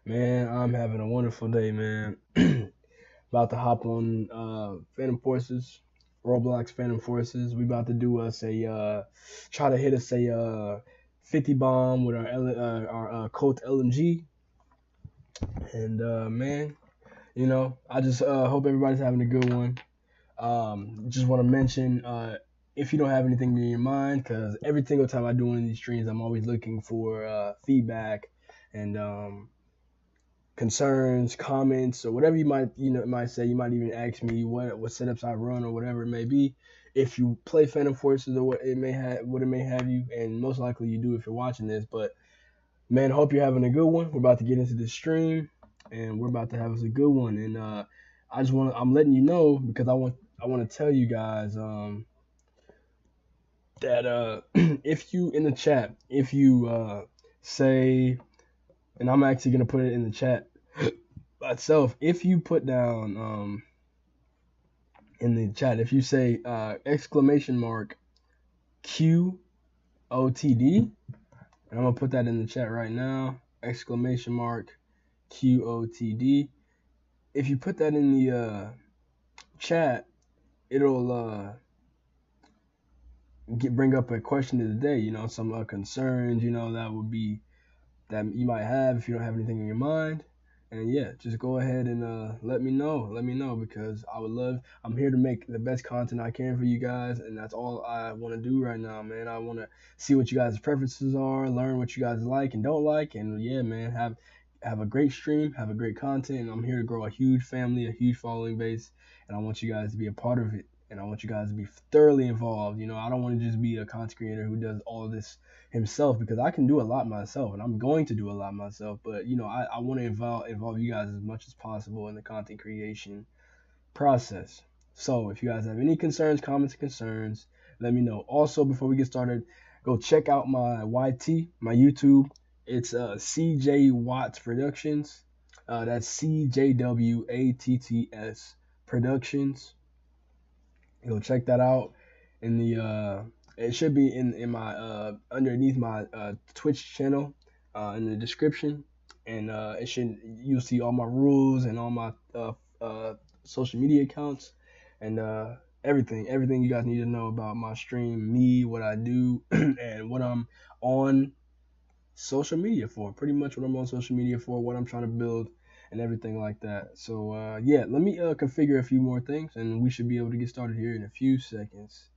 Man, I'm having a wonderful day, man. About to hop on Phantom Forces, Roblox Phantom Forces. We about to do us a try to hit us a 50 bomb with our Colt Lmg. And man, I just hope everybody's having a good one. Just want to mention if you don't have anything in your mind, because every single time I do one of these streams, I'm always looking for feedback and concerns, comments, or whatever you might say. You might even ask me what setups I run or whatever it may be. If you play Phantom Forces or what it may have you, and most likely you do if you're watching this. But man, hope you're having a good one. We're about to get into this stream, and we're about to have us a good one. And I'm letting you know because I want to tell you guys that if you in the chat, if you say, and I'm actually gonna put it in the chat itself. If you put down in the chat, if you say exclamation mark QOTD, and I'm gonna put that in the chat right now, exclamation mark QOTD. If you put that in the chat, it'll bring up a question of the day. Some concerns. That you might have if you don't have anything in your mind. And yeah, just go ahead and let me know. Let me know because I would love. I'm here to make the best content I can for you guys, and that's all I want to do right now, man. I want to see what you guys' preferences are, learn what you guys like and don't like, and yeah, man, have a great stream, have a great content. And I'm here to grow a huge family, a huge following base, and I want you guys to be a part of it. And I want you guys to be thoroughly involved. I don't want to just be a content creator who does all of this himself because I can do a lot myself and I'm going to do a lot myself. But I want to involve you guys as much as possible in the content creation process. So if you guys have any concerns, comments, concerns, let me know. Also, before we get started, go check out my YT, my YouTube. It's CJ Watts Productions. That's CJWATTS Productions. Go check that out in the it should be in my underneath my Twitch channel in the description, and you'll see all my rules and all my social media accounts and everything you guys need to know about my stream, me, what I do, and what I'm on social media for. Pretty much what I'm on social media for, what I'm trying to build, and everything like that. So yeah, let me configure a few more things, and we should be able to get started here in a few seconds.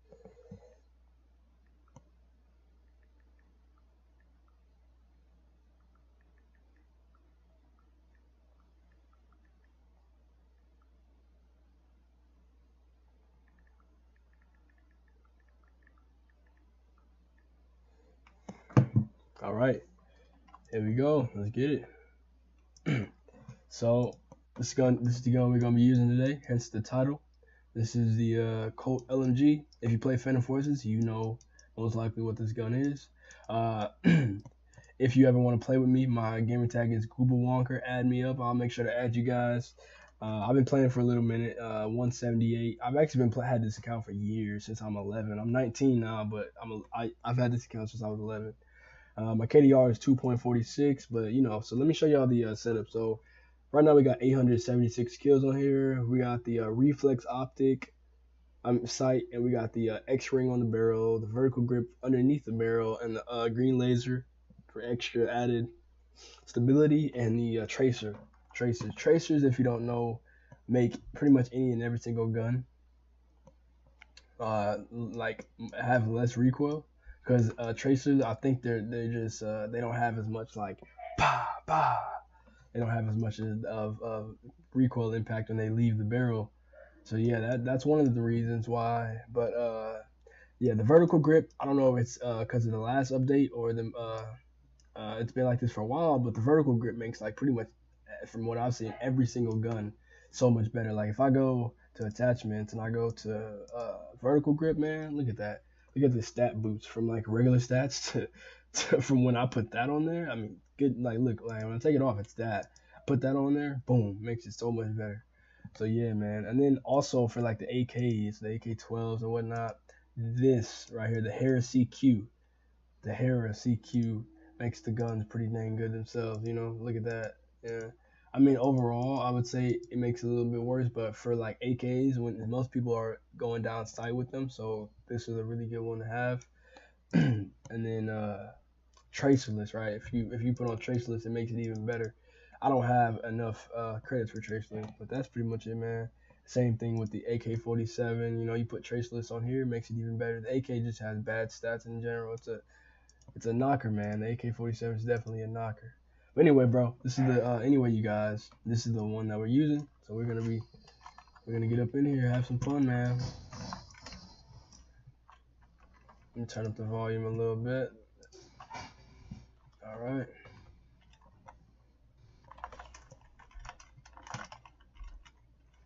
All right, here we go. Let's get it. So this is the gun we're gonna be using today. Hence the title. This is the Colt Lmg. If you play Phantom Forces, you know most likely what this gun is. Uh, if you ever want to play with me, my gamer tag is Google Wonker. Add me up. I'll make sure to add you guys. I've been playing for a little minute. 178. I've actually had this account for years since I'm 11. I'm 19 now, but I've had this account since I was 11. My KDR is 2.46, but so let me show y'all the setup. So right now we got 876 kills on here. We got the reflex optic sight, and we got the X-ring on the barrel, the vertical grip underneath the barrel, and the green laser for extra added stability, and the tracers. If you don't know, make pretty much any and every single gun like have less recoil because tracers, I think they're just they don't have as much like bah bah. They don't have as much of recoil impact when they leave the barrel. So yeah, that's one of the reasons why. But yeah, the vertical grip, I don't know if it's because of the last update or it's been like this for a while, but the vertical grip makes like pretty much, from what I've seen, every single gun so much better. Like if I go to attachments and I go to vertical grip, man, look at that. Look at the stat boost from like regular stats to from when I put that on there. I mean, good. Like look, like when I take it off, it's that. I put that on there, boom, makes it so much better. So yeah, man. And then also for like the AKs, the AK-12s and whatnot, this right here, the Hera CQ, the Hera CQ makes the guns pretty dang good themselves. Look at that. Yeah. I mean, overall, I would say it makes it a little bit worse, but for like AKs, when most people are going down sight with them, so this is a really good one to have. And then tracerless, right? If you put on tracerless, it makes it even better. I don't have enough credits for traceless, but that's pretty much it, man. Same thing with the AK-47. You know, you put traceless on here, it makes it even better. The AK just has bad stats in general. It's a knocker, man. The AK-47 is definitely a knocker. But anyway, bro, this is the anyway, you guys, this is the one that we're using. So we're gonna get up in here, have some fun, man. Let me turn up the volume a little bit. All right.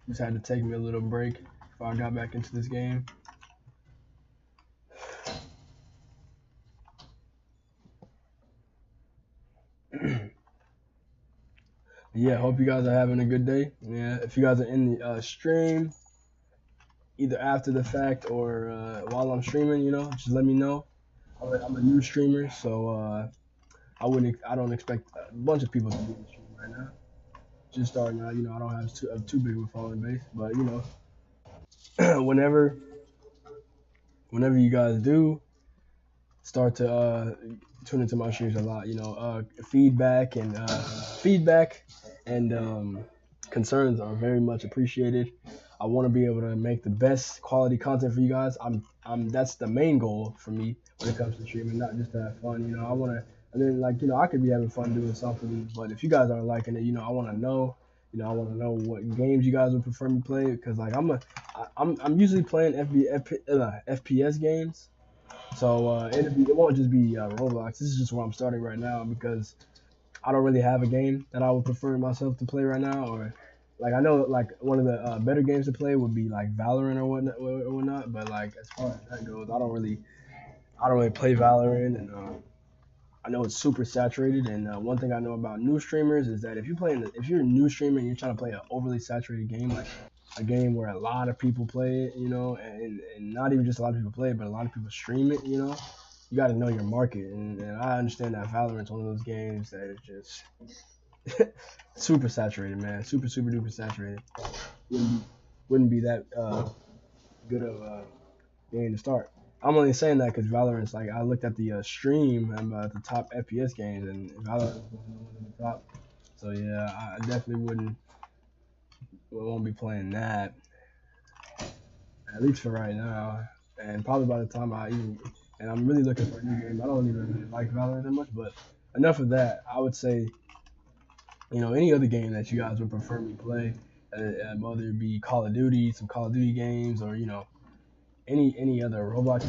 Just had to take me a little break before I got back into this game. Yeah, hope you guys are having a good day. Yeah, if you guys are in the stream, either after the fact or while I'm streaming, you know, just let me know. I'm a new streamer, so I don't expect a bunch of people to be in the stream right now. Just starting out, you know, I don't have too big of a following base, but you know, whenever you guys do start to tune into my streams a lot, you know, feedback and concerns are very much appreciated. I want to be able to make the best quality content for you guys. That's the main goal for me when it comes to streaming, not just to have fun. You know, I want to, and then like, you know, I could be having fun doing something, but if you guys aren't liking it, you know, I want to know. You know, I want to know what games you guys would prefer me play, because like I'm usually playing FPS games, so it won't just be Roblox. This is just where I'm starting right now because I don't really have a game that I would prefer myself to play right now. Or like I know like one of the better games to play would be like Valorant or whatnot. But like as far as that goes, I don't really play Valorant, and I know it's super saturated. And one thing I know about new streamers is that if you're a new streamer and you're trying to play an overly saturated game, like a game where a lot of people play it, you know, and not even just a lot of people play it, but a lot of people stream it, you know, you got to know your market. And I understand that Valorant's one of those games that is just super saturated, man. Super, super duper saturated. Wouldn't be that good of a game to start. I'm only saying that because Valorant's like, I looked at the stream and the top FPS games, and Valorant's one of the top. So yeah, I definitely won't be playing that, at least for right now. And probably by the time and I'm really looking for a new game. I don't even really like Valorant that much, but enough of that. I would say, you know, any other game that you guys would prefer me play, whether it be Call of Duty, some Call of Duty games, or you know, any other Roblox,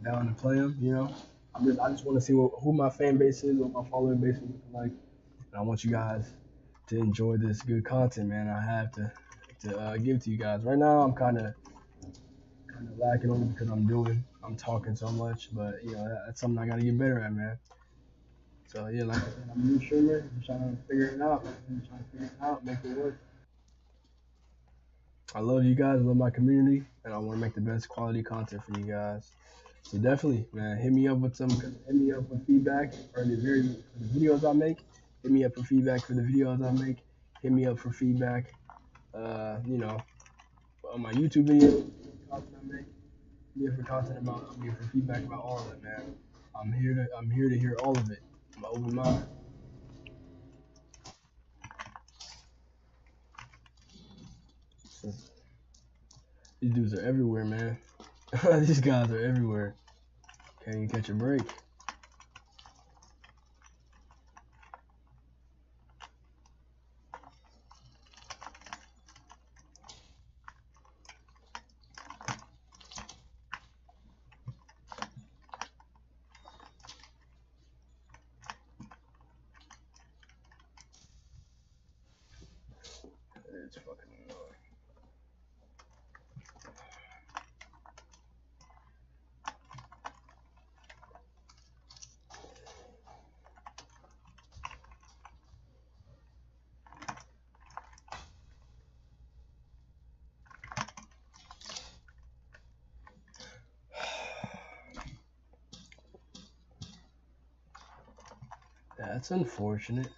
down to play them. You know, I just want to see who my fan base is, what my following base is looking like, and I want you guys to enjoy this good content, man. I have to give to you guys. Right now, I'm kind of lacking on it because I'm talking so much, but you know that's something I got to get better at, man. So yeah, like I said, I'm a new streamer. I'm trying to figure it out. I'm trying to figure it out, make it work. I love you guys. I love my community, and I want to make the best quality content for you guys. So definitely, man, hit me up with feedback for the videos I make. Hit me up for feedback for the videos I make. Hit me up for feedback, you know, on my YouTube videos, content I make. Hit me up for content about. I'm here for feedback about all of it, man. I'm here to hear all of it. I'm open mind. So, these dudes are everywhere, man. These guys are everywhere. Can't even catch a break. It's fucking annoying. That's unfortunate.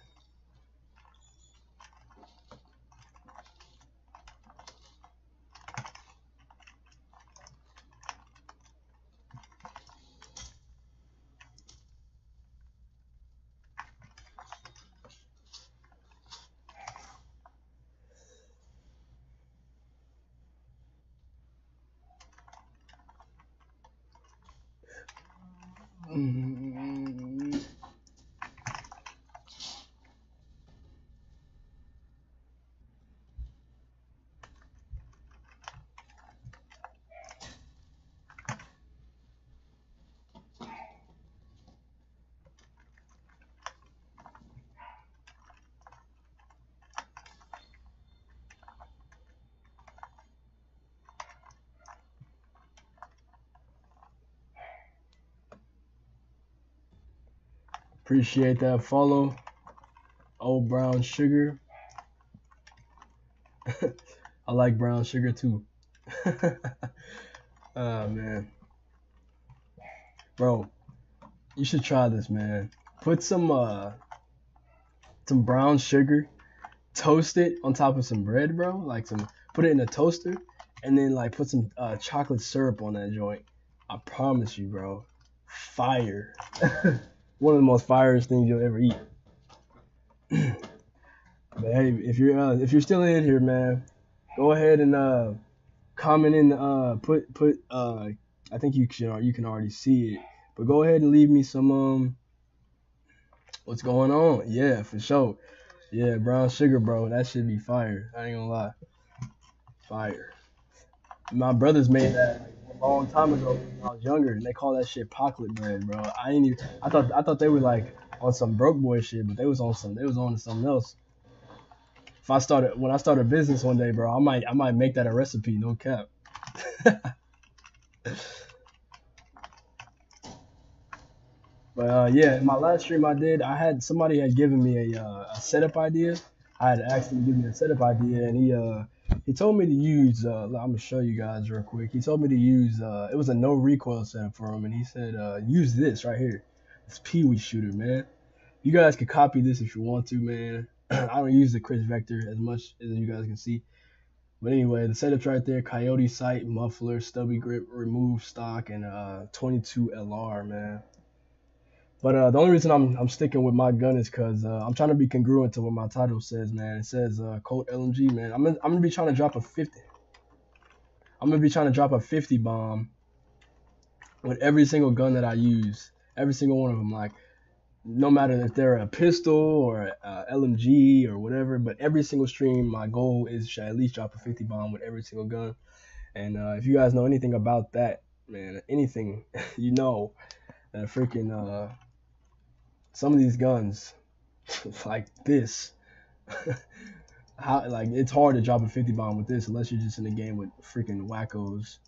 Appreciate that follow. Old brown sugar. I like brown sugar too. Oh man, bro, you should try this, man. Put some brown sugar, toast it on top of some bread, bro. Like some, put it in a toaster, and then like put some chocolate syrup on that joint. I promise you, bro, fire. One of the most firest things you'll ever eat. But hey, if you're still in here, man, go ahead and comment in put I think you can already see it, but go ahead and leave me some what's going on. Yeah, for sure. Yeah, brown sugar, bro, that should be fire. I ain't gonna lie, fire. My brothers made that like a long time ago when I was younger, and they call that shit chocolate bread, bro. I ain't even, I thought they were like on some broke boy shit, but they was on something else. If I started when I start a business one day, bro, I might make that a recipe, no cap. But yeah, in my last stream I did, I had somebody had given me a setup idea. I had asked him to give me a setup idea, and he told me to use. I'm gonna show you guys real quick. He told me to use. It was a no recoil setup for him, and he said use this right here. This Pee Wee shooter, man. You guys can copy this if you want to, man. I don't use the Chris Vector as much as you guys can see. But anyway, the setup's right there. Coyote sight, muffler, stubby grip, remove stock, and 22 LR, man. But the only reason I'm sticking with my gun is because I'm trying to be congruent to what my title says, man. It says Colt Lmg, man. I'm gonna be trying to drop a 50. I'm gonna be trying to drop a 50 bomb with every single gun that I use. Every single one of them, like no matter if they're a pistol or a LMG or whatever. But every single stream, my goal is to at least drop a 50 bomb with every single gun. And if you guys know anything about that, man, anything, you know that freaking some of these guns like this how like it's hard to drop a 50 bomb with this unless you're just in a game with freaking wackos.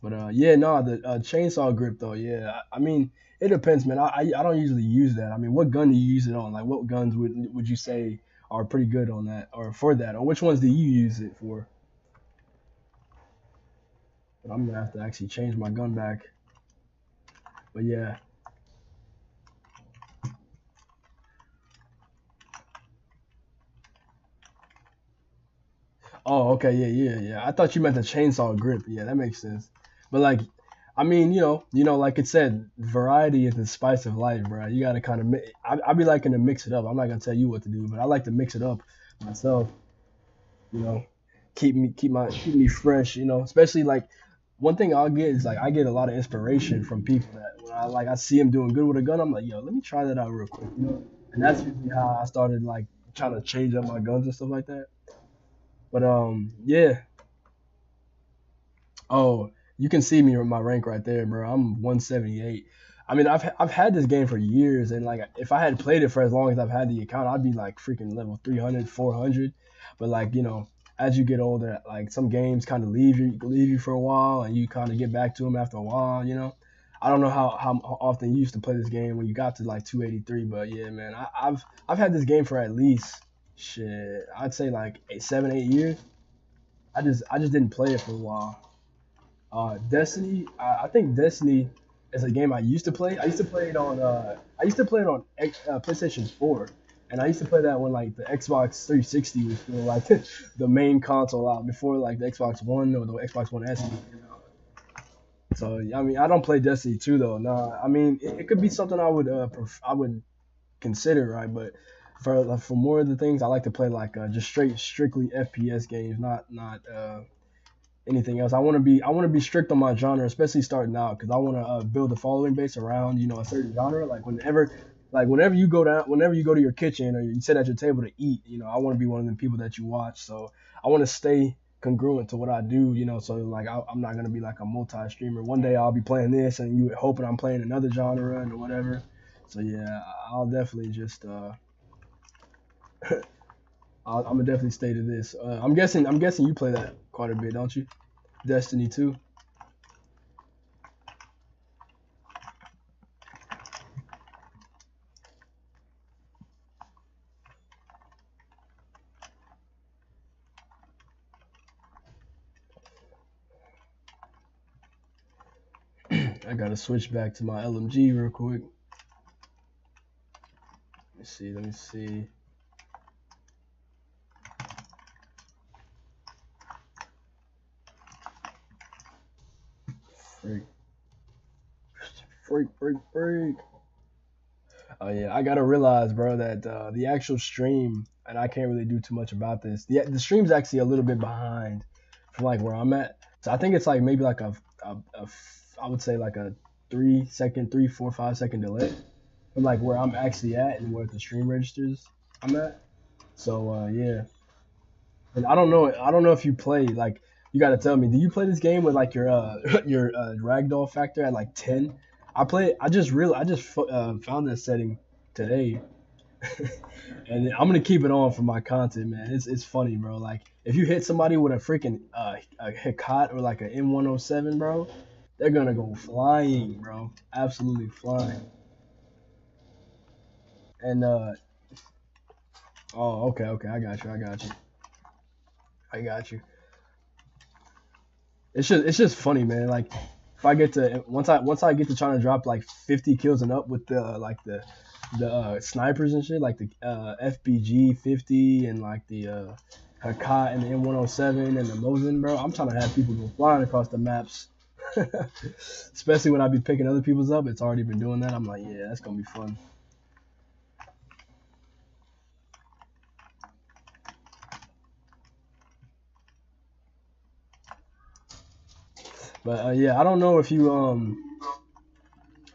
But yeah, no, the chainsaw grip though, yeah, I mean it depends, man. I don't usually use that. I mean, what gun do you use it on? Like what guns would you say are pretty good on that or for that, or which ones do you use it for? But I'm gonna have to actually change my gun back. But yeah. Oh, okay, yeah. I thought you meant the chainsaw grip. Yeah, that makes sense. But like, I mean, like it said, variety is the spice of life, bro. You gotta kind of, I be liking to mix it up. I'm not gonna tell you what to do, but I like to mix it up myself. You know, keep me fresh. Especially like one thing I'll get is like I get a lot of inspiration from people that when I see them doing good with a gun, I'm like, yo, let me try that out real quick. And that's usually how I started like trying to change up my guns and stuff like that. But yeah. Oh, you can see me with my rank right there, bro. I'm 178. I mean, I've had this game for years, and like if I had played it for as long as I've had the account, I'd be like freaking level 300, 400. But like as you get older, like some games kind of leave you for a while, and you kind of get back to them after a while. I don't know how often you used to play this game when you got to like 283, but yeah, man, I've had this game for at least shit. I'd say like 7, 8 years. I just didn't play it for a while. Destiny. I think Destiny is a game I used to play. I used to play it on. PlayStation 4, and I used to play that when like the Xbox 360 was still like the main console out before like the Xbox One or the Xbox One S. So I mean, I don't play Destiny 2 though. No, I mean it could be something I would consider, right? But for more of the things I like to play like just strictly FPS games, not anything else. I want to be strict on my genre, especially starting out, because I want to build a following base around a certain genre. Whenever you go to your kitchen or you sit at your table to eat, I want to be one of the people that you watch. So I want to stay congruent to what I do. So like I'm not gonna be like a multi-streamer. One day I'll be playing this, and you hoping I'm playing another genre and whatever. So yeah, I'll definitely just I'm gonna definitely stay to this. I'm guessing you play that quite a bit, don't you? Destiny 2. I gotta switch back to my LMG real quick. Let me see. Freak. Oh yeah, I gotta realize, bro, that the actual stream, and I can't really do too much about this. The stream's actually a little bit behind from like where I'm at. So I think it's like maybe like I would say like a 3-second, 3, 4, 5 second delay from like where I'm actually at and where the stream registers I'm at. So yeah, and I don't know if you play like you got to tell me. Do you play this game with like your your ragdoll factor at like 10? I just found this setting today, and I'm gonna keep it on for my content, man. It's funny, bro. Like if you hit somebody with a freaking a Hicot or like an M107, bro, they're gonna go flying, bro. Absolutely flying. And oh, okay, I got you. It's just funny, man. Like if I get to once I get to trying to drop like 50 kills and up with the snipers and shit, like the FBG 50 and like the Hakat and the M107 and the Mosin, bro. I'm trying to have people go flying across the maps. Especially when I be picking other people's up. It's already been doing that. I'm like, yeah, that's gonna be fun. But yeah, I don't know if you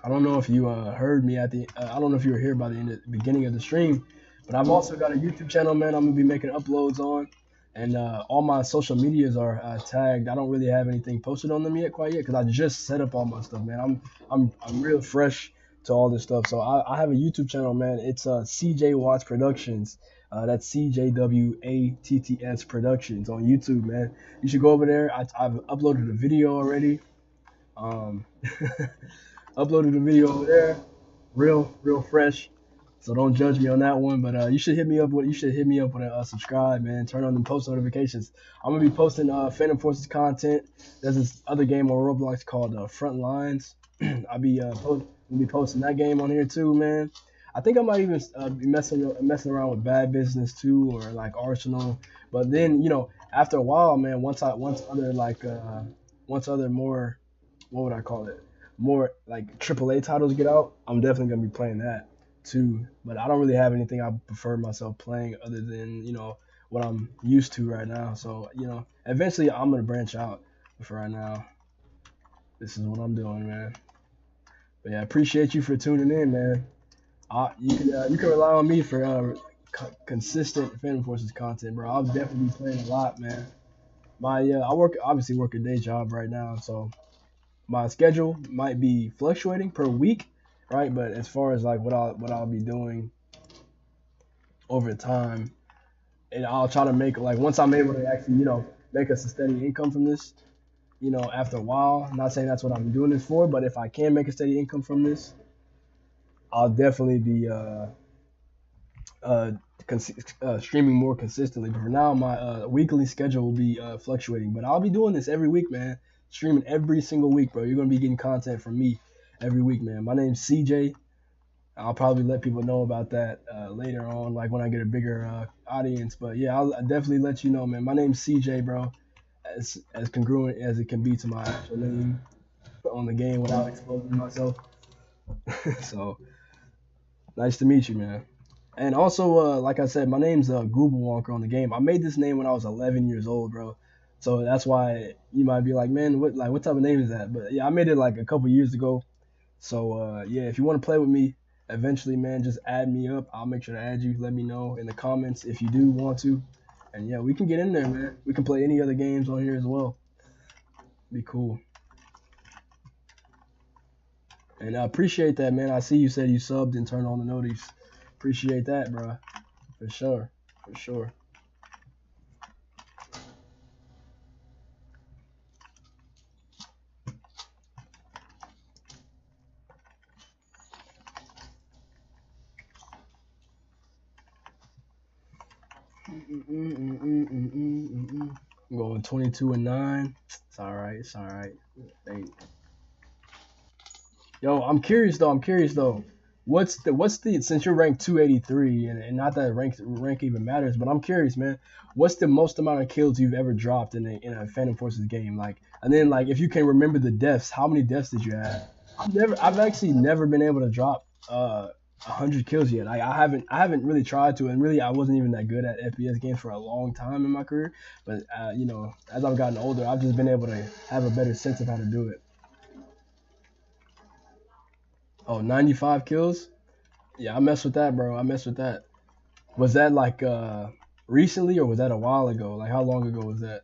heard me at the. I don't know if you were here by the beginning of the stream, but I've also got a YouTube channel, man. I'm gonna be making uploads on, and all my social medias are tagged. I don't really have anything posted on them quite yet, because I just set up all my stuff, man. I'm real fresh to all this stuff. So I have a YouTube channel, man. It's CJ Watts Productions. That's CJWATTS Productions on YouTube, man. You should go over there. I've uploaded a video already. Uploaded a video over there, real fresh. So don't judge me on that one. But you should hit me up with a subscribe, man. Turn on the post notifications. I'm gonna be posting Phantom Forces content. There's this other game on Roblox called Front Lines. I'll be posting that game on here too, man. I think I might even be messing around with Bad Business too, or like Arsenal. But then after a while, man, once other more, what would I call it? More like AAA titles get out, I'm definitely gonna be playing that too. But I don't really have anything I prefer myself playing other than what I'm used to right now. So eventually I'm gonna branch out. But for right now, this is what I'm doing, man. But yeah, I appreciate you for tuning in, man. You can rely on me for consistent Phantom Forces content, bro. I'll definitely be playing a lot, man. I obviously work a day job right now, so my schedule might be fluctuating per week, right? But as far as like what I'll be doing over time, and I'll try to make like once I'm able to actually make a steady income from this, after a while. I'm not saying that's what I'm doing this for, but if I can make a steady income from this, I'll definitely be streaming more consistently. But for now, my weekly schedule will be fluctuating. But I'll be doing this every week, man. Streaming every single week, bro. You're gonna be getting content from me every week, man. My name's CJ. I'll probably let people know about that later on, like when I get a bigger audience. But yeah, I'll definitely let you know, man. My name's CJ, bro. As congruent as it can be to my actual name on the game without exposing myself. So nice to meet you, man. And also, like I said, my name's Google Walker on the game. I made this name when I was 11 years old, bro. So that's why you might be like, man, what type of name is that? But yeah, I made it like a couple years ago. So yeah, if you want to play with me eventually, man, just add me up. I'll make sure to add you. Let me know in the comments if you do want to. And yeah, we can get in there, man. We can play any other games on here as well. Be cool. And I appreciate that, man. I see you said you subbed and turned on the notice. Appreciate that, bro. For sure. For sure. I'm going 22-9. It's all right. It's all right. Hey. Yo, I'm curious though. I'm curious though. What's the since you're ranked 283 and not that rank even matters, but I'm curious, man. What's the most amount of kills you've ever dropped in a Phantom Forces game? Like, and then like if you can remember the deaths, how many deaths did you have? I've actually never been able to drop 100 kills yet. Like I haven't really tried to, and really I wasn't even that good at FPS games for a long time in my career. But as I've gotten older, I've just been able to have a better sense of how to do it. Oh, 95 kills? Yeah, I mess with that, bro. I mess with that. Was that like recently or was that a while ago? Like how long ago was that?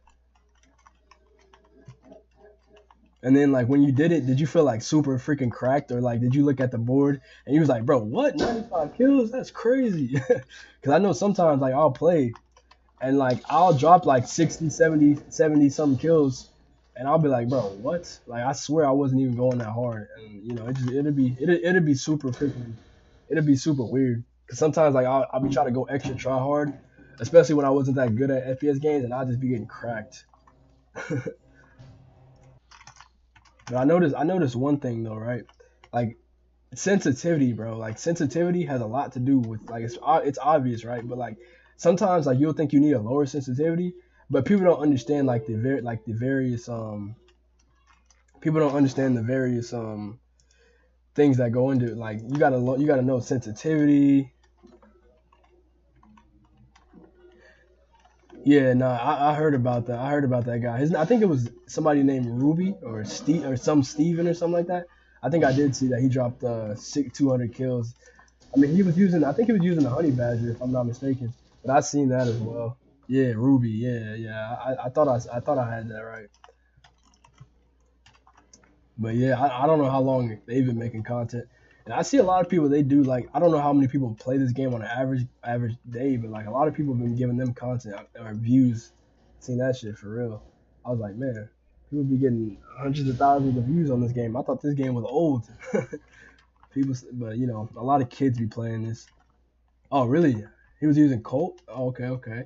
And then like when you did it, did you feel like super freaking cracked or like did you look at the board and you was like, bro, what? 95 kills? That's crazy. Cuz I know sometimes like I'll play and like I'll drop like 60, 70 some kills and I'll be like, bro, what? Like I swear I wasn't even going that hard and it'd be super freaking it'd be super weird because sometimes like I'll be trying to go extra try hard, especially when I wasn't that good at FPS games, and I'll just be getting cracked. But I noticed one thing though, right? Like sensitivity, bro. Like sensitivity has a lot to do with like it's obvious, right? But like sometimes like you'll think you need a lower sensitivity, but people don't understand like the various people don't understand the various things that go into it. Like you gotta know sensitivity. Yeah, no, I heard about that. I heard about that guy. I think it was somebody named Ruby or Steve or some Steven or something like that. I think I did see that he dropped 200 kills. I mean, I think he was using a honey badger if I'm not mistaken. But I seen that as well. Yeah, Ruby. Yeah, yeah. I thought I had that right. But yeah, I don't know how long they've been making content. And I see a lot of people they do like I don't know how many people play this game on an average day, but like a lot of people have been giving them content or views. Seen that shit for real. I was like, man, people be getting hundreds of thousands of views on this game. I thought this game was old. People, but a lot of kids be playing this. Oh, really? He was using Colt. Oh, okay, okay.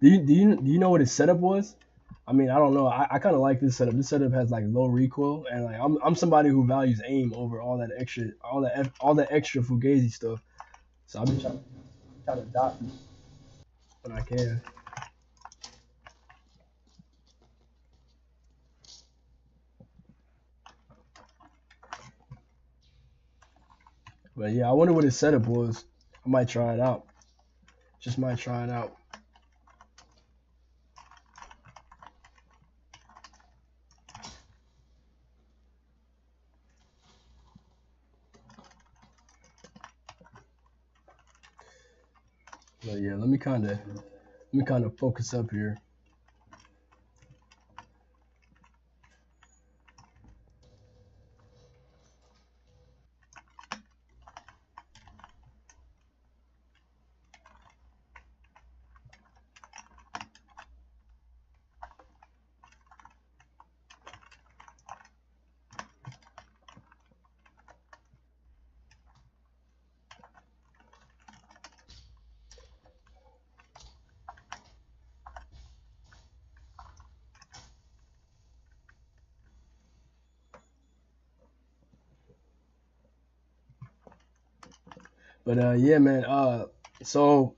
Do you know what his setup was? I mean, I don't know. I kind of like this setup. This setup has like low recoil, and like I'm somebody who values aim over all that extra fugazi stuff. So I've been trying to adopt it when I can. But yeah, I wonder what his setup was. I might try it out. Just might try it out. But yeah, let me kind of focus up here. But yeah, man. So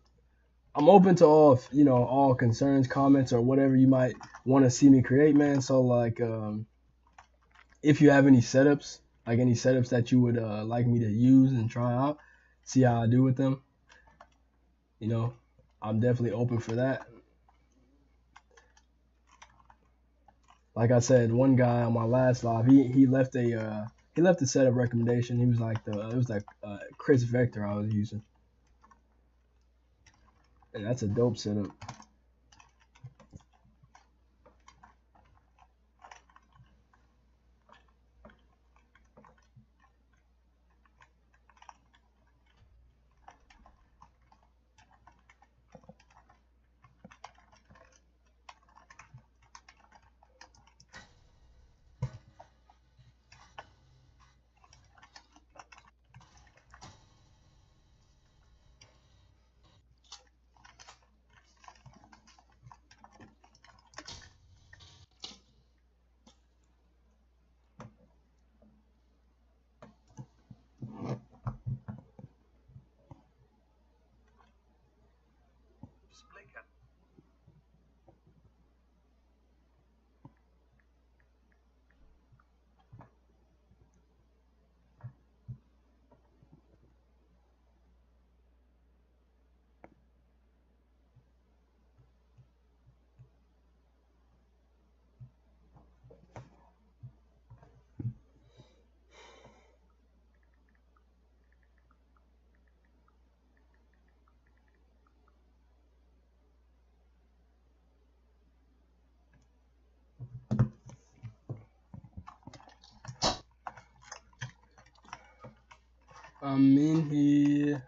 I'm open to all concerns, comments, or whatever you might want to see me create, man. So like, if you have any setups, like any setups that you would like me to use and try out, see how I do with them, you know, I'm definitely open for that. Like I said, one guy on my last live, he left a setup recommendation. He was like it was like Chris Vector I was using, and that's a dope setup. I'm in here.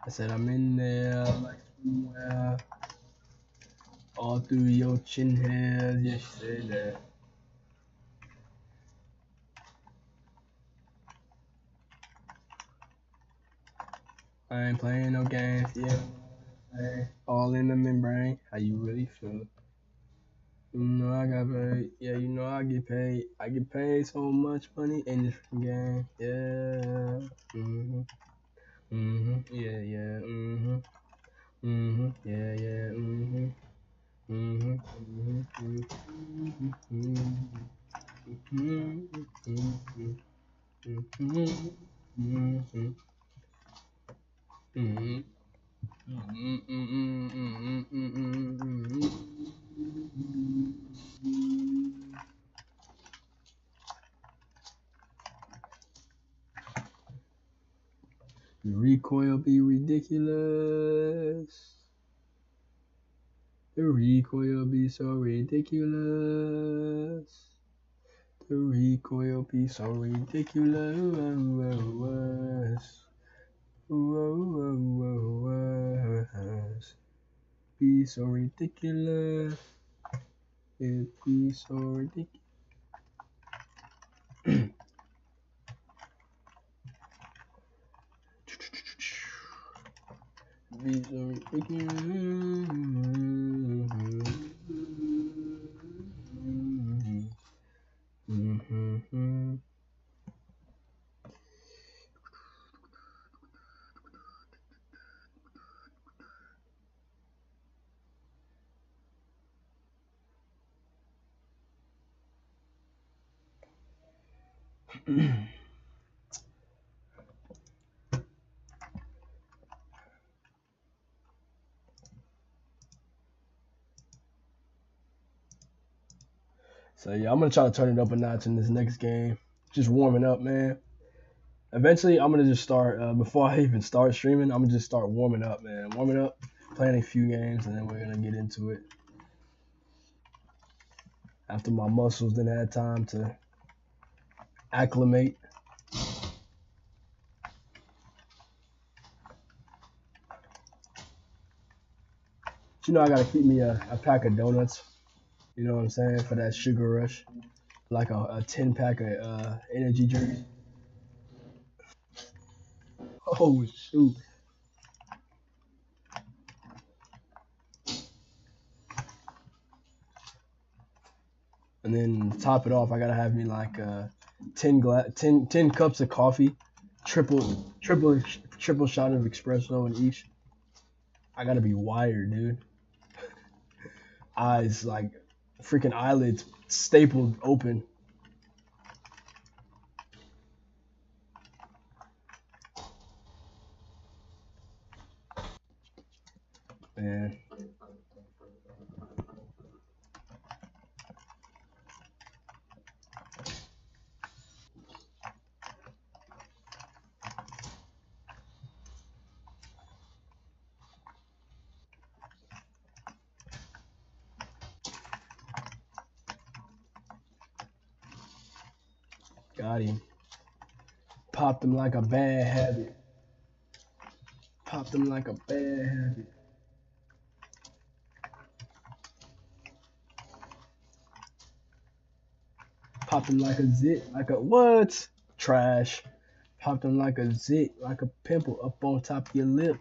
I said I'm in there like somewhere. All through your chin hairs. Yes, you said that. I ain't playing no games. Yeah. Hey, all in the membrane. How you really feel? You know I got paid. Yeah, you know I get paid. I get paid so much money in this game. Yeah. Mhm. Mhm. Yeah. Yeah. Mhm. Mhm. Yeah. Yeah. Mhm. Mhm. Mhm. Mhm. Mhm. Mhm. Mhm. Mhm. Mhm. The recoil be ridiculous. The recoil be so ridiculous. The recoil be so ridiculous. Be so ridiculous. It be so ridiculous. Be so ridiculous. So yeah, I'm gonna try to turn it up a notch in this next game. Just warming up, man. Eventually, I'm gonna just start. Before I even start streaming, I'm gonna just start warming up, man. Warming up, playing a few games, and then we're gonna get into it. After my muscles then had time to acclimate. But you know, I gotta keep me a pack of donuts. You know what I'm saying, for that sugar rush, like a 10 pack of energy drinks. Oh shoot! And then to top it off, I gotta have me like 10 cups of coffee, triple shot of espresso in each. I gotta be wired, dude. Eyes like freaking eyelids stapled open, man. Got him. Popped him like a bad habit. Popped him like a bad habit. Popped him like a zit, like a what? Trash. Popped him like a zit, like a pimple up on top of your lip.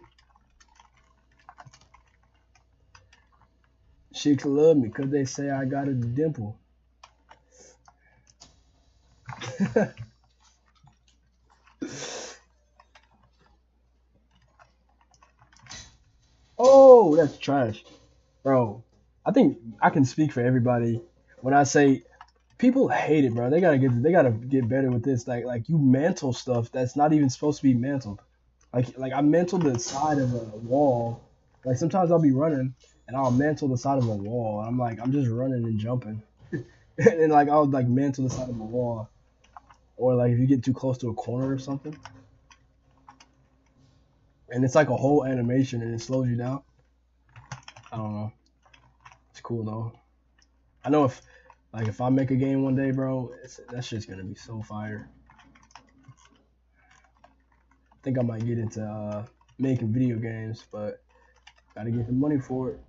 Chicks love me because they say I got a dimple. Oh, that's trash, bro. I think I can speak for everybody when I say people hate it, bro. They gotta get better with this. Like you mantle stuff that's not even supposed to be mantled. Like I mantle the side of a wall. Like sometimes I'll be running and I'll mantle the side of a wall. I'm like I'm just running and jumping, and like I'll like mantle the side of a wall. Or like if you get too close to a corner or something, and it's like a whole animation and it slows you down. I don't know. It's cool though. I know if I make a game one day, bro, that shit's gonna be so fire. think I might get into making video games, but gotta get the money for it.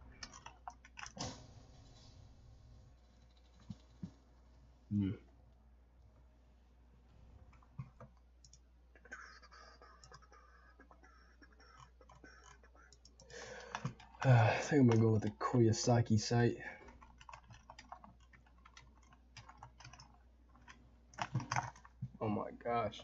I think I'm gonna go with the Koyasaki site. Oh my gosh.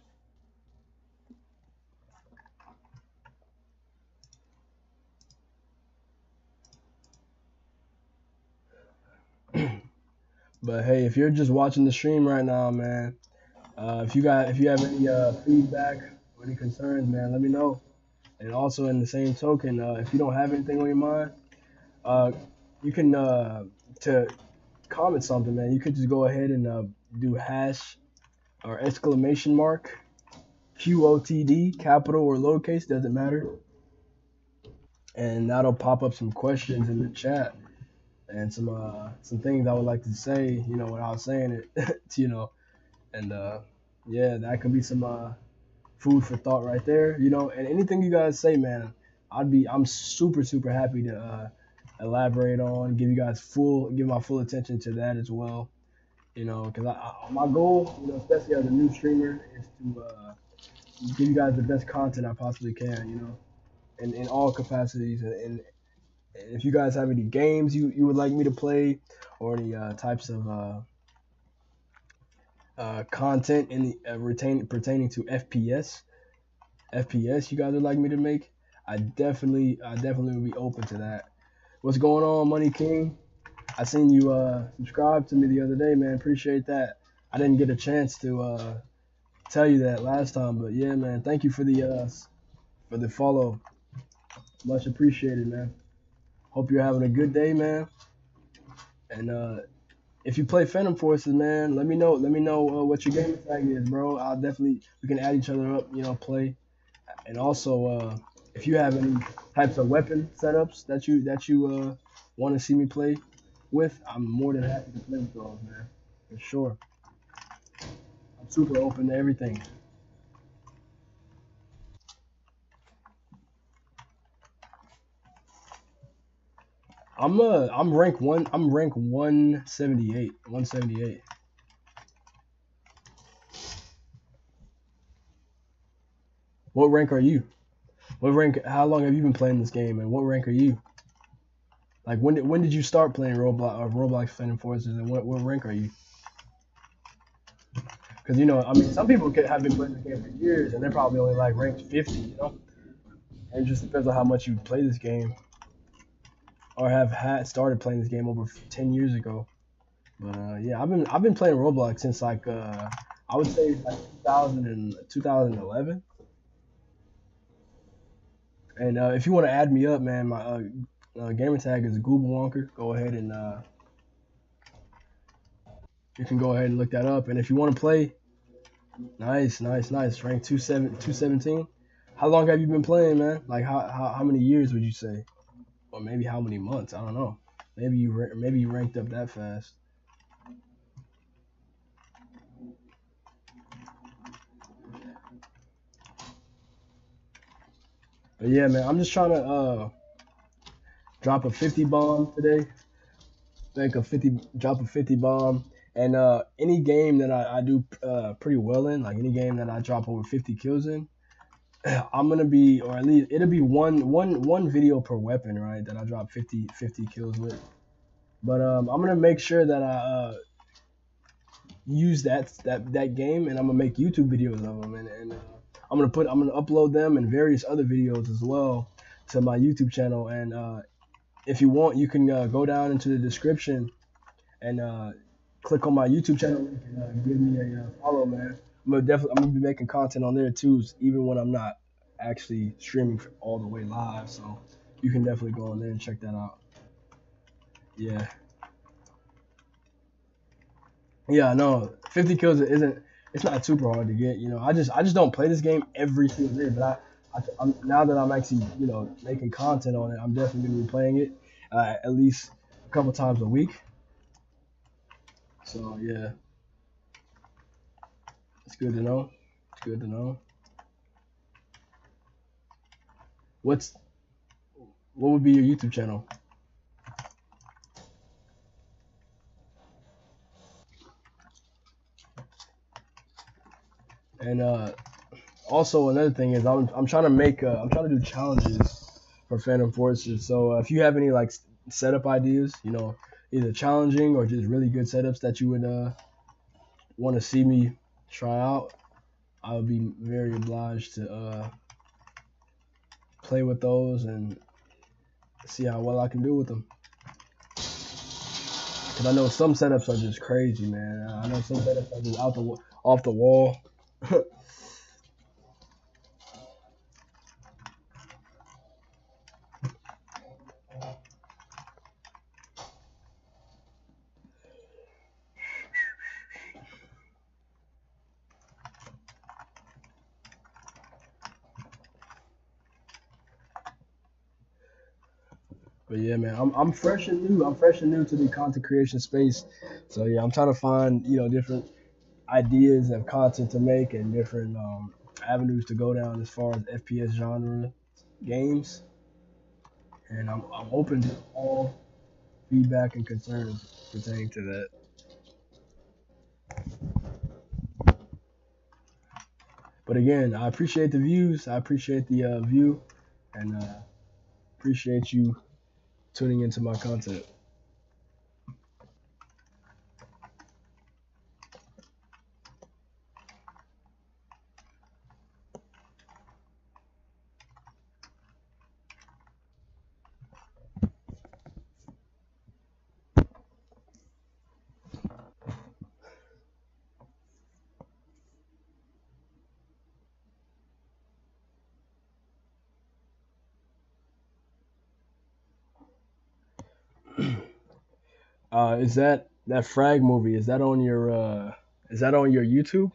But hey, if you're just watching the stream right now, man, if you have any feedback or any concerns, man, let me know. And also in the same token, if you don't have anything on your mind, you can to comment something, man. You could just go ahead and do hash or exclamation mark QOTD, capital or lowercase, doesn't matter, and that'll pop up some questions in the chat and some things I would like to say, you know, without saying it, you know, and yeah, that could be some food for thought right there, you know. And anything you guys say, man, I'm super happy to elaborate on, give my full attention to that as well, you know, because my goal, you know, especially as a new streamer, is to give you guys the best content I possibly can, you know, in all capacities. And if you guys have any games you would like me to play, or any types of content in the pertaining to FPS you guys would like me to make, I definitely would be open to that. What's going on, Money King? I seen you subscribe to me the other day, man. Appreciate that. I didn't get a chance to tell you that last time, but yeah, man. Thank you for the follow. Much appreciated, man. Hope you're having a good day, man. And if you play Phantom Forces, man, let me know. Let me know what your game tag is, bro. We can add each other up, you know, play. And also, if you have any types of weapon setups that you want to see me play with, I'm more than happy to play with those, man. For sure. I'm super open to everything. I'm rank 178. 178. What rank are you? What rank? How long have you been playing this game, and what rank are you? Like when did you start playing Roblox Phantom Forces, and what rank are you? Because you know, I mean, some people have been playing this game for years, and they're probably only like ranked 50, you know. And it just depends on how much you play this game, or have had started playing this game over 10 years ago. But yeah, I've been playing Roblox since like I would say like 2011. And if you want to add me up, man, my gamer tag is Google Wonker. Go ahead and you can go ahead and look that up. And if you want to play, nice. Rank 217. How long have you been playing, man? Like how many years would you say, or maybe how many months? I don't know. Maybe you ranked up that fast. But yeah, man, I'm just trying to drop a 50 bomb today. Drop a 50 bomb, and any game that I do pretty well in, like any game that I drop over 50 kills in, I'm gonna be, or at least it'll be one video per weapon, right? That I drop 50 kills with. But I'm gonna make sure that I use that game, and I'm gonna make YouTube videos of them, and I'm gonna upload them and various other videos as well to my YouTube channel. And if you want, you can go down into the description and click on my YouTube channel link and give me a follow, man. I'm gonna be making content on there too, even when I'm not actually streaming all the way live. So you can definitely go on there and check that out. Yeah. Yeah, I know. 50 kills it's not super hard to get. You know, I just don't play this game every single day. But I'm now that I'm actually, you know, making content on it, I'm definitely gonna be playing it at least a couple times a week. So yeah, it's good to know. It's good to know. what would be your YouTube channel? And also another thing is I'm trying to make I'm trying to do challenges for Phantom Forces. So if you have any like setup ideas, you know, either challenging or just really good setups that you would want to see me try out, I would be very obliged to play with those and see how well I can do with them. Because I know some setups are just crazy, man. I know some setups are just off the wall. But yeah, man, I'm fresh and new. I'm fresh and new to the content creation space. So yeah, I'm trying to find, you know, different ideas of content to make and different avenues to go down as far as FPS genre games. And I'm open to all feedback and concerns pertaining to that. But again, I appreciate the views. I appreciate the view, and appreciate you tuning into my content. Is that frag movie? Is that on your YouTube?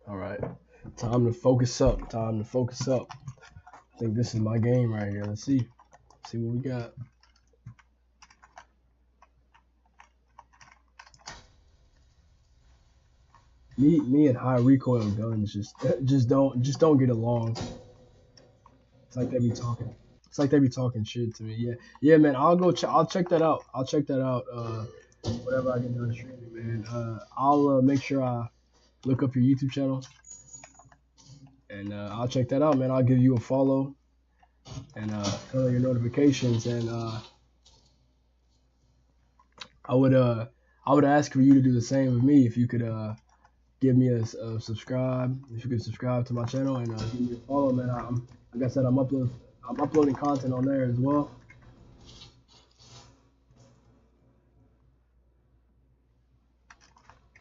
All right, time to focus up. Time to focus up. I think this is my game right here. Let's see what we got. Me and high recoil guns just don't get along. It's like they be talking. It's like they be talking shit to me. Yeah, man. I'll check that out. I'll check that out. Whatever I get done streaming, man. I'll make sure I look up your YouTube channel, and I'll check that out, man. I'll give you a follow, and turn on your notifications, and I would ask for you to do the same with me if you could give me a subscribe. If you could subscribe to my channel and give me a follow, man. Like I said, I'm uploading content on there as well.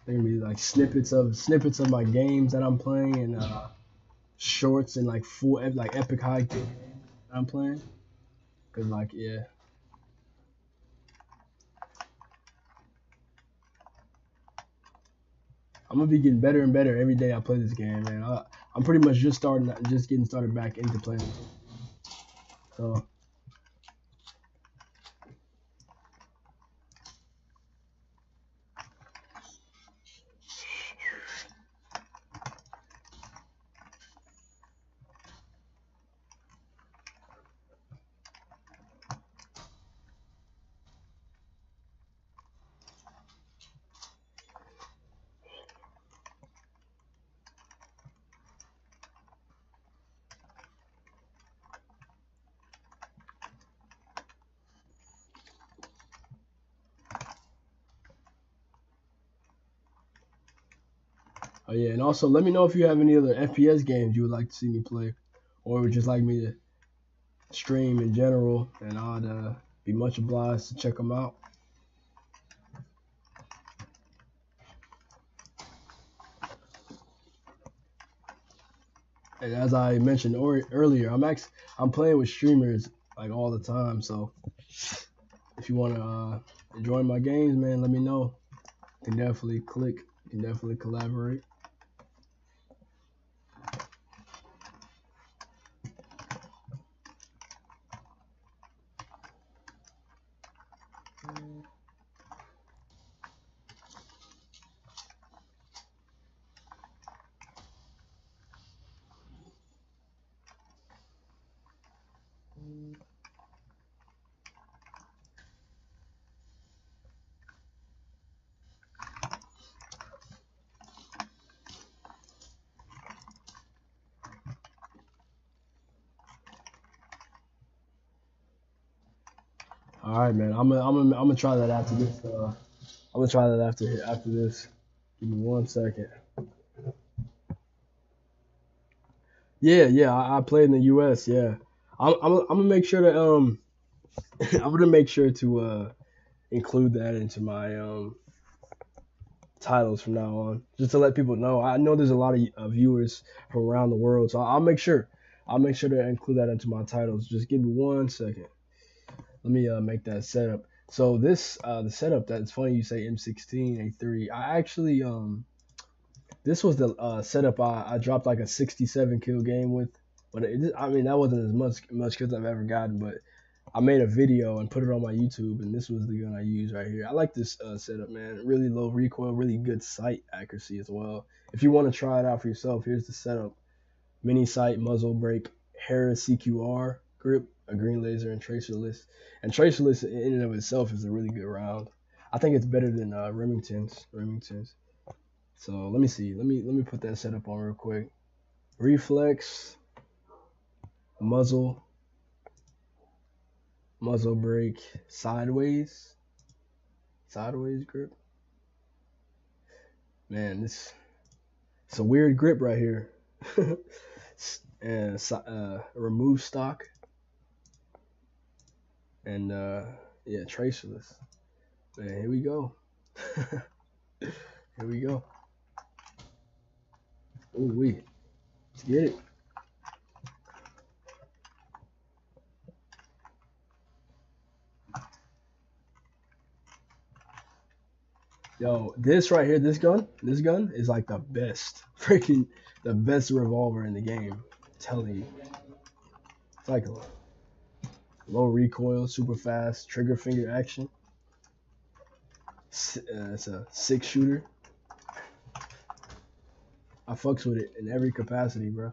There gonna be like snippets of my games that I'm playing and shorts and like full like epic high kick that I'm playing. Cause like yeah. I'm gonna be getting better and better every day I play this game, man. I'm pretty much just getting started back into playing. So oh yeah, and also let me know if you have any other FPS games you would like to see me play, or would just like me to stream in general, and I'd be much obliged to check them out. And as I mentioned earlier, I'm playing with streamers like all the time, so if you want to join my games, man, let me know. You can definitely click. You can definitely collaborate. All right, man. I'm gonna try that after this. I'm gonna try that after this. Give me 1 second. Yeah. I played in the U.S. Yeah, I'm gonna make sure to I'm gonna make sure to include that into my titles from now on, just to let people know. I know there's a lot of viewers from around the world, so I'll make sure to include that into my titles. Just give me 1 second. Let me make that setup. So this the setup, that's funny you say M16 A3. I actually this was the setup I dropped like a 67 kill game with, but I mean that wasn't as much kills I've ever gotten, but I made a video and put it on my YouTube, and this was the gun I used right here. I like this setup, man. Really low recoil, really good sight accuracy as well. If you want to try it out for yourself, here's the setup: mini sight, muzzle brake, Harris CQR grip, a green laser, and tracerless. And tracerless in and of itself is a really good round. I think it's better than Remingtons. So let me see. Let me put that setup on real quick. Reflex, muzzle brake, sideways grip. Man, it's a weird grip right here. And remove stock, and yeah, tracerless. Man, here we go. Here we go. Ooh wee. Let's get it. Yo, this right here, this gun is like the best, freaking the best revolver in the game. I'm telling you. It's like a low recoil, super fast, trigger finger action. It's a 6-shooter. I fucks with it in every capacity, bro.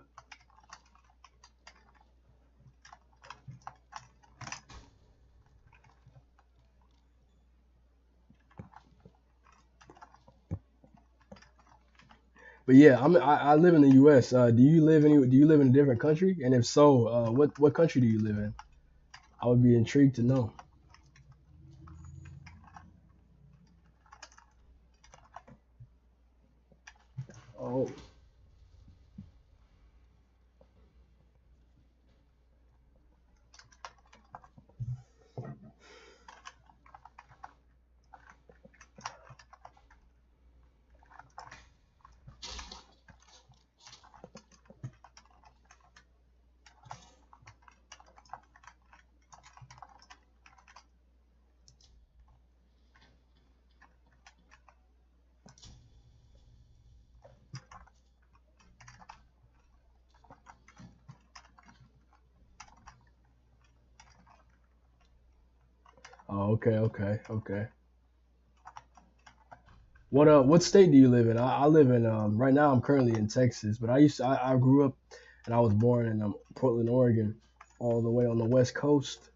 But yeah, I live in the U.S. Do you live in a different country? And if so, what country do you live in? I would be intrigued to know. Oh, okay. What state do you live in? I live in right now I'm currently in Texas, but I grew up and I was born in Portland, Oregon, all the way on the West Coast.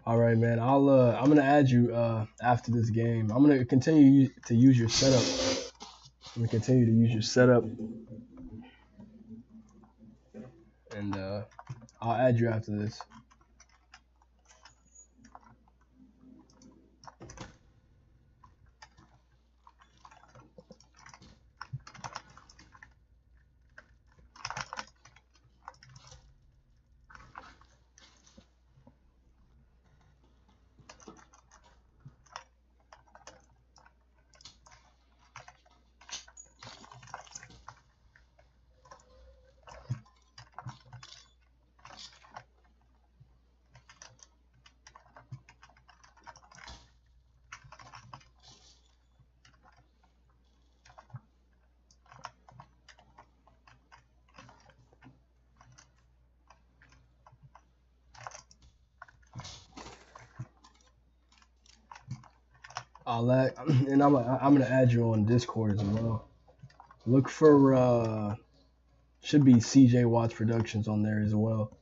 All right, man. I'm gonna add you after this game. I'm gonna continue to use your setup. I'm gonna continue to use your setup, and I'll add you after this. And I'm gonna add you on Discord as well. Look for should be CJ Watts Productions on there as well.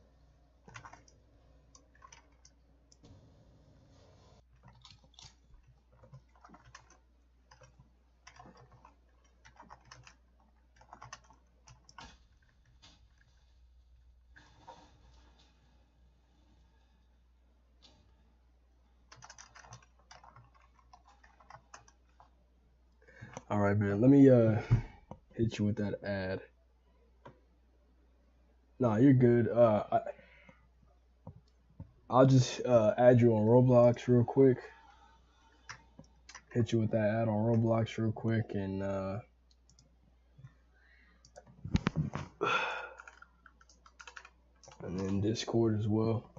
All right, man. Let me hit you with that ad. Nah, you're good. I'll just add you on Roblox real quick. Hit you with that ad on Roblox real quick, and then Discord as well.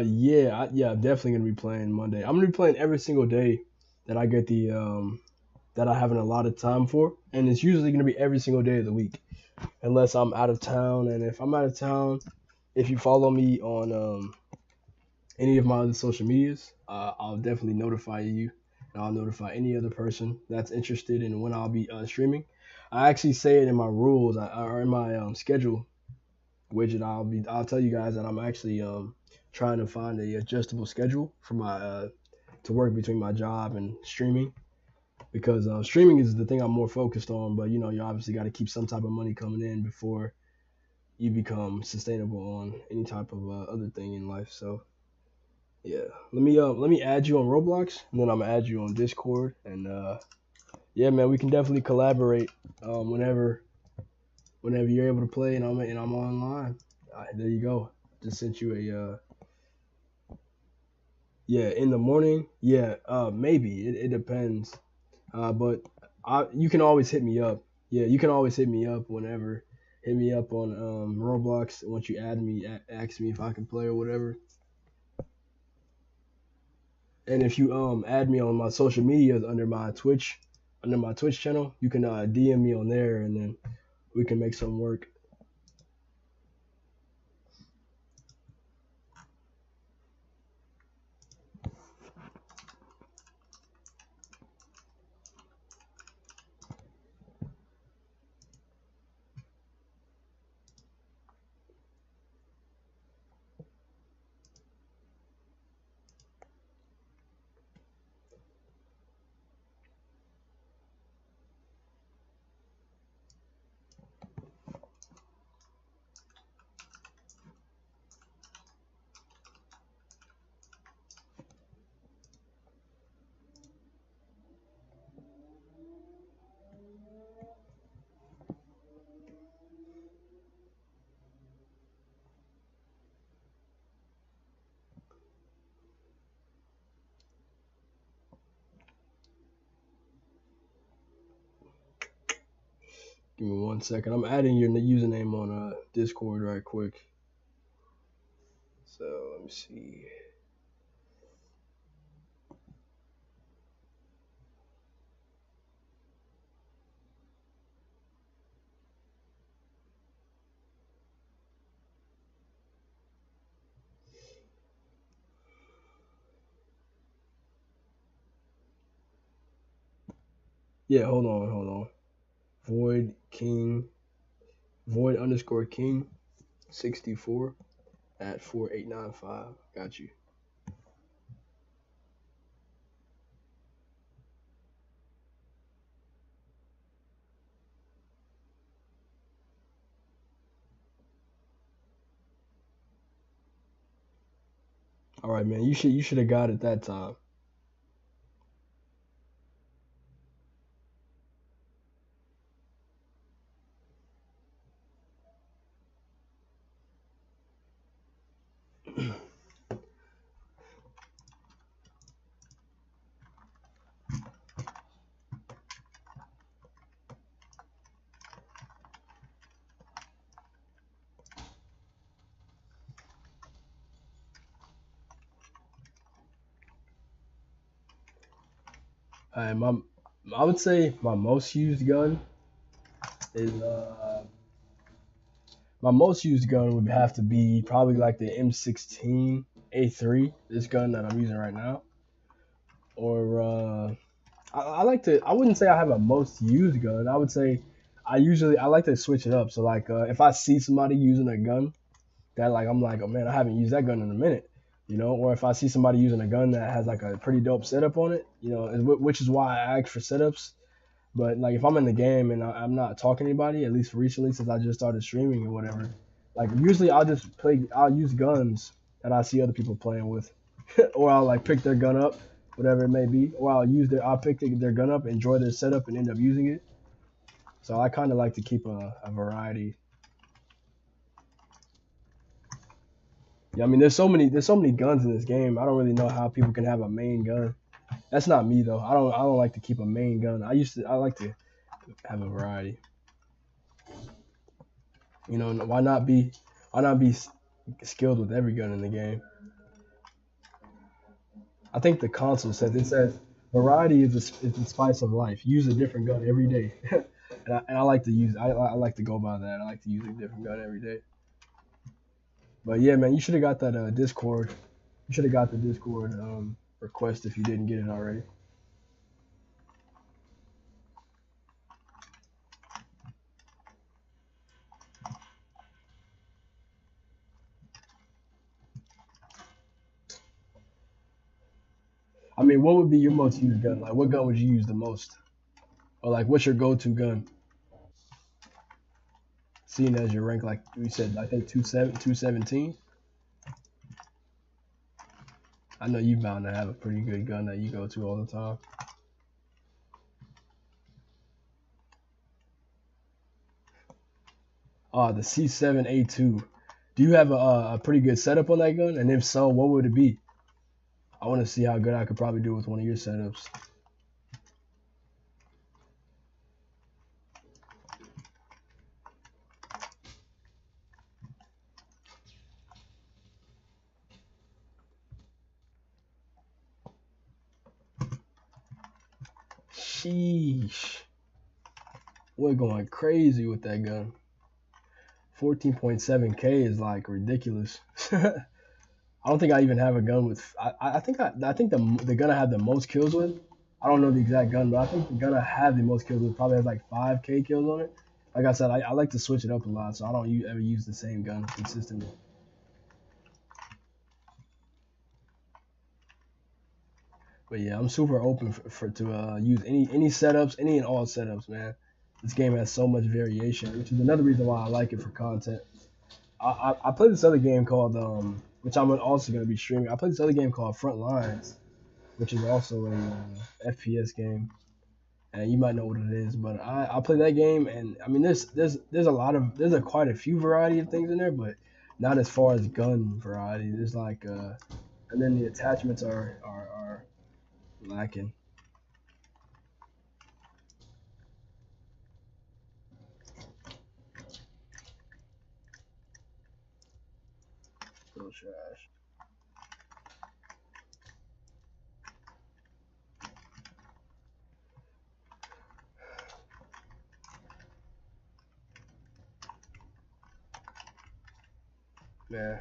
Yeah, I'm definitely gonna be playing Monday. I'm gonna be playing every single day that I get the that I have an allotted time for, and it's usually gonna be every single day of the week, unless I'm out of town. And if I'm out of town, if you follow me on any of my other social medias, I'll definitely notify you, and I'll notify any other person that's interested in when I'll be streaming. I actually say it in my rules or in my schedule widget. I'll tell you guys that I'm actually trying to find a adjustable schedule for my to work between my job and streaming, because streaming is the thing I'm more focused on. But you obviously got to keep some type of money coming in before you become sustainable on any type of other thing in life. So yeah, let me add you on Roblox, and then I'm gonna add you on Discord, and yeah, man, we can definitely collaborate whenever you're able to play, and I'm online. There you go. Just sent you a yeah, in the morning. Yeah, maybe it depends. But you can always hit me up. Yeah, you can always hit me up whenever. Hit me up on Roblox once you add me. Ask me if I can play or whatever. And if you add me on my social medias under my Twitch channel, you can DM me on there, and then we can make something work. Give me 1 second. I'm adding your username on Discord right quick. So let me see. Yeah, hold on. Void King, Void underscore King 64 at 4895. Got you. All right, man. You should have got it that time. My I would say my most used gun is my most used gun would have to be probably like the M16A3, this gun that I'm using right now. Or I like to. I wouldn't say I have a most used gun. I would say I like to switch it up. So like if I see somebody using a gun that like I'm like, oh man, I haven't used that gun in a minute, you know. Or if I see somebody using a gun that has like a pretty dope setup on it, you know, which is why I ask for setups. But like if I'm in the game and I'm not talking to anybody, at least recently since I just started streaming or whatever, like usually I'll use guns that I see other people playing with, or I'll like pick their gun up, whatever it may be, or I'll pick their gun up, enjoy their setup, and end up using it. So I kind of like to keep a variety. Yeah, I mean there's so many guns in this game. I don't really know how people can have a main gun. That's not me though. I don't like to keep a main gun. I like to have a variety. You know, why not be skilled with every gun in the game? I think the console says it says variety is the spice of life. Use a different gun every day, and I like to use I like to go by that. I like to use a different gun every day. But yeah, man, you should have got that Discord. You should have got the Discord request if you didn't get it already. I mean, what would be your most used gun? Like, what gun would you use the most? Or like, what's your go-to gun? Seeing as your rank, like you said, I think 217. I know you bound to have a pretty good gun that you go to all the time. The C7A2. Do you have a pretty good setup on that gun? And if so, what would it be? I want to see how good I could probably do with one of your setups. Sheesh. We're going crazy with that gun. 14.7K is like ridiculous. I don't think I even have a gun with. I think the gun I have the most kills with. I don't know the exact gun, but I think the gun I have the most kills with probably has like 5K kills on it. Like I said, I like to switch it up a lot, so I don't ever use the same gun consistently. But yeah, I'm super open for to use any setups, any and all setups, man. This game has so much variation, which is another reason why I like it for content. I played this other game called which I'm also gonna be streaming. I played this other game called Front Lines, which is also a FPS game, and you might know what it is. But I played that game, and I mean there's quite a few variety of things in there, but not as far as gun variety. There's like and then the attachments are lacking. so trash. Man.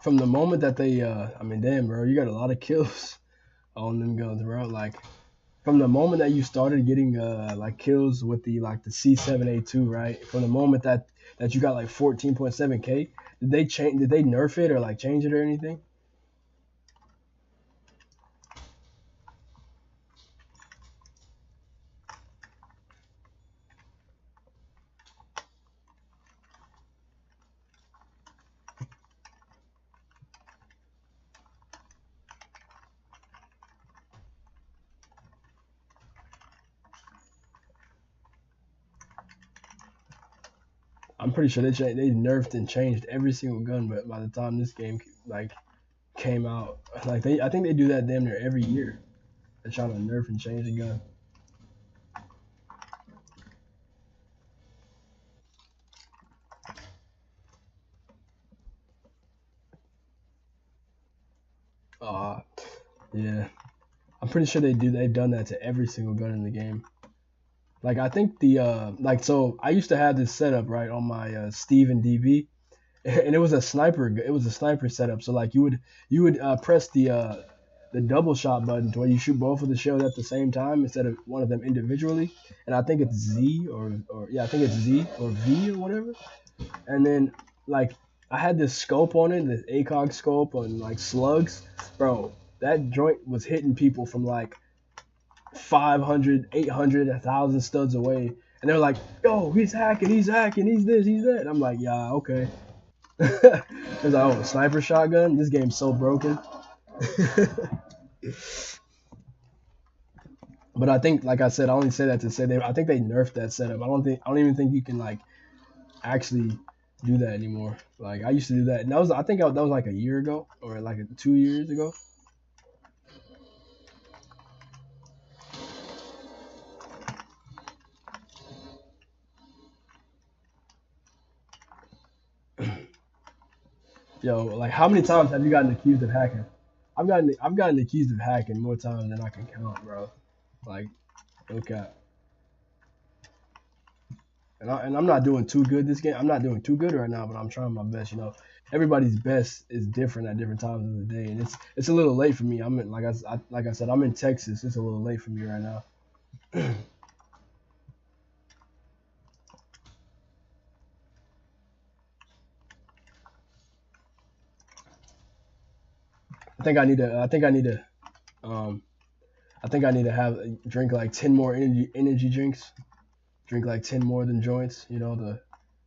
From the moment that they, I mean, damn, bro, you got a lot of kills on them guns, bro. Like, from the moment that you started getting, like kills with the like the C7A2, right? From the moment that you got like 14.7K, did they change? Did they nerf it or like change it or anything? I'm pretty sure they nerfed and changed every single gun, but by the time this game like came out, like I think they do that damn near every year. They're trying to nerf and change the gun. Yeah, I'm pretty sure they've done that to every single gun in the game. Like I think the like so I used to have this setup right on my Steven DB, and it was a sniper. It was a sniper setup. So like you would press the double shot button to where you shoot both of the shells at the same time instead of one of them individually. And I think it's Z or yeah, I think it's Z or V or whatever. And then like I had this scope on it, this ACOG scope on like slugs, bro. That joint was hitting people from like 500, 800, 1,000 studs away. And they're like, yo, he's hacking, he's this, he's that. And I'm like, yeah, okay. It's like, oh, sniper shotgun? This game's so broken. But I think, like I said, I only say that to say I think they nerfed that setup. I don't even think you can like actually do that anymore. Like I used to do that, and I think that was like a year ago or like 2 years ago. Yo, like how many times have you gotten accused of hacking? I've gotten accused of hacking more times than I can count, bro. Like, okay. And I'm not doing too good this game. I'm not doing too good right now, but I'm trying my best. You know, everybody's best is different at different times of the day, and it's a little late for me. I'm in, like I said, I'm in Texas. It's a little late for me right now. I think I need to. I think I need to. Um, I think I need to have drink like 10 more energy drinks. Drink like 10 more than joints. You know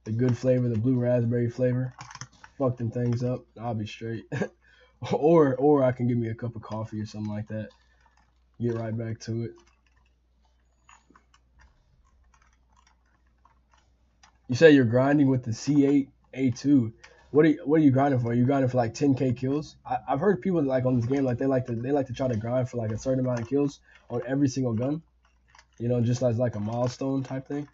the good flavor, the blue raspberry flavor. Fuck them things up. I'll be straight. or I can give me a cup of coffee or something like that. Get right back to it. You say you're grinding with the C8A2. What are you grinding for? Are you grinding for like 10K kills? I've heard people like on this game like they like to try to grind for like a certain amount of kills on every single gun. You know, just as like a milestone type thing.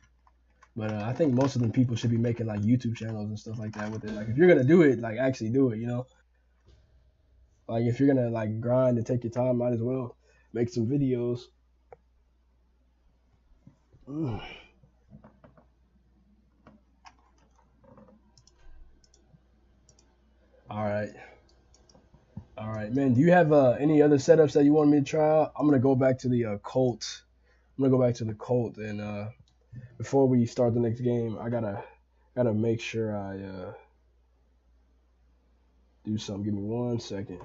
But I think most of them people should be making like YouTube channels and stuff like that with it. Like if you're gonna do it, like actually do it. You know, like if you're gonna like grind and take your time, might as well make some videos. Mm. All right. All right, man. Do you have any other setups that you want me to try out? I'm gonna go back to the Colt. I'm gonna go back to the Colt, and before we start the next game, I gotta make sure I do something. Give me 1 second.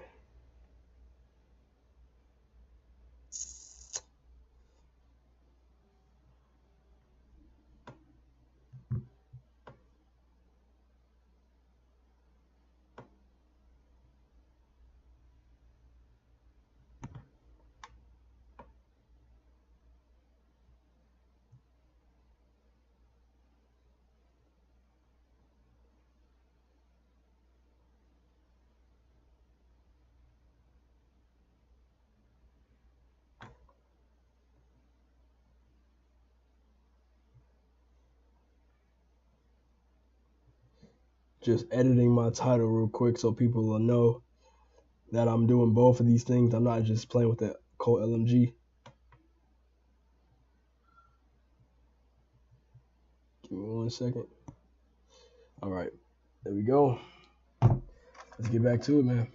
Just editing my title real quick so people will know that I'm doing both of these things. I'm not just playing with the Colt Lmg. Give me 1 second. All right, there we go. Let's get back to it, man.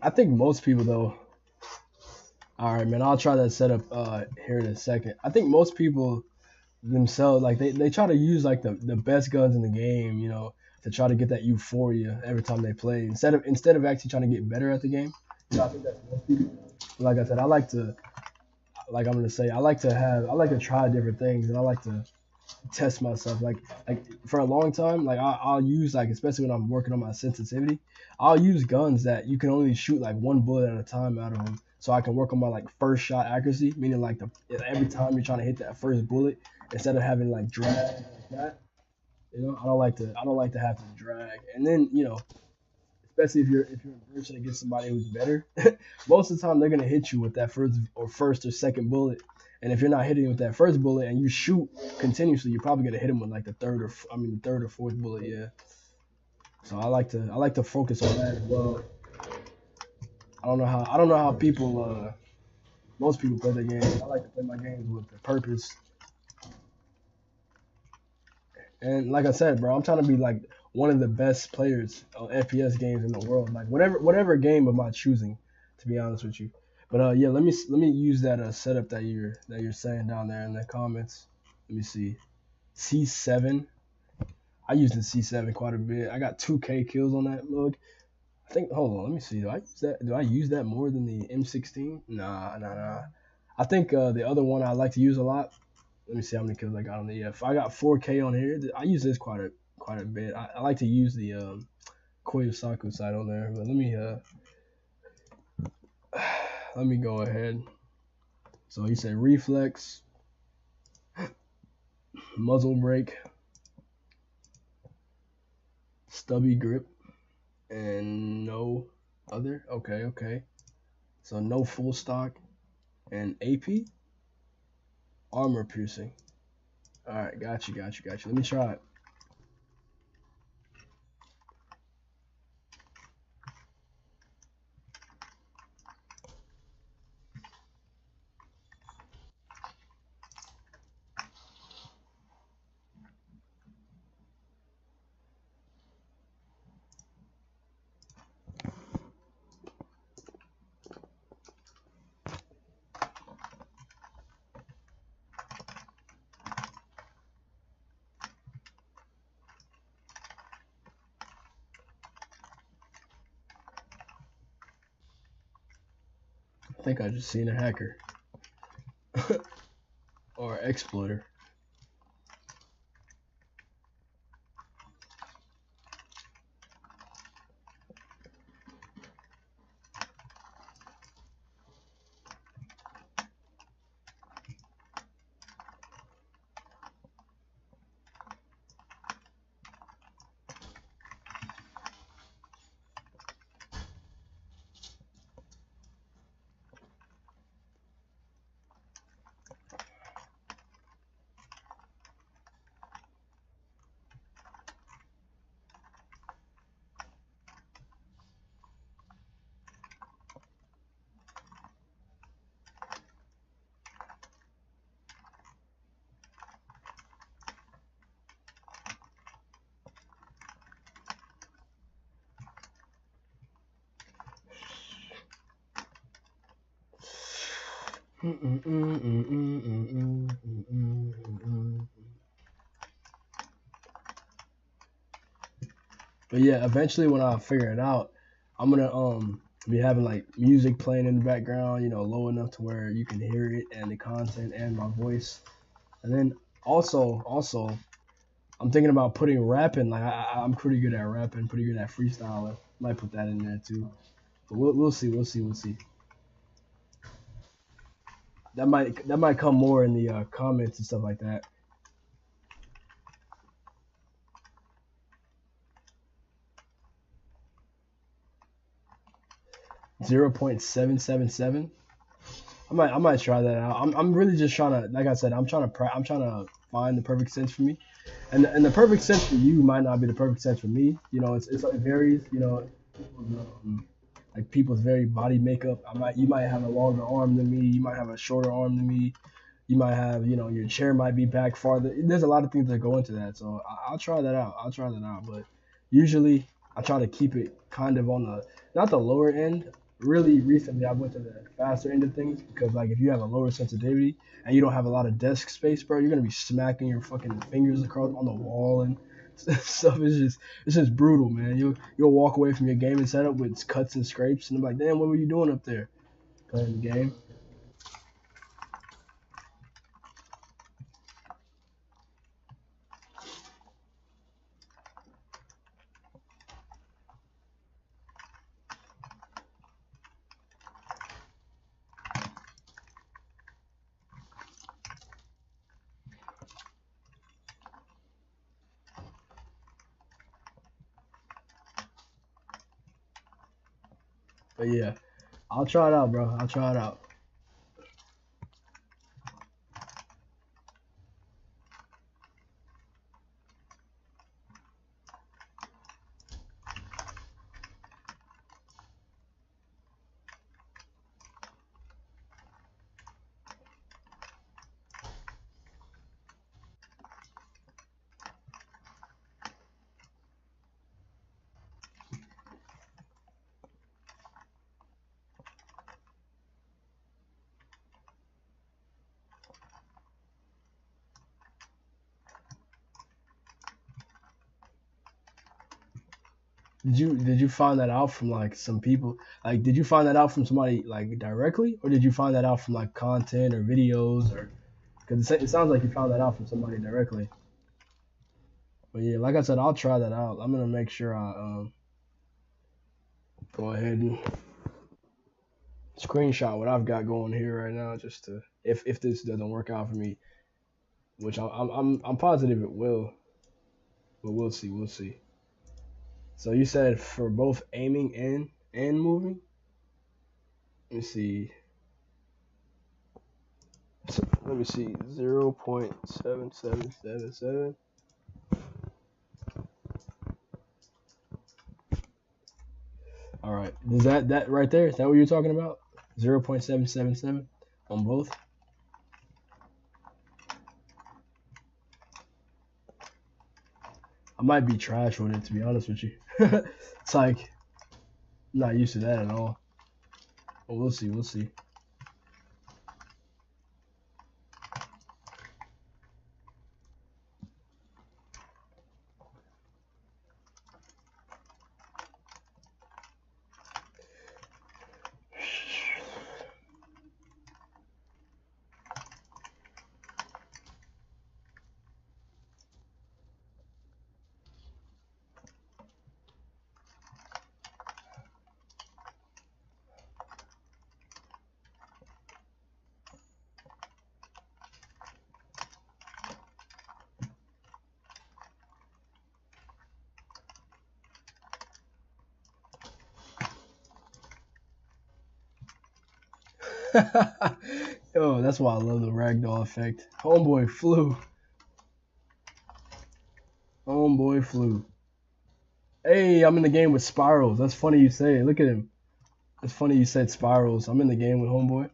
I think most people though. All right, man. I'll try that setup here in a second. I think most people themselves like they try to use like the best guns in the game, you know, to try to get that euphoria every time they play instead of actually trying to get better at the game. You know, I think that's most people. Like I said, I like to like I'm gonna say I like to try different things, and I like to test myself. Like for a long time, like I'll use like especially when I'm working on my sensitivity, I'll use guns that you can only shoot like one bullet at a time out of them, so I can work on my like first shot accuracy, meaning like every time you're trying to hit that first bullet instead of having like drag like that. You know, I don't like to have to drag, and then you know especially if you're in person against somebody who's better, most of the time they're gonna hit you with that first or second bullet. And if you're not hitting with that first bullet and you shoot continuously, you're probably gonna hit them with like the third or fourth bullet. Yeah. So I like to focus on that as well. I don't know how people most people play their games. I like to play my games with a purpose. And like I said, bro, I'm trying to be like one of the best players on FPS games in the world. Like whatever game of my choosing, to be honest with you. But yeah, let me use that setup that you're saying down there in the comments. Let me see. C7. I used the C7 quite a bit. I got 2K kills on that mug. I think. Hold on, let me see. Do I use that more than the M16? Nah. I think the other one I like to use a lot. Let me see how many kills I got on the EF. I got 4K on here. I use this quite a bit. I like to use the Koyasaku side on there, but let me go ahead. So you say reflex, muzzle brake, stubby grip, and no other. Okay. So no full stock and AP, armor piercing. All right, got you. Let me try it. I think I just seen a hacker or exploiter. But yeah, eventually when I figure it out, I'm gonna be having like music playing in the background, you know, low enough to where you can hear it and the content and my voice. And then also I'm thinking about putting rapping. Like I'm pretty good at rapping, pretty good at freestyling. Might put that in there too. But we'll see, we'll see. That might come more in the comments and stuff like that. 0.777. I might try that out. I'm really just trying to, like I said, I'm trying to find the perfect sense for me, and the perfect sense for you might not be the perfect sense for me. You know, it varies. You know, like people's very body makeup. You might have a longer arm than me. You might have a shorter arm than me. You might have, you know, your chair might be back farther. There's a lot of things that go into that. So I'll try that out. I'll try that out. But usually I try to keep it kind of on the, not the lower end. Really recently I went to the faster end of things because like if you have a lower sensitivity and you don't have a lot of desk space, bro, you're gonna be smacking your fucking fingers across on the wall and stuff. It's just brutal, man. You'll walk away from your gaming setup with cuts and scrapes, and I'm like, damn, what were you doing up there? Playing the game. But yeah, I'll try it out, bro. I'll try it out. Did you find that out from like some people? Like, did you find that out from somebody like directly, or did you find that out from like content or videos, or because it sounds like you found that out from somebody directly. But yeah, like I said, I'll try that out. I'm gonna make sure I go ahead and screenshot what I've got going here right now, just to if this doesn't work out for me, which I'm positive it will, but we'll see, we'll see. So you said for both aiming and moving. Let me see. Let me see. 0.7777. All right. Is that right there? Is that what you're talking about? 0.777 on both. I might be trash with it, to be honest with you. It's like I'm not used to that at all. But we'll see. We'll see. Yo, that's why I love the ragdoll effect. Homeboy flew. Homeboy flew. Hey, I'm in the game with Spirals. That's funny you say it. Look at him. That's funny you said Spirals. I'm in the game with Homeboy.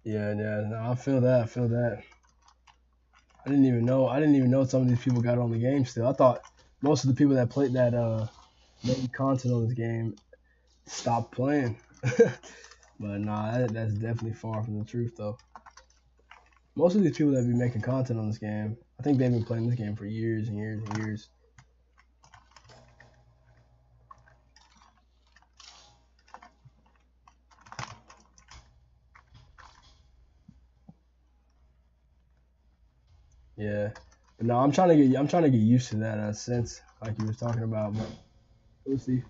Yeah, yeah. No, I feel that. I feel that. I didn't even know. I didn't even know some of these people got on the game still. I thought most of the people that played that made content on this game stopped playing. But nah, that's definitely far from the truth though. Most of these people that be making content on this game, I think they've been playing this game for years and years and years. Yeah, but no, I'm trying to get used to that sense like you was talking about. But we'll see.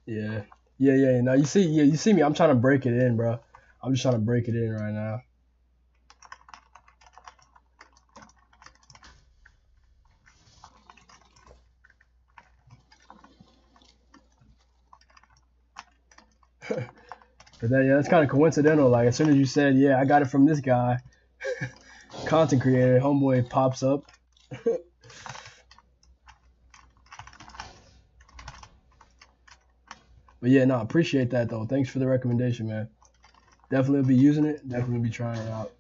Yeah, yeah, yeah. Now you see me. I'm trying to break it in, bro. I'm just trying to break it in right now. But that's kind of coincidental. Like as soon as you said, yeah, I got it from this guy, content creator, homeboy pops up. But yeah, no, appreciate that though. Thanks for the recommendation, man. Definitely be using it. Definitely be trying it out.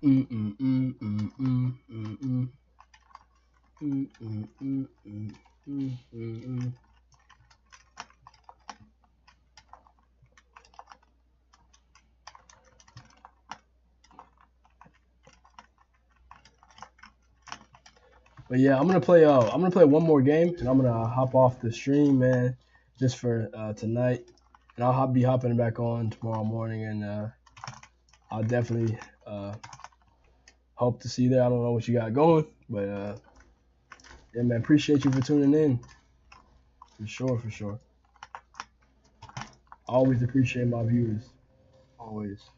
Mm mm mm mm mm mm mm mm mm mm mm mm mm. But yeah, I'm gonna play. I'm gonna play one more game, and I'm gonna hop off the stream, man, just for tonight. And be hopping back on tomorrow morning, and I'll definitely hope to see you there. I don't know what you got going, but yeah, man, appreciate you for tuning in. For sure, for sure. I always appreciate my viewers. Always.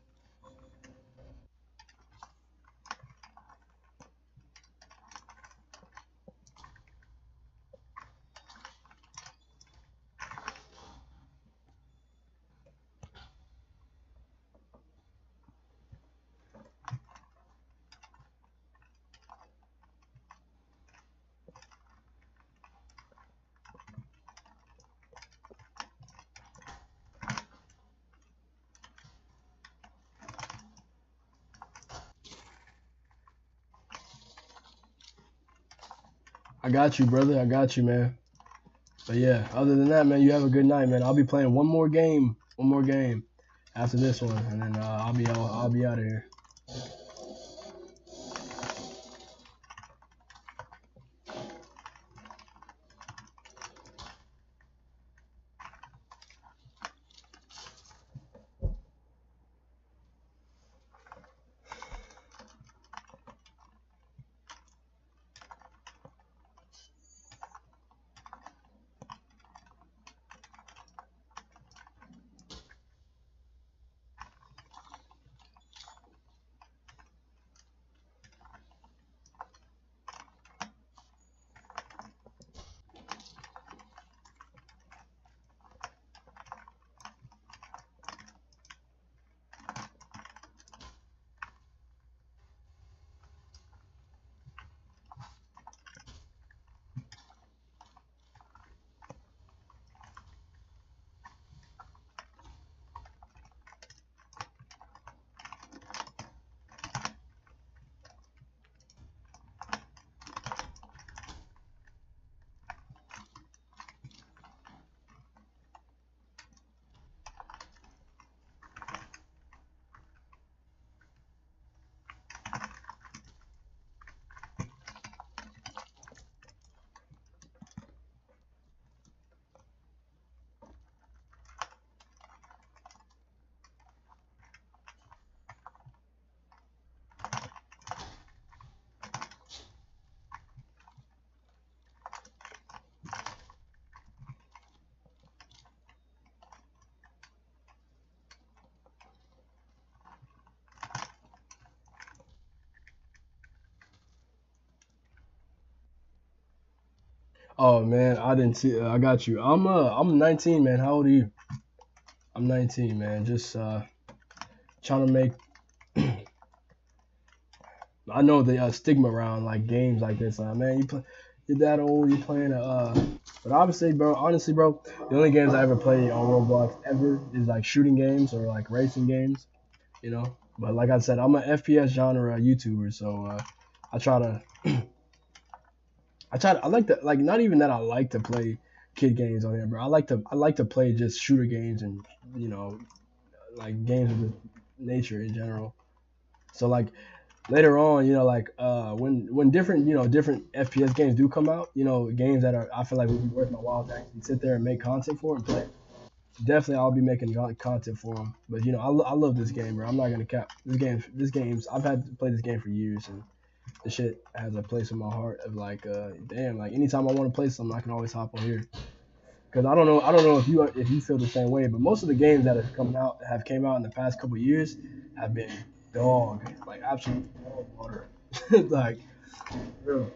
I got you, brother. I got you, man. But yeah, other than that, man, you have a good night, man. I'll be playing one more game after this one, and then I'll be out of here. Oh man, I didn't see. I got you. I'm 19, man. How old are you? I'm 19, man. Just trying to make. I know the stigma around like games like this. Man, you're that old. You playing But obviously, bro. Honestly, bro, the only games I ever play on Roblox ever is like shooting games or like racing games. You know. But like I said, I'm an FPS genre YouTuber, so I try to I like to like not even that I like to play kid games on here, bro. I like to play just shooter games and you know like games of this nature in general. So like later on, like when different different FPS games do come out, games that are I feel like would be worth my while to actually sit there and make content for and play. Definitely, I'll be making content for them. But I love this game, bro. I'm not gonna cap this game's. I've had to play this game for years, and this shit has a place in my heart of like, damn, like anytime I want to play something, I can always hop on here. Cause I don't know if you feel the same way, but most of the games that have came out in the past couple years have been dog, like absolute dog water. Like, real.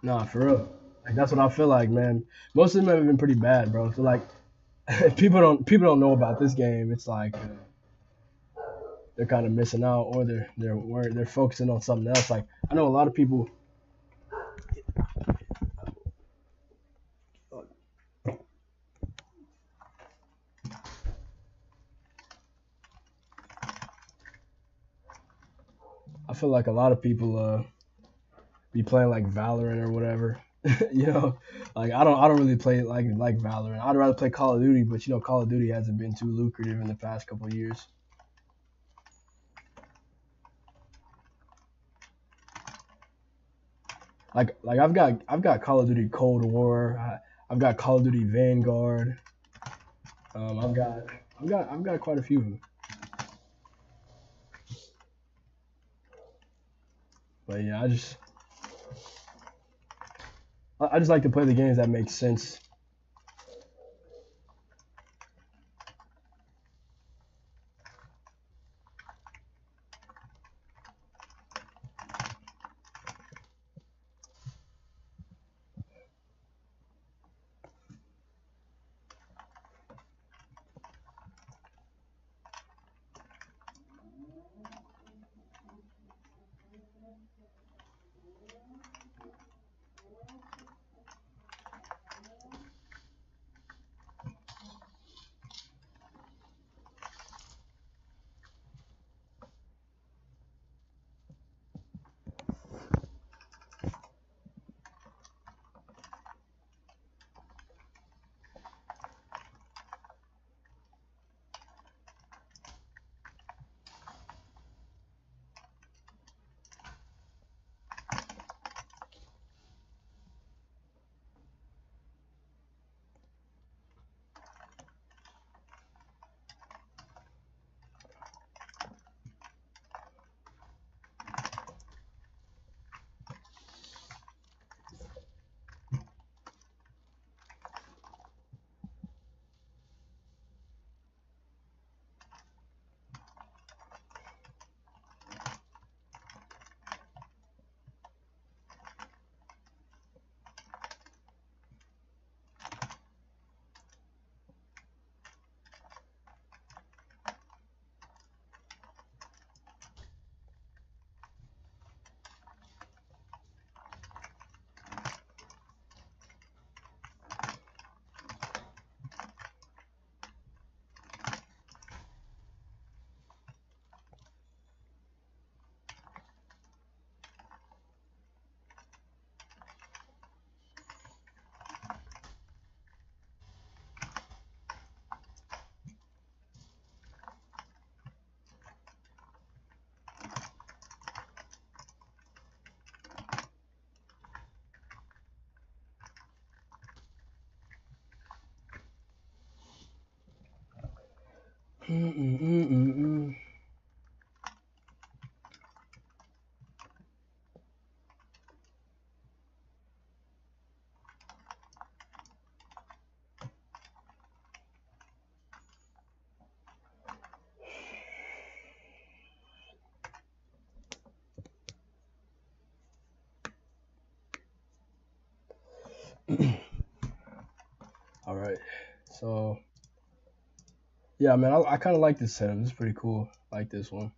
Nah, for real. Like that's what I feel like, man. Most of them have been pretty bad, bro. So like, if people don't know about this game, it's like they're kind of missing out, or they're focusing on something else. Like I know a lot of people. I feel like a lot of people be playing like Valorant or whatever. you know, like I don't really play like Valorant. I'd rather play Call of Duty, but Call of Duty hasn't been too lucrative in the past couple of years. Like I've got Call of Duty Cold War. I've got Call of Duty Vanguard. I've got quite a few of them. But yeah, I just like to play the games that make sense. Mm-mm-mm-mm-mm. All right, so yeah, man, I kind of like this setup. It's pretty cool. I like this one.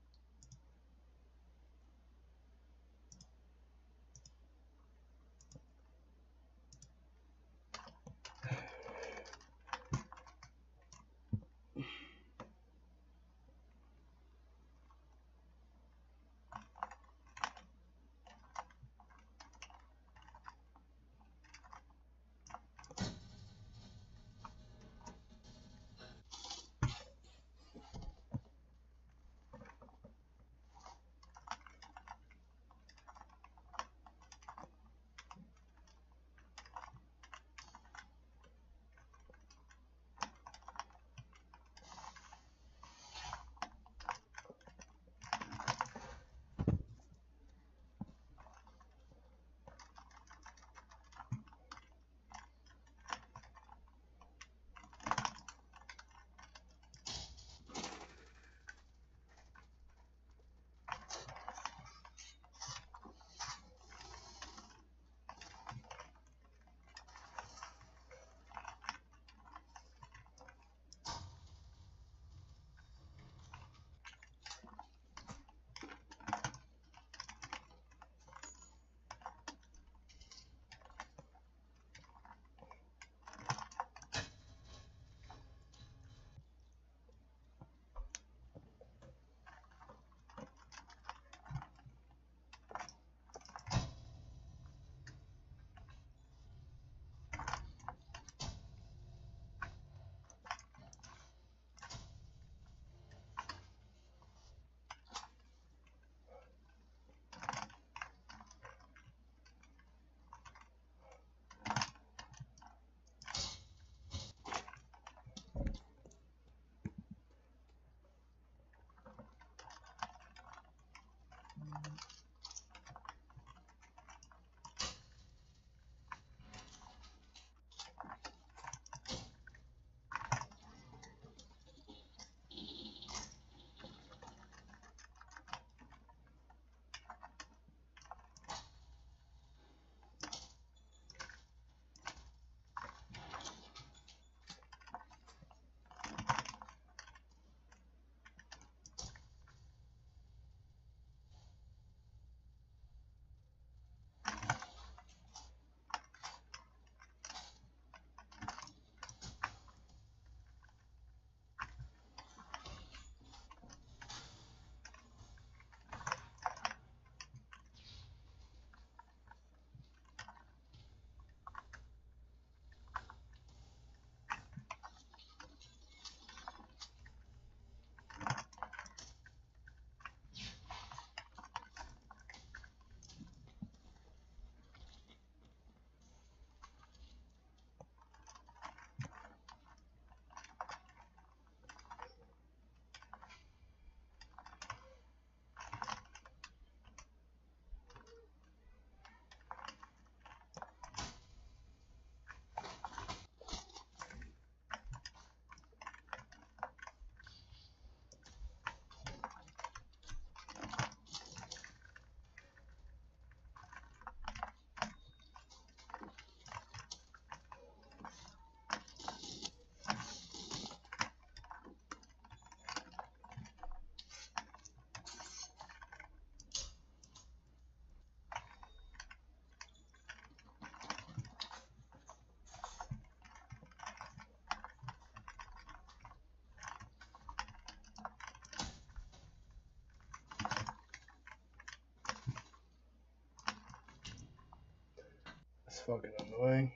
It's fucking annoying.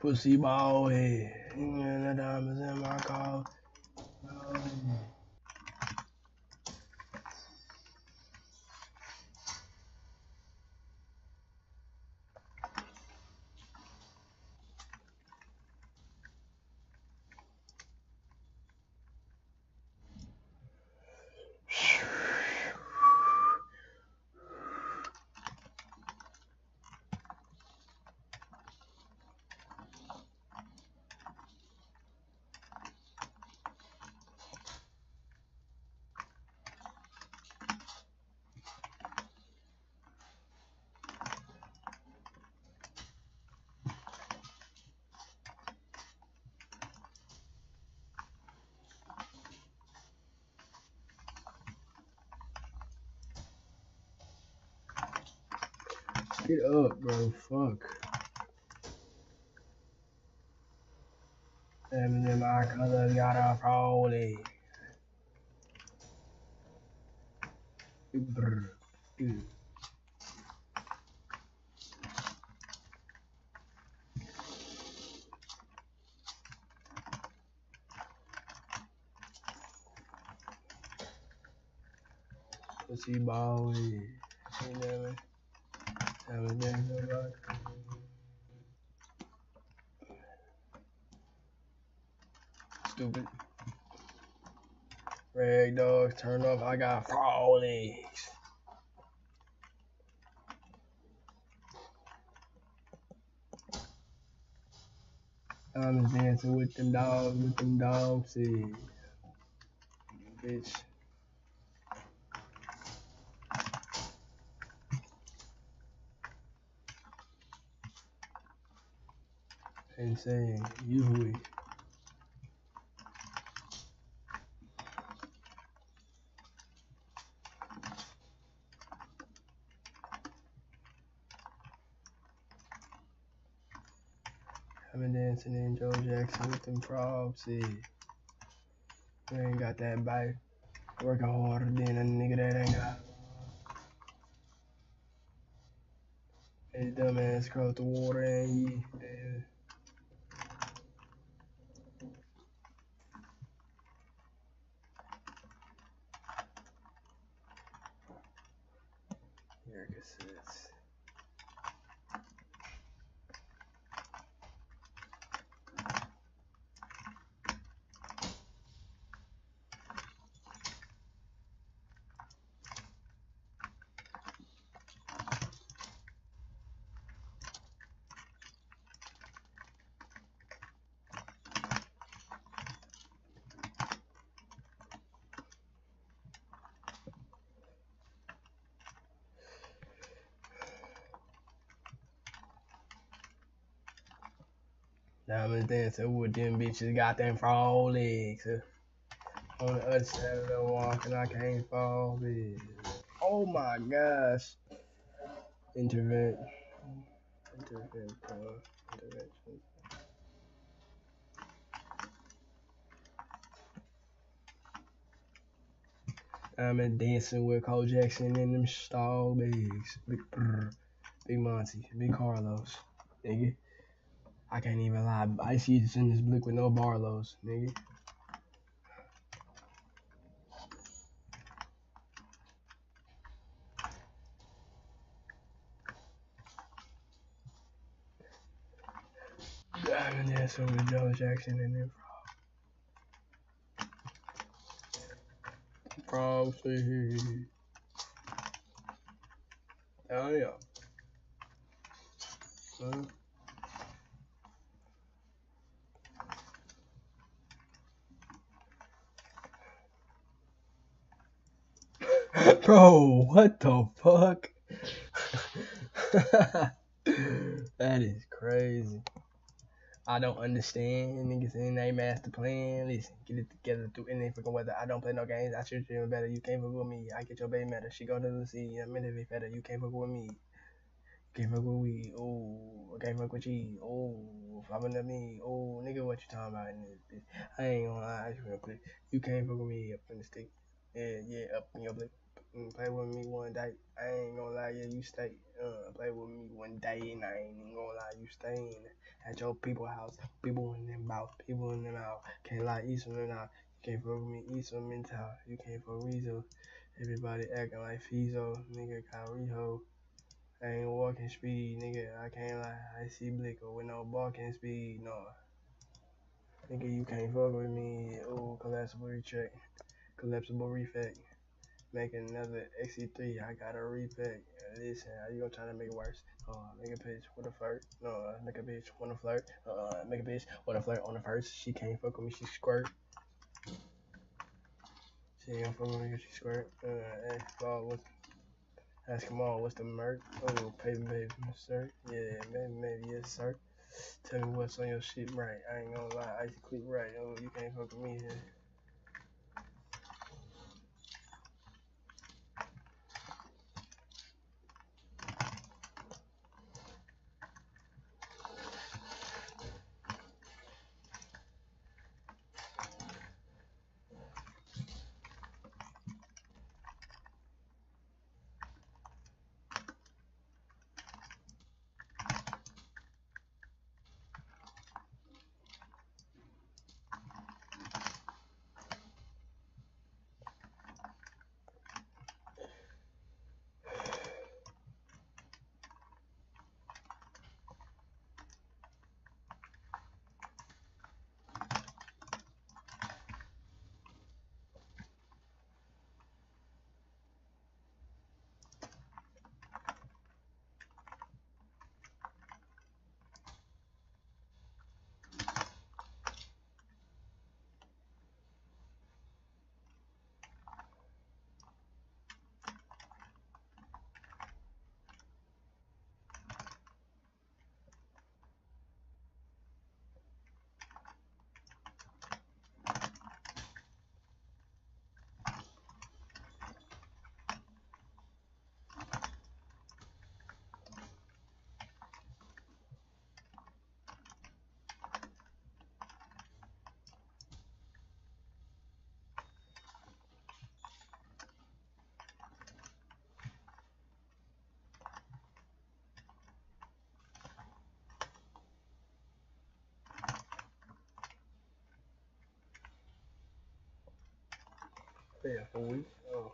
Pussy ball head. The diamonds in my car. Get up, bro. Fuck. Diamonds in my color, got a frolly. Brrrttt. Pussy ball head. Ain't never. Stupid. Rag dogs, turn off. I got frog legs. I'm dancing with them dogs, see. Bitch. Insane. Usually. I've been dancing in Joe Jackson with them frogs, see. We ain't got that bite. Working harder than a nigga that ain't got. His dumb ass crossed the water and he. Here it sits. Diamonds dancing with them bitches, got them frog legs. On the other side of the walk and I can't fall, bitch. Oh my gosh. Intervention. I'm dancing with Colt Jackson in them stall bags. Big Monty, Big Carlos, nigga. I can't even lie. I see this in this blick with no Barlows, nigga. I'm dancing with Joe Jackson in them frogs. Oh yeah. Bro, what the fuck? That is crazy. I don't understand niggas in they master plan. Listen, get it together through any fucking weather. I don't play no games. I should you better. You can't fuck with me. I get your baby matter. She go to the sea. I'm in the better. You can't fuck with me. Can't fuck with weed. Oh, I can't fuck with cheese. Oh, flopping to me. Oh, nigga, what you talking about in this bitch? I ain't gonna lie, real quick. You can't fuck with me up in the stick. Yeah, up in your blick. Play with me one day. I ain't gonna lie, yeah, you stay. Play with me one day, and I ain't even gonna lie, you staying at your people house. People in them out, people in them out. Can't lie, eat some and out. You can't fuck with me, eat some mental. You can't fuck with Weezo. Everybody acting like Fizo, nigga got Riho. I ain't walking speed, nigga. I can't lie, I see Blicker with no walking speed, no. Nigga, you can't fuck with me. Oh, collapsible recheck, collapsible refect. Making another XC3, I got a repack. Listen, how you gonna try to make it worse? Make a bitch with a flirt. No, make a bitch wanna flirt. Make a bitch wanna flirt on the first. She can't fuck with me, she squirt. She ain't gonna fuck with me because she squirt. Ask him all, what's the merc? Oh, baby, sir. Yeah, maybe, yes, sir. Tell me what's on your shit right. I ain't gonna lie, I just click right. Oh, you can't fuck with me here. Yeah, for a week. Oh.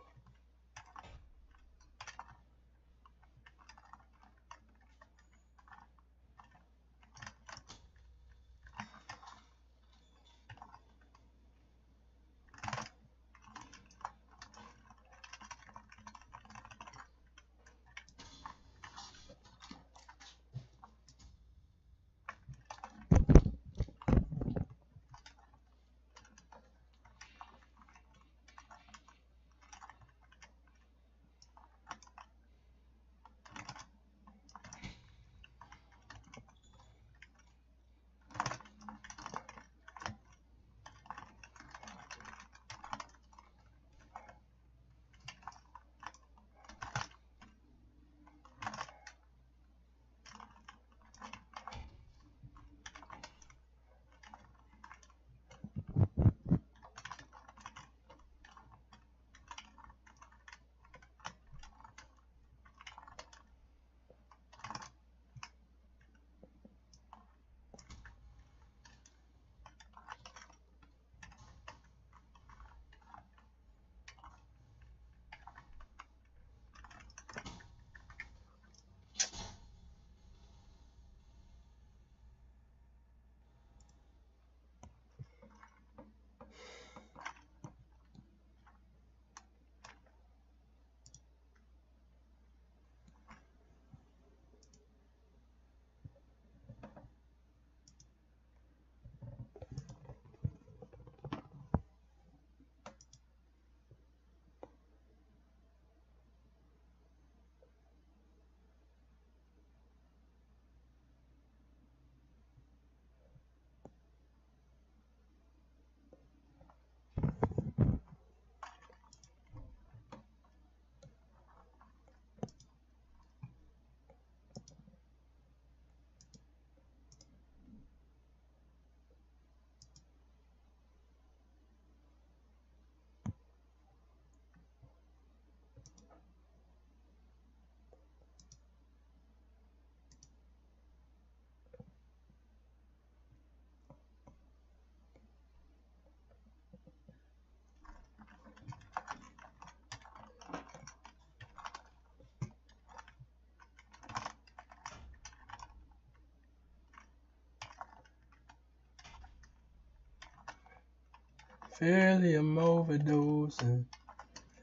Philium overdosing.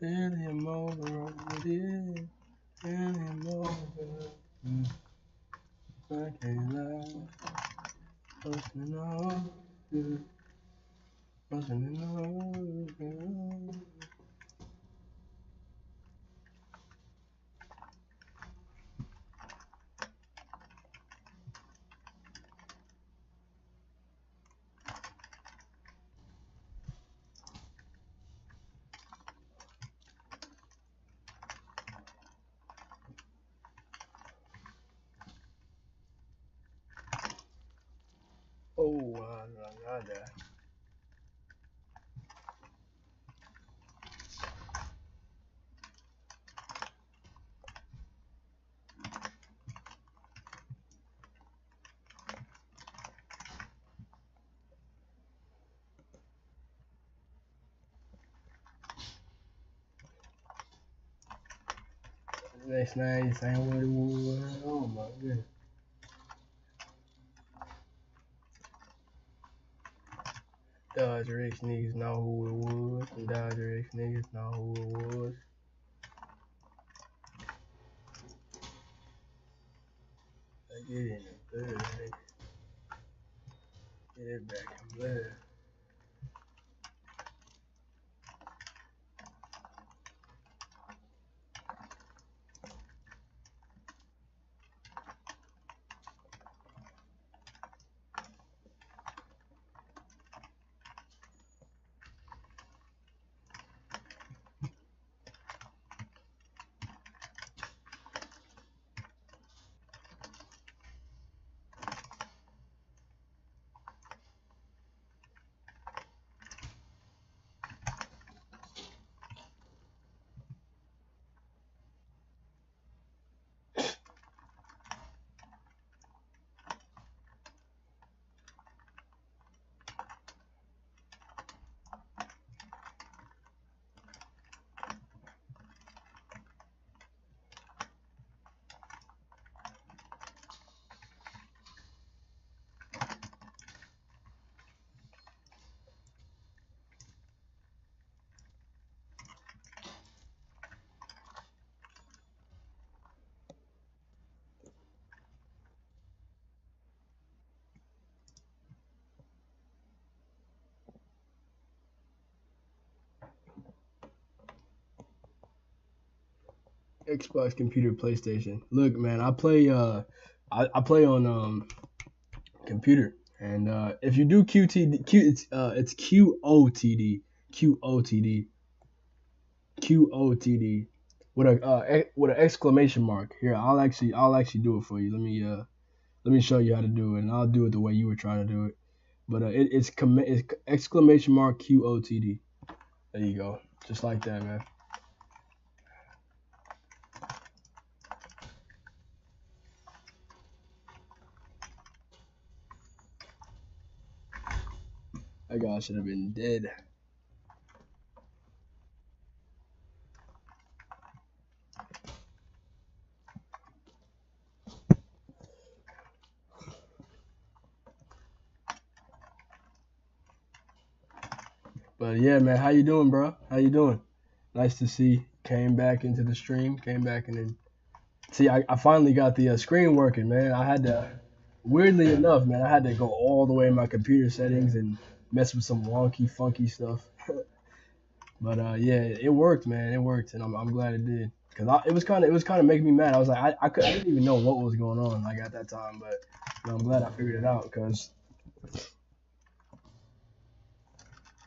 Philium overdosing. Philium overdosing. I can't lie. Pushing on. Pushing on. Oh, I got that. Next night, same what it was. Oh my goodness. Dodge Rich niggas know who it was. And Dodge Rich niggas know who it was. I get it in the blood, nigga. Get it back in blood. Xbox, computer, PlayStation. Look, man, I play I play on computer, and if you do it's QOTD, QOTD, QOTD with an exclamation mark. Here, I'll actually do it for you. Let me show you how to do it, and I'll do it the way you were trying to do it. But it's exclamation mark QOTD. There you go, just like that, man. That guy should have been dead. But yeah, man, how you doing, bro? How you doing? Nice to see. Came back into the stream. Came back and then see. I finally got the screen working, man. I had to, weirdly enough, man, I had to go all the way in my computer settings and mess with some wonky, funky stuff. But yeah, it worked, man. It worked, and I'm glad it did. Cause it was kind of making me mad. I was like, I didn't even know what was going on like at that time, but you know, I'm glad I figured it out because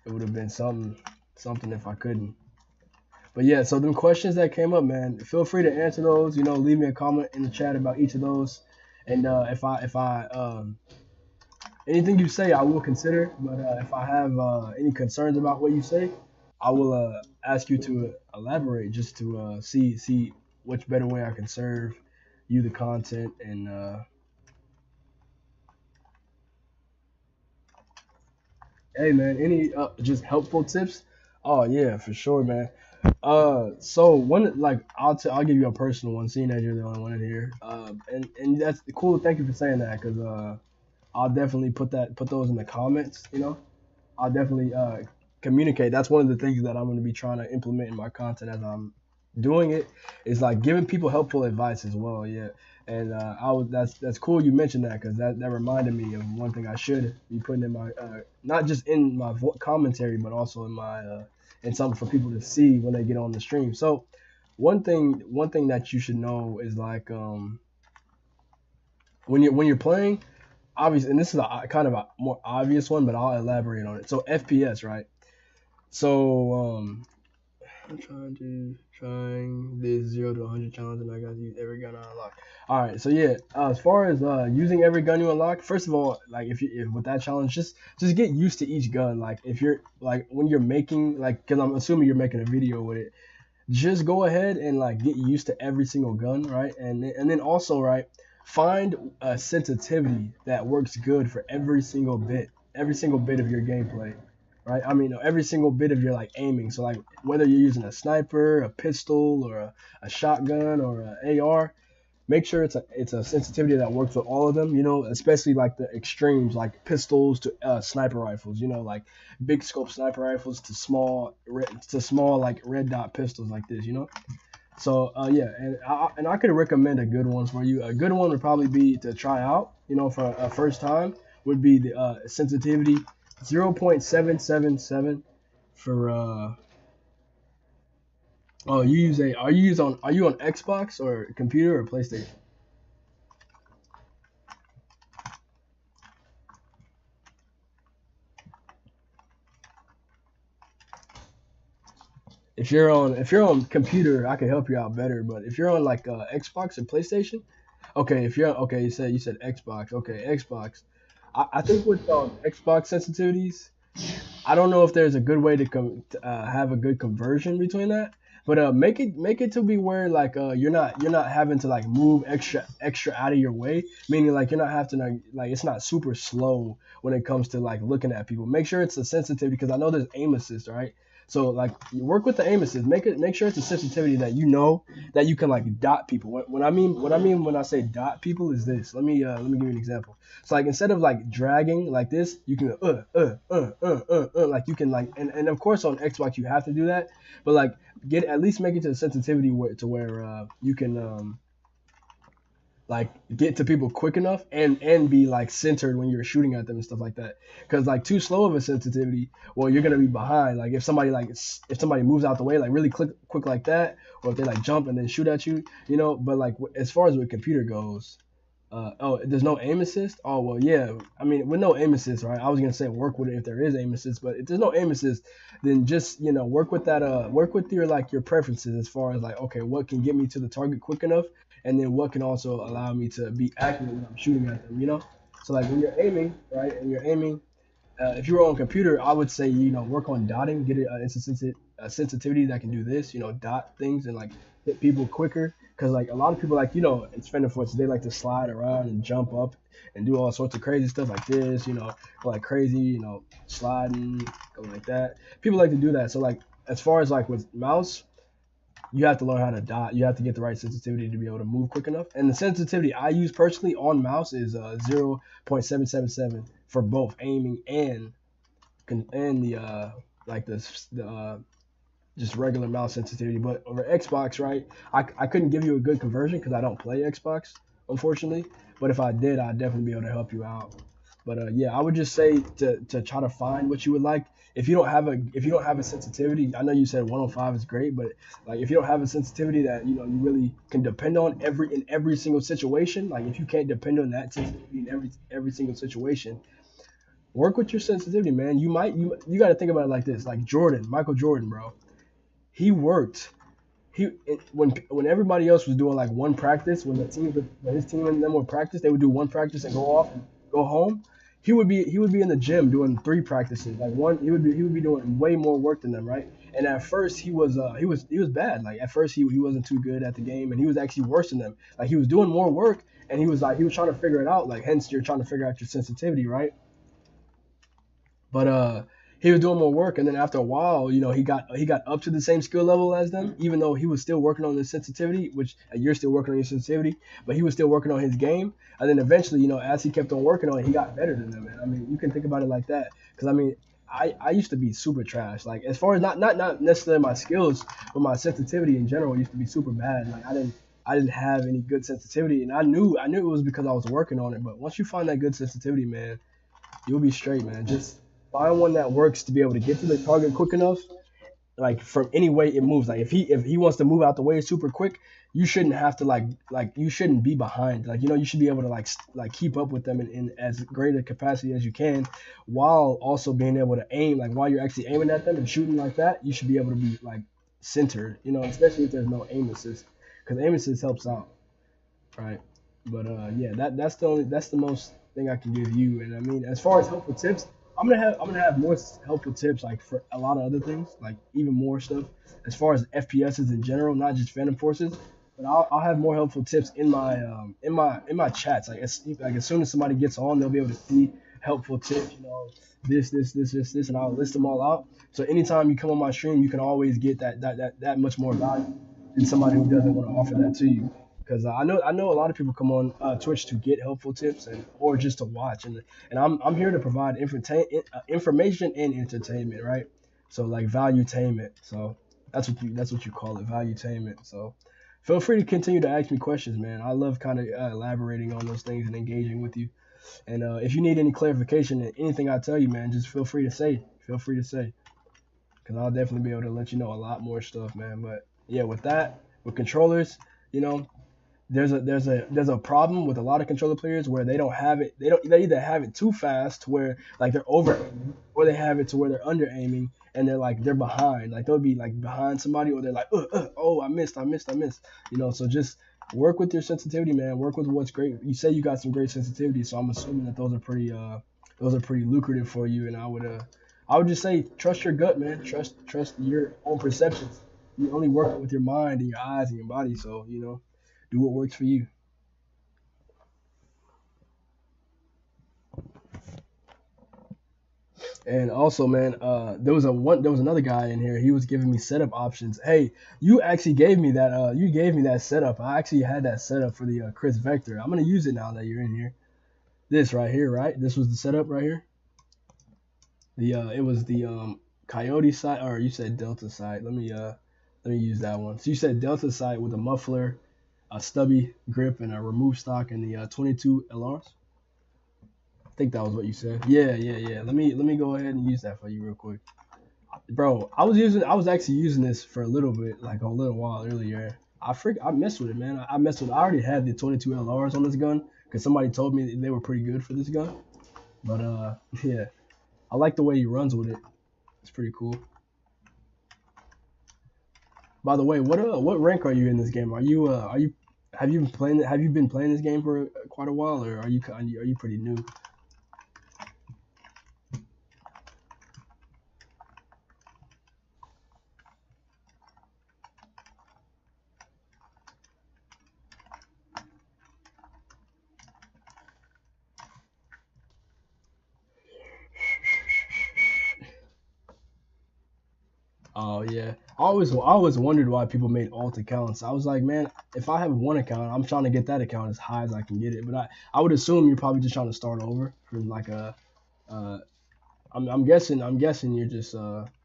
it would have been something if I couldn't. But yeah, so them questions that came up, man, feel free to answer those. You know, leave me a comment in the chat about each of those, and if I anything you say, I will consider. But if I have any concerns about what you say, I will ask you to elaborate just to see which better way I can serve you the content and hey man, any just helpful tips? Oh yeah, for sure, man. So one like I'll give you a personal one, seeing as you're the only one in here. And that's cool. Thank you for saying that, cause I'll definitely put those in the comments. You know, I'll definitely communicate. That's one of the things that I'm going to be trying to implement in my content as I'm doing it, is like giving people helpful advice as well. Yeah. And that's cool you mentioned that, because that reminded me of one thing I should be putting in my not just in my commentary, but also in my in something for people to see when they get on the stream. So one thing that you should know is like when you're playing, obviously, and this is a kind of a more obvious one, but I'll elaborate on it. So FPS, right? So I'm trying this 0 to 100 challenge, and I got to use every gun I unlock. All right, so yeah, as far as using every gun you unlock, first of all, like if with that challenge, just get used to each gun. Like if you're like when you're making, like, because I'm assuming you're making a video with it, just go ahead and like get used to every single gun, right? And then also, right, find a sensitivity that works good for every single bit of your gameplay, right? I mean, every single bit of your like aiming. So like whether you're using a sniper, a pistol, or a shotgun, or a AR, make sure it's a sensitivity that works with all of them, especially like the extremes, like pistols to sniper rifles, like big scope sniper rifles to small like red dot pistols like this. So yeah, and I could recommend a good one for you. A good one would probably be to try out, for a first time, would be the sensitivity 0.777 for oh, are you on Xbox or computer or PlayStation? If you're on computer, I can help you out better. But if you're on like Xbox or PlayStation, okay. If you're okay, you said Xbox. Okay, Xbox. I think with Xbox sensitivities, I don't know if there's a good way to have a good conversion between that, but make it to be where like you're not having to like move extra out of your way, meaning like you're not having to like it's not super slow when it comes to like looking at people. Make sure it's a sensitivity, because I know there's aim assist, right? So like you work with the aim assist, make sure it's a sensitivity that that you can like dot people. What I mean when I say dot people is this. Let me give you an example. So like instead of like dragging like this, you can like you can like, and of course on Xbox you have to do that, but like at least make it to the sensitivity where you can like get to people quick enough and be like centered when you're shooting at them and stuff like that. Because like too slow of a sensitivity, well, you're gonna be behind. Like if somebody moves out the way like really quick like that, or if they like jump and then shoot at you. But like as far as with computer goes, oh, there's no aim assist. Oh well, yeah. I mean, with no aim assist, right? I was gonna say work with it if there is aim assist, but if there's no aim assist, then just work with that. Work with your preferences as far as like, okay, what can get me to the target quick enough, and then what can also allow me to be accurate when I'm shooting at them. So like when you're aiming, right, and you're aiming, if you were on computer, I would say work on dotting, get a sensitivity that can do this, dot things and like hit people quicker. Because like a lot of people like it's Phantom Forces, they like to slide around and jump up and do all sorts of crazy stuff like this, go like crazy, sliding, go like that. People like to do that. So like as far as like with mouse, you have to learn how to dot. You have to get the right sensitivity to be able to move quick enough. And the sensitivity I use personally on mouse is 0.777 for both aiming and the like the just regular mouse sensitivity. But over Xbox, right, I couldn't give you a good conversion because I don't play Xbox, unfortunately. But if I did, I'd definitely be able to help you out. But yeah, I would just say to try to find what you would like. If you don't have a sensitivity, I know you said 105 is great, but like if you don't have a sensitivity that you really can depend on in every single situation, like if you can't depend on that sensitivity in every single situation, work with your sensitivity, man. You got to think about it like this, like Michael Jordan, bro. He worked. When everybody else was doing like one practice, when his team and them would practice, they would do one practice and go off and go home. He would be in the gym doing 3 practices. Like one, he would be doing way more work than them, right? And at first he was bad. Like at first he wasn't too good at the game, and he was actually worse than them. Like he was doing more work, and he was trying to figure it out. Like hence you're trying to figure out your sensitivity, right? But he was doing more work, and then after a while, he got up to the same skill level as them, even though he was still working on his sensitivity, which you're still working on your sensitivity, but he was still working on his game. And then eventually, as he kept on working on it, he got better than them. And I mean, you can think about it like that, because I mean, I used to be super trash. Like as far as not necessarily my skills, but my sensitivity in general used to be super bad. Like I didn't have any good sensitivity, and I knew it was because I was working on it. But once you find that good sensitivity, man, you'll be straight, man. Just find one that works to be able to get to the target quick enough, like from any way it moves. Like if he wants to move out the way super quick, you shouldn't have to like you shouldn't be behind. Like you should be able to like keep up with them in as great a capacity as you can, while also being able to aim. Like while you're actually aiming at them and shooting like that, you should be able to be like centered. Especially if there's no aim assist, because aim assist helps out, right? But yeah, that's the most thing I can give you. And I mean, as far as helpful tips, I'm gonna have more helpful tips like for a lot of other things, like even more stuff as far as FPSs in general, not just Phantom Forces. But I'll have more helpful tips in my chats. Like as soon as somebody gets on, they'll be able to see helpful tips. This, and I'll list them all out. So anytime you come on my stream, you can always get that much more value than somebody who doesn't want to offer that to you. Because I know a lot of people come on Twitch to get helpful tips or just to watch, and I'm here to provide information and entertainment, right? So like valuetainment. So that's what you call it, valuetainment. So feel free to continue to ask me questions, man. I love kind of elaborating on those things and engaging with you. And if you need any clarification in anything I tell you, man, just feel free to say. Feel free to say, because I'll definitely be able to let you know a lot more stuff, man. But yeah, with controllers, you know, there's a problem with a lot of controller players where they don't have it. They either have it too fast to where like they're over aiming, or they have it to where they're under aiming and they're behind. Like they'll be like behind somebody, or they're like oh, I missed. So just work with your sensitivity, man. Work with what's great. You say you got some great sensitivity, so I'm assuming that those are pretty lucrative for you. And I would just say trust your gut, man. Trust your own perceptions. You're only working with your mind and your eyes and your body, so do what works for you. And also, man, there was another guy in here. He was giving me setup options. Hey, you actually gave me that. You gave me that setup. I actually had that setup for the Chris Vector. I'm gonna use it now that you're in here. This right here, right? This was the setup right here. It was the Coyote side, or you said Delta side. Let me use that one. So you said Delta side with a muffler, a stubby grip, and a remove stock, and the 22 LRs. I think that was what you said. Yeah. Let me go ahead and use that for you real quick, bro. I was actually using this for a little bit, like a little while earlier. I messed with it, man. I messed with it. I already had the 22 LRs on this gun because somebody told me they were pretty good for this gun. But yeah, I like the way he runs with it. It's pretty cool. By the way, what rank are you in this game? Have you been playing this game for quite a while, or are you pretty new? Oh yeah, I always wondered why people made alt accounts. I was like, man, if I have one account, I'm trying to get that account as high as I can get it. But I would assume you're probably just trying to start over from like uh, I'm guessing you're just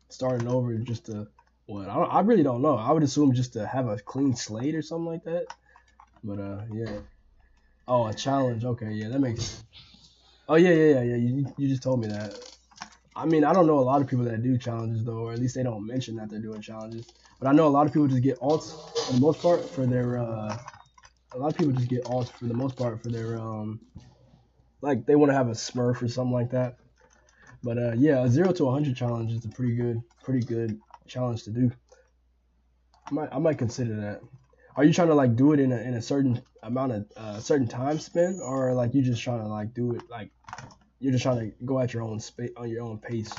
starting over just to what? I really don't know. I would assume just to have a clean slate or something like that. But yeah. Oh, a challenge. Okay, yeah, that makes sense. Oh yeah. You just told me that. I mean, I don't know a lot of people that do challenges though, or at least they don't mention that they're doing challenges. But I know a lot of people just get alts for the most part for their. A lot of people just get alts for the most part for their like they want to have a Smurf or something like that. But yeah, a 0 to 100 challenge is a pretty good challenge to do. I might consider that. Are you trying to like do it in a certain amount of certain time span, or like you just trying to like do it like you're just trying to go at your own space on your own pace?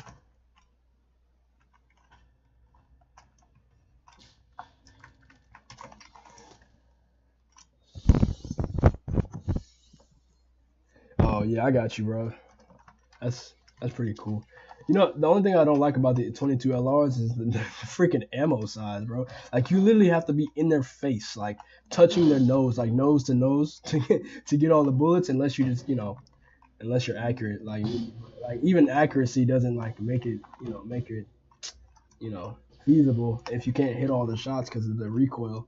Oh yeah, I got you, bro. That's pretty cool. The only thing I don't like about the 22 LRs is the freaking ammo size, bro. Like you literally have to be in their face, like touching their nose, like nose to nose, to get all the bullets, unless you just unless you're accurate. Like even accuracy doesn't like make it, make it, you know, feasible if you can't hit all the shots because of the recoil.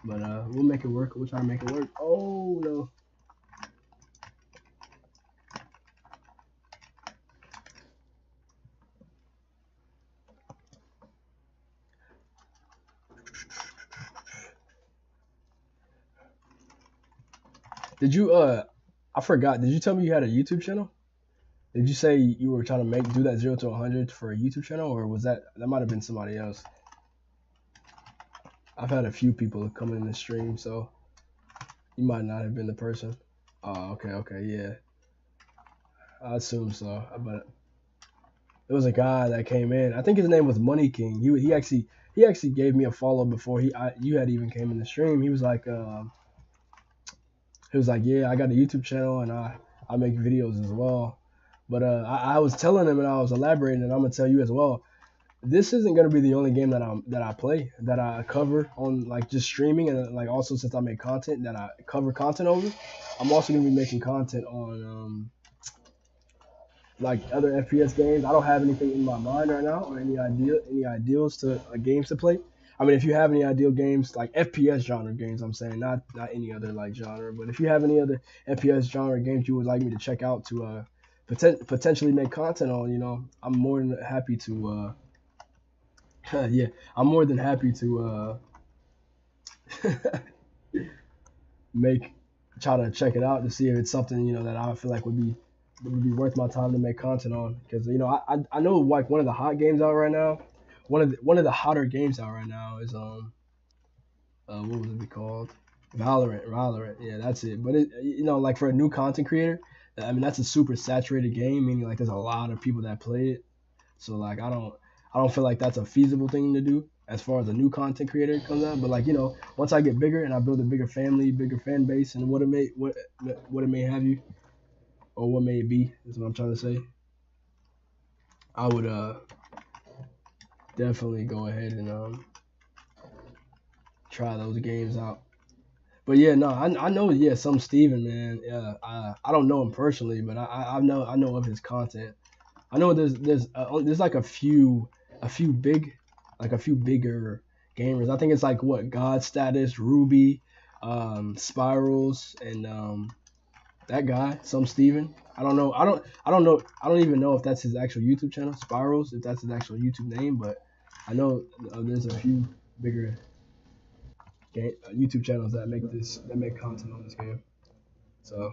But we'll make it work. We'll try to make it work. Oh no. Did you I forgot. Did you tell me you had a YouTube channel? Did you say you were trying to do that 0 to 100 for a YouTube channel, or was that might have been somebody else? I've had a few people come in the stream, so you might not have been the person. Oh, okay, yeah. I assume so, but there was a guy that came in. I think his name was Money King. He actually gave me a follow before you had even came in the stream. He was like, yeah, I got a YouTube channel and I make videos as well. But I was telling him and I was elaborating, and I'm gonna tell you as well. This isn't gonna be the only game that I play, that I cover on like just streaming, and like also since I make content that I cover content over. I'm also gonna be making content on like other FPS games. I don't have anything in my mind right now, or any ideals to games to play. I mean, if you have any ideal games, like FPS genre games, I'm saying, not any other like genre, but if you have any other FPS genre games you would like me to check out to potentially make content on, I'm more than happy to yeah, I'm more than happy to make try to check it out to see if it's something that I feel like would be worth my time to make content on, because I know like one of the hot games out right now, one of the hotter games out right now is what would it be called? Valorant. Yeah, that's it. But it like for a new content creator, I mean that's a super saturated game, meaning like there's a lot of people that play it. So like I don't feel like that's a feasible thing to do as far as a new content creator comes out. But like once I get bigger and I build a bigger family, bigger fan base, and what it may have you, or what may it be, is what I'm trying to say. I would definitely go ahead and try those games out. But yeah, no, I know, yeah, some Steven, man. Yeah, I don't know him personally, but I know of his content. I know there's like a few bigger gamers. I think it's like what God Status, Ruby, Spirals, and that guy, some Steven. I don't know. I don't know. I don't even know if that's his actual YouTube channel, Spirals, if that's his actual YouTube name. But I know there's a few bigger YouTube channels that make content on this game. So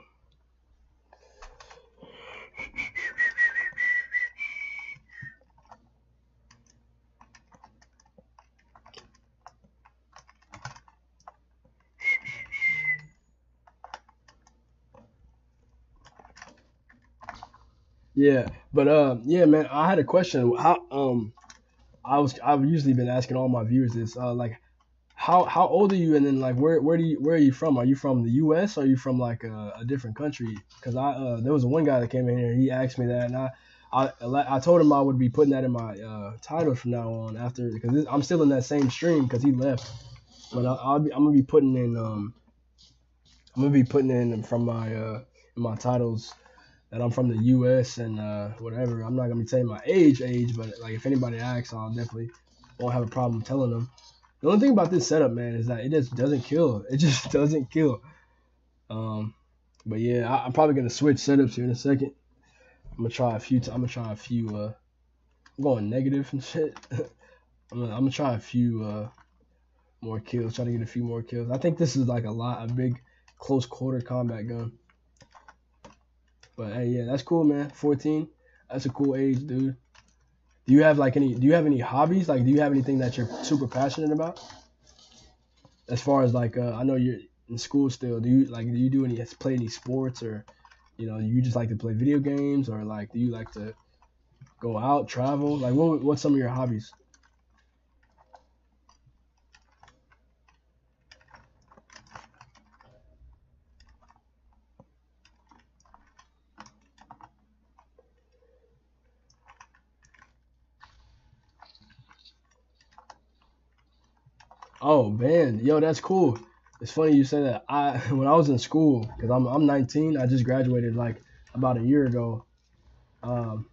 yeah, but yeah, man, I had a question. I've usually been asking all my viewers this, like how old are you, and then like where are you from? Are you from the U.S. or are you from like a different country? Because there was one guy that came in here and he asked me that, and I told him I would be putting that in my title from now on, after, because I'm still in that same stream because he left. But I'm gonna be putting in from my in my titles that I'm from the U.S. and whatever. I'm not gonna be saying my age, but like if anybody asks, I'll definitely won't have a problem telling them. The only thing about this setup, man, is that it just doesn't kill. It just doesn't kill. But yeah, I'm probably gonna switch setups here in a second. I'm gonna try a few. I'm going negative and shit. I'm gonna try a few more kills. Try to get a few more kills. I think this is like a big close quarter combat gun. But hey, yeah, that's cool, man. 14. That's a cool age, dude. Do you have any hobbies? Like, do you have anything that you're super passionate about? As far as like, I know you're in school still. Do you play any sports, or, you just like to play video games, or like, do you like to go out, travel? Like, what's some of your hobbies? Oh man, yo, that's cool. It's funny you say that. When I was in school, because I'm 19, I just graduated like about a year ago. Um,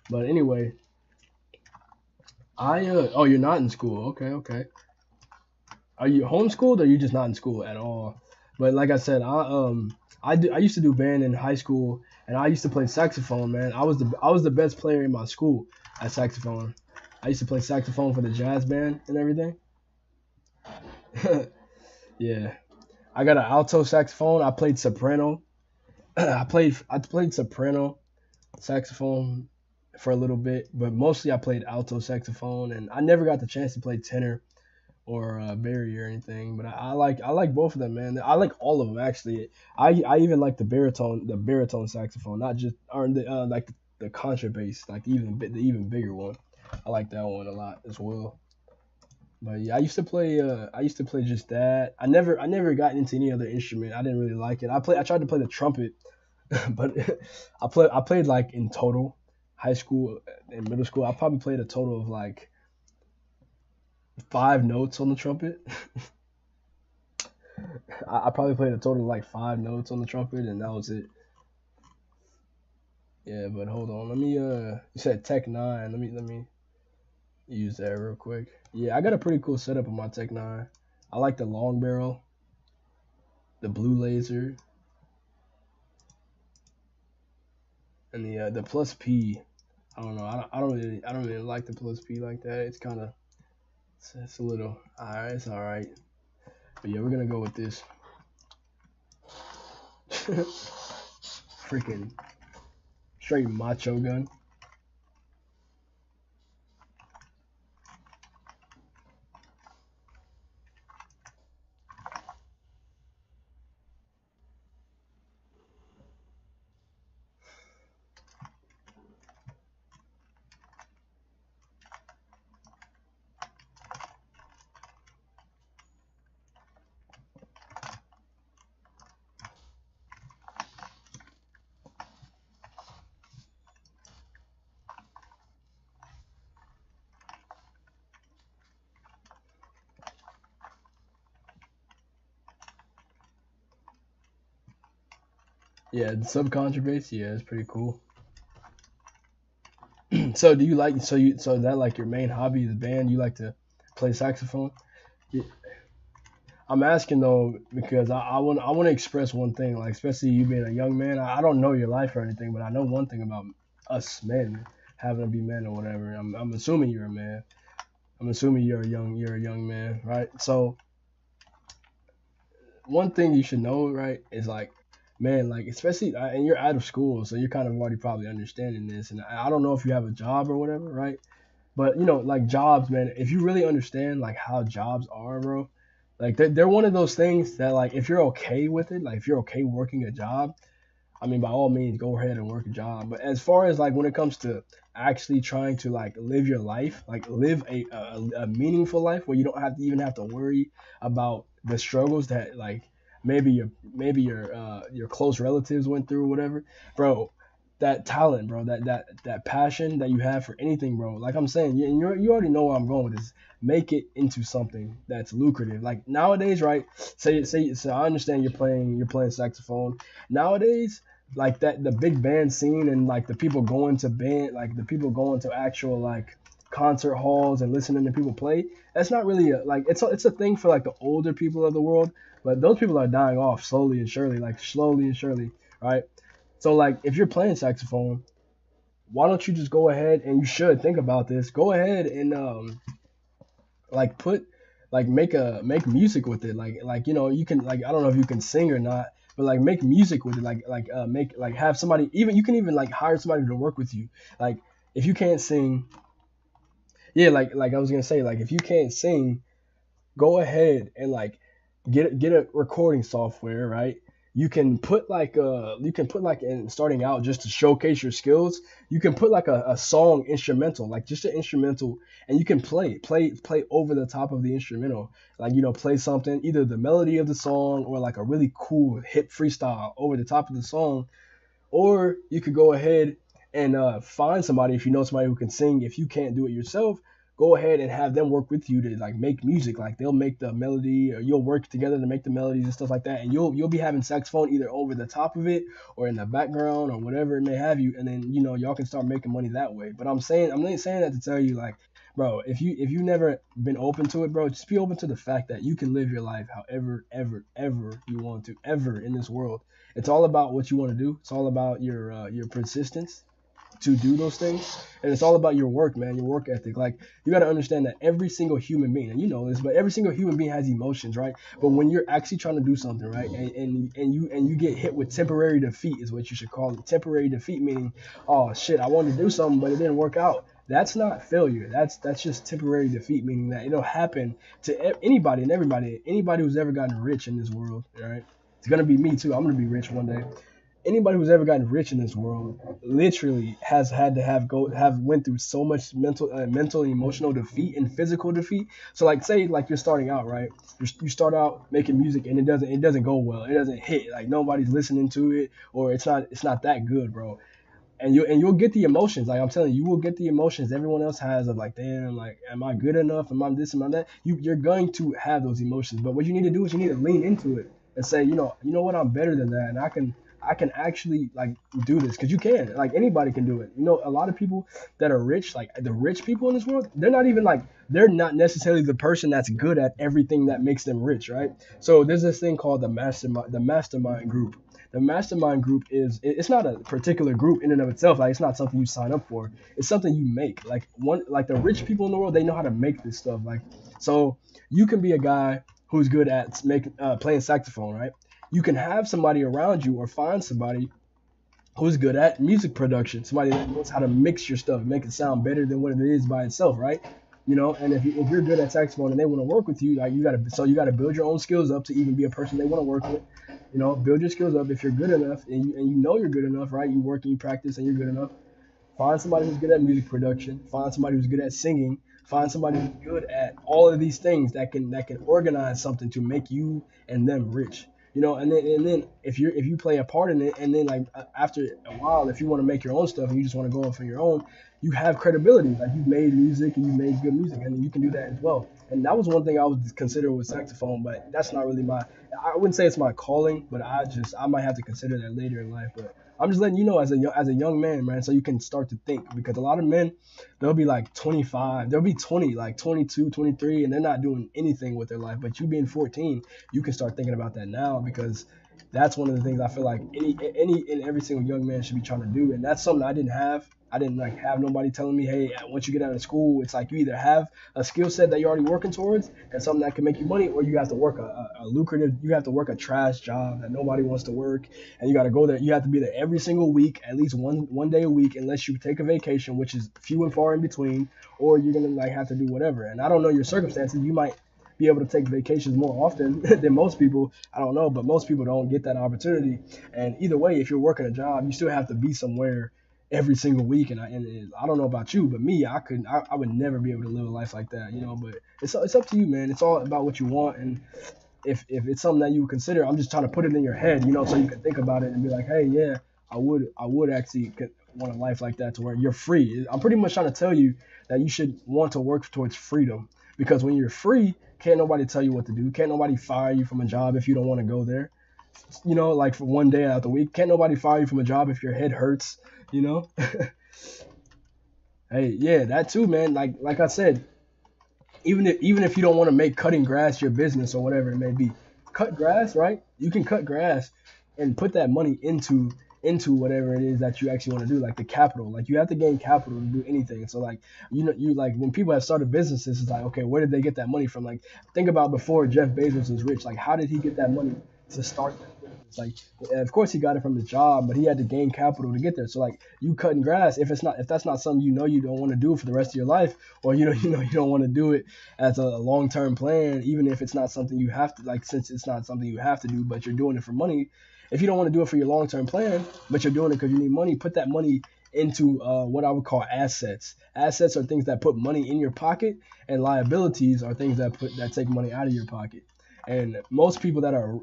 but anyway, I oh, you're not in school. Okay, okay. Are you homeschooled or you just not in school at all? But like I said, I used to do band in high school and I used to play saxophone, man. I was the best player in my school at saxophone. I used to play saxophone for the jazz band and everything. Yeah. I got an alto saxophone. I played soprano. I played soprano saxophone for a little bit, but mostly I played alto saxophone and I never got the chance to play tenor or Barry or anything. But I like both of them, man. I like all of them actually. I even like the baritone saxophone, not just or like the contrabass, like the even bigger one. I like that one a lot as well. But yeah, I used to play just that. I never got into any other instrument. I didn't really like it. I tried to play the trumpet, but I played like in total high school and middle school. I probably played a total of like 5 notes on the trumpet. I probably played a total of like 5 notes on the trumpet, and that was it. Yeah, but hold on. You said Tech Nine. Let me use that real quick. Yeah, I got a pretty cool setup on my Tech Nine. I like the long barrel, the blue laser, and the plus P. I don't know. I don't really like the plus P like that. It's a little alright. It's alright. But yeah, we're gonna go with this. Freaking straight macho gun. Yeah, the subcontrabass. Yeah, it's pretty cool. So do you like so that like your main hobby is band? You like to play saxophone? Yeah. I'm asking though because I want to express one thing, like especially you being a young man. I don't know your life or anything, but I know one thing about us men having to be men or whatever. I'm assuming you're a man. I'm assuming you're a young man, right? So one thing you should know, right, is like, man, like especially and you're out of school, so you're kind of already probably understanding this. And I don't know if you have a job or whatever, right? But like jobs, man, if you really understand like how jobs are, bro, like they're one of those things that like if you're okay with it, like if you're okay working a job, I mean, by all means, go ahead and work a job. But as far as like when it comes to actually trying to like live your life, like live a meaningful life where you don't have to worry about the struggles that like maybe your close relatives went through, or whatever, bro. That talent, bro, that passion that you have for anything, bro. Like I'm saying, you already know where I'm going with this. Make it into something that's lucrative. Like nowadays, right? Say, so I understand you're playing saxophone. Nowadays, like that the big band scene and like the people going to actual like concert halls and listening to people play, that's not really like it's a thing for like the older people of the world, but those people are dying off slowly and surely, right? So like if you're playing saxophone, why don't you just go ahead, and you should think about this, go ahead and like put like make music with it, like you can, like I don't know if you can sing or not, but like make music with it, make like have somebody, even you can even like hire somebody to work with you, like if you can't sing, yeah, like I was gonna say, like if you can't sing, go ahead and like get a recording software, right? You can put like in starting out, just to showcase your skills, you can put like a song instrumental, like just an instrumental, and you can play over the top of the instrumental, like play something, either the melody of the song or like a really cool hip freestyle over the top of the song. Or you could go ahead and find somebody, if you know somebody who can sing, if you can't do it yourself, go ahead and have them work with you to like make music. Like they'll make the melody, or you'll work together to make the melodies and stuff like that. And you'll be having saxophone either over the top of it or in the background or whatever it may have you. And then y'all can start making money that way. But I'm not saying that to tell you like, bro, if you never been open to it, bro, just be open to the fact that you can live your life however ever you want to ever in this world. It's all about what you want to do. It's all about your persistence to do those things, and it's all about your work, man, your work ethic. Like, you got to understand that every single human being, and you know this, but every single human being has emotions, right? But when you're actually trying to do something, right, and you get hit with temporary defeat, is what you should call it. Temporary defeat, meaning, oh shit, I wanted to do something but it didn't work out. That's not failure. That's just temporary defeat, meaning that it'll happen to anybody and everybody. Anybody who's ever gotten rich in this world, right? It's gonna be me too. I'm gonna be rich one day. Anybody who's ever gotten rich in this world literally has had to have went through so much mental and emotional defeat and physical defeat. So like, say like you're starting out, right? You start out making music and it doesn't go well. It doesn't hit. Like, nobody's listening to it, or it's not that good, bro. And you'll get the emotions. Like, I'm telling you, you will get the emotions everyone else has of like, damn, like, am I good enough? Am I this? Am I that? You're going to have those emotions. But what you need to do is you need to lean into it and say, you know what, I'm better than that, and I can actually like do this, because you can. Like, anybody can do it. A lot of people that are rich, like the rich people in this world, they're not necessarily the person that's good at everything that makes them rich, right? So there's this thing called the mastermind group. The mastermind group it's not a particular group in and of itself. Like, it's not something you sign up for. It's something you make. Like the rich people in the world, they know how to make this stuff. Like, so you can be a guy who's good at playing saxophone, right? You can have somebody around you, or find somebody who's good at music production, somebody that knows how to mix your stuff, make it sound better than what it is by itself, right? And if you're good at saxophone and they want to work with you, like, you gotta build your own skills up to even be a person they want to work with. Build your skills up. If you're good enough, and you know you're good enough, right? You work and you practice and you're good enough. Find somebody who's good at music production. Find somebody who's good at singing. Find somebody who's good at all of these things that can organize something to make you and them rich. And then if you play a part in it, and then like after a while, if you want to make your own stuff and you just want to go off on your own, you have credibility. Like, you've made music and you made good music, and you can do that as well. And that was one thing I was considering with saxophone, but that's not really I wouldn't say it's my calling, but I might have to consider that later in life. But I'm just letting you know, as a young man, man, so you can start to think, because a lot of men, they'll be like 25, they'll be 20, like 22, 23, and they're not doing anything with their life. But you being 14, you can start thinking about that now, because that's one of the things I feel like any and every single young man should be trying to do. And that's something I didn't have. I didn't like have nobody telling me, hey, once you get out of school, it's like you either have a skill set that you're already working towards and something that can make you money, or you have to work a lucrative, you have to work a trash job that nobody wants to work, and you got to go there. You have to be there every single week, at least one day a week, unless you take a vacation, which is few and far in between, or you're gonna like have to do whatever. And I don't know your circumstances. You might be able to take vacations more often than most people. I don't know, but most people don't get that opportunity. And either way, if you're working a job, you still have to be somewhere every single week. And I don't know about you, but me, I would never be able to live a life like that, But it's up to you, man. It's all about what you want, and if it's something that you would consider, I'm just trying to put it in your head, so you can think about it and be like, hey, yeah, I would actually want a life like that, to where you're free. I'm pretty much trying to tell you that you should want to work towards freedom, because when you're free, can't nobody tell you what to do. Can't nobody fire you from a job if you don't want to go there. Like for one day out of the week, can't nobody fire you from a job if your head hurts. Hey, yeah, that too, man. Like I said, even if you don't want to make cutting grass your business or whatever it may be, cut grass, right? You can cut grass and put that money into whatever it is that you actually want to do, like the capital. Like, you have to gain capital to do anything. So like, you like, when people have started businesses, it's like, okay, where did they get that money from? Like, think about before Jeff Bezos was rich. Like, how did he get that money to start that business? Like, of course he got it from his job, but he had to gain capital to get there. So like, you cutting grass, if that's not something you don't want to do for the rest of your life, or you don't want to do it as a long-term plan, even if it's not something you have to, like, since it's not something you have to do, but you're doing it for money. If you don't want to do it for your long-term plan, but you're doing it because you need money, put that money into what I would call assets. Assets are things that put money in your pocket, and liabilities are things that take money out of your pocket. And most people that are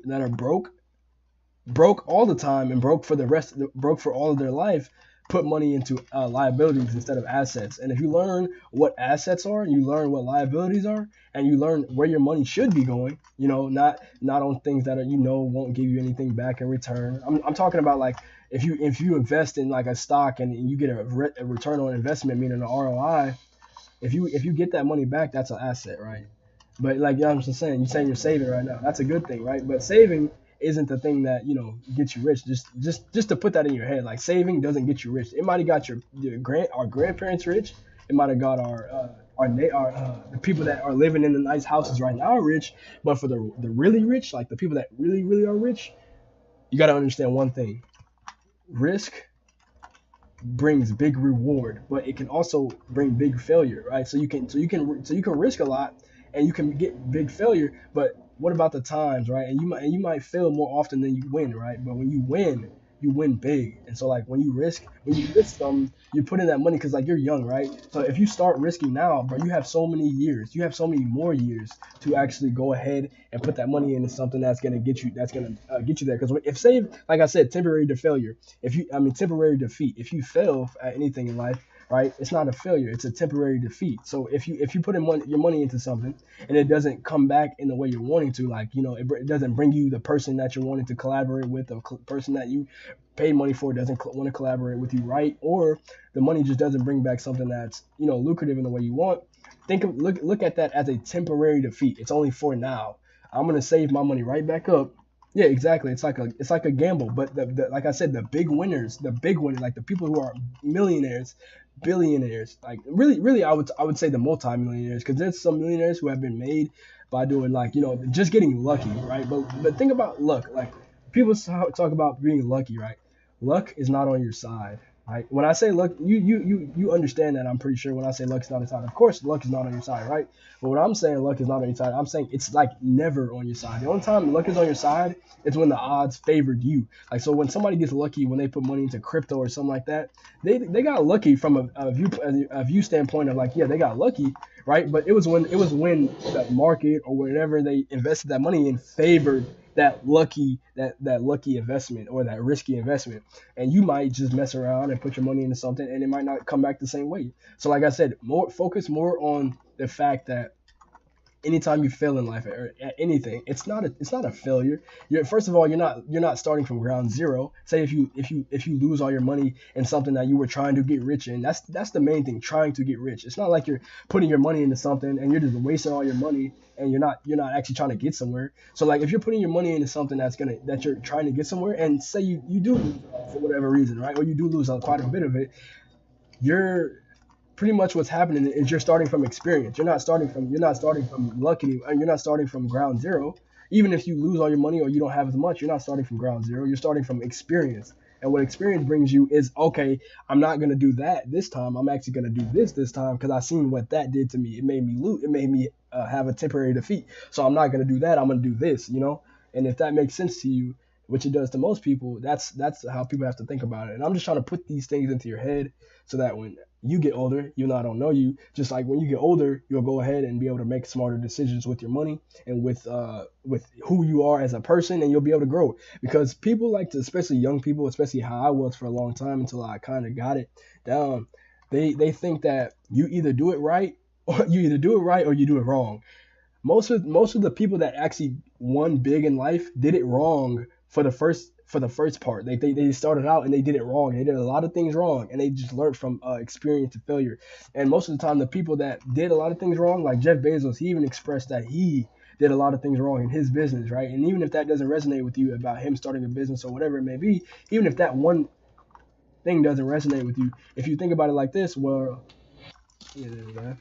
broke all the time, and broke for all of their life, put money into liabilities instead of assets. And if you learn what assets are, and you learn what liabilities are, and you learn where your money should be going, not on things that are, won't give you anything back in return. I'm talking about like if you invest in like a stock and you get a return on investment, meaning an ROI. If you get that money back, that's an asset, right? But like, I'm just saying, you're saying you're saving right now. That's a good thing, right? But saving isn't the thing that gets you rich. Just to put that in your head, like saving doesn't get you rich. It might have got our grandparents rich. It might have got the people that are living in the nice houses right now are rich. But for the really rich, like the people that really are rich, you got to understand one thing: risk brings big reward, but it can also bring big failure, right? So you can risk a lot and you can get big failure, but what about the times, right? And you might fail more often than you win, right? But when you win big. And so like when you risk you put in that money because like you're young, right? So if you start risking now, bro, you have so many years, you have so many more years to actually go ahead and put that money into something that's gonna get you there. Because if say, like I said, temporary to failure, temporary defeat. If you fail at anything in life, right, it's not a failure, it's a temporary defeat. So if you put your money into something and it doesn't come back in the way you're wanting to, like it doesn't bring you the person that you're wanting to collaborate with, the person that you paid money for doesn't want to collaborate with you, right? Or the money just doesn't bring back something that's lucrative in the way you want. Look at that as a temporary defeat. It's only for now. I'm gonna save my money right back up. Yeah, exactly. It's like a gamble. But like I said, the big winners, like the people who are millionaires, billionaires, like really, I would say the multimillionaires, because there's some millionaires who have been made by doing like just getting lucky, right? But think about luck. Like people talk about being lucky, right? Luck is not on your side. Right? When I say luck, you understand that. I'm pretty sure when I say luck is not on your side, of course luck is not on your side, right? But when I'm saying luck is not on your side, I'm saying it's like never on your side. The only time luck is on your side is when the odds favored you. Like so, when somebody gets lucky when they put money into crypto or something like that, they got lucky from a view standpoint of like, yeah, they got lucky, right? But it was when the market or whatever they invested that money in favored that lucky investment or that risky investment, and you might just mess around and put your money into something and it might not come back the same way. So like I said, focus more on the fact that anytime you fail in life or at anything, it's not a failure. First of all, you're not starting from ground zero. Say if you lose all your money in something that you were trying to get rich in, that's the main thing, trying to get rich. It's not like you're putting your money into something and you're just wasting all your money and you're not actually trying to get somewhere. So like if you're putting your money into something that you're trying to get somewhere, and say you do lose for whatever reason, right? Or you do lose quite a bit of it, you're pretty much what's happening is you're starting from experience. You're not starting from luck anymore. You're not starting from ground zero. Even if you lose all your money or you don't have as much, you're not starting from ground zero. You're starting from experience. And what experience brings you is, okay, I'm not gonna do that this time. I'm actually gonna do this time because I seen what that did to me. It made me lose. It made me have a temporary defeat. So I'm not gonna do that. I'm gonna do this. And if that makes sense to you, which it does to most people, that's how people have to think about it. And I'm just trying to put these things into your head so that when you get older, I don't know you, just like when you get older, you'll go ahead and be able to make smarter decisions with your money and with who you are as a person, and you'll be able to grow. Because people like to, especially young people, especially how I was for a long time until I kind of got it down, they think that you either do it right or you do it wrong. Most of the people that actually won big in life did it wrong for the first part. They started out and they did it wrong. They did a lot of things wrong, and they just learned from experience and failure. And most of the time, the people that did a lot of things wrong, like Jeff Bezos, he even expressed that he did a lot of things wrong in his business, right? And even if that doesn't resonate with you about him starting a business or whatever it may be, even if that one thing doesn't resonate with you, if you think about it like this, well, yeah, there we go.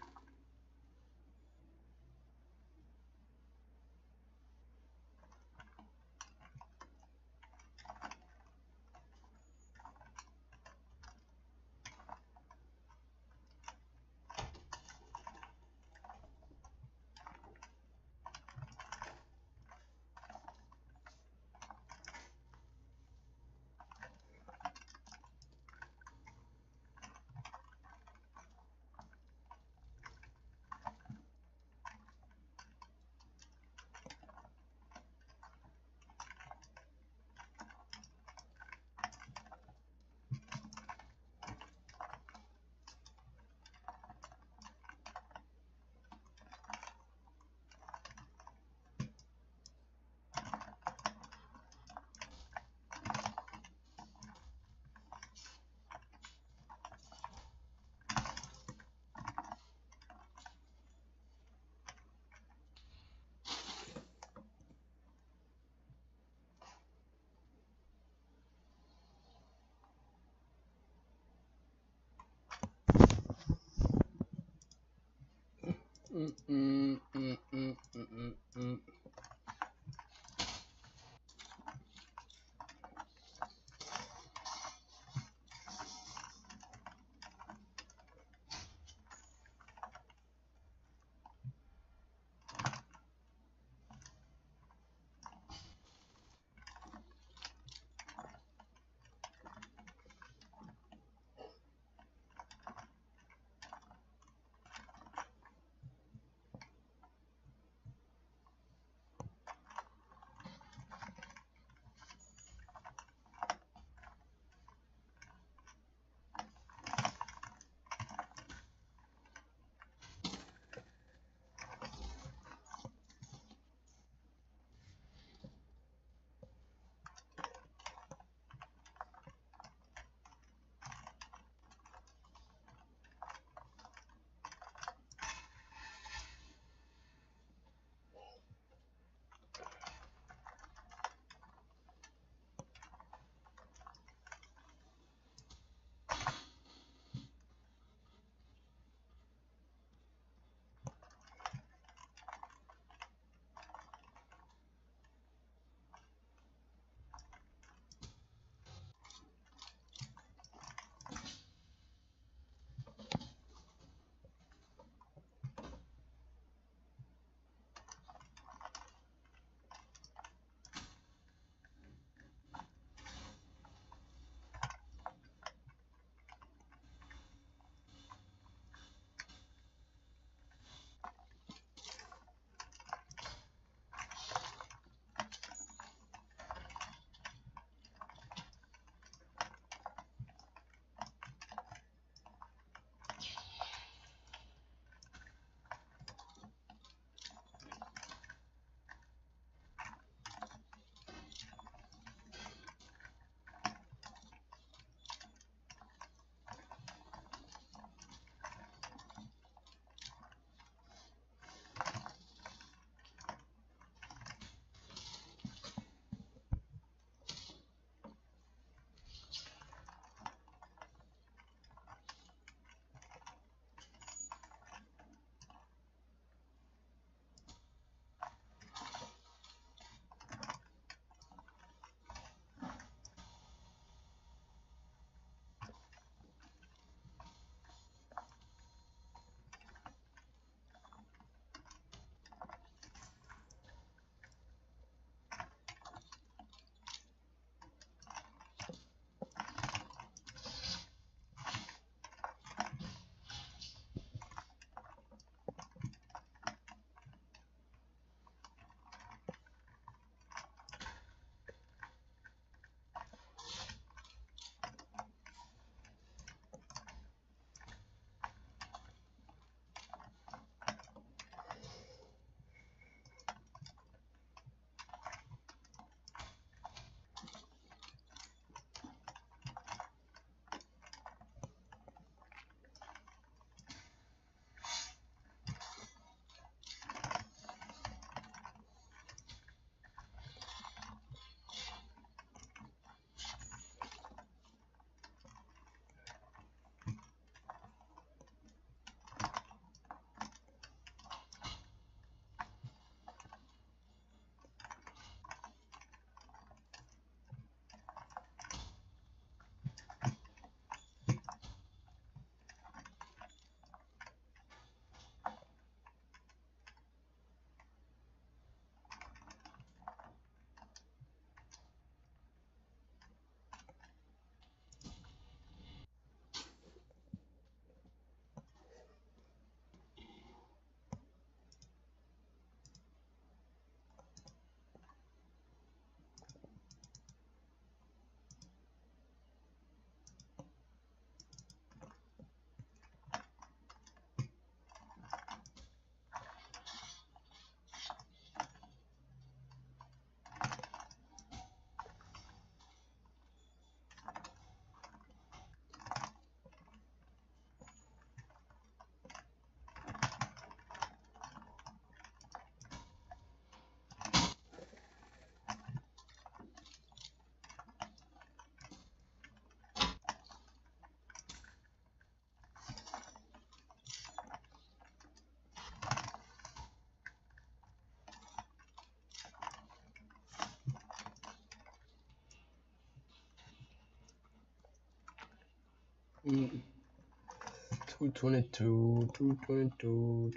222, 222.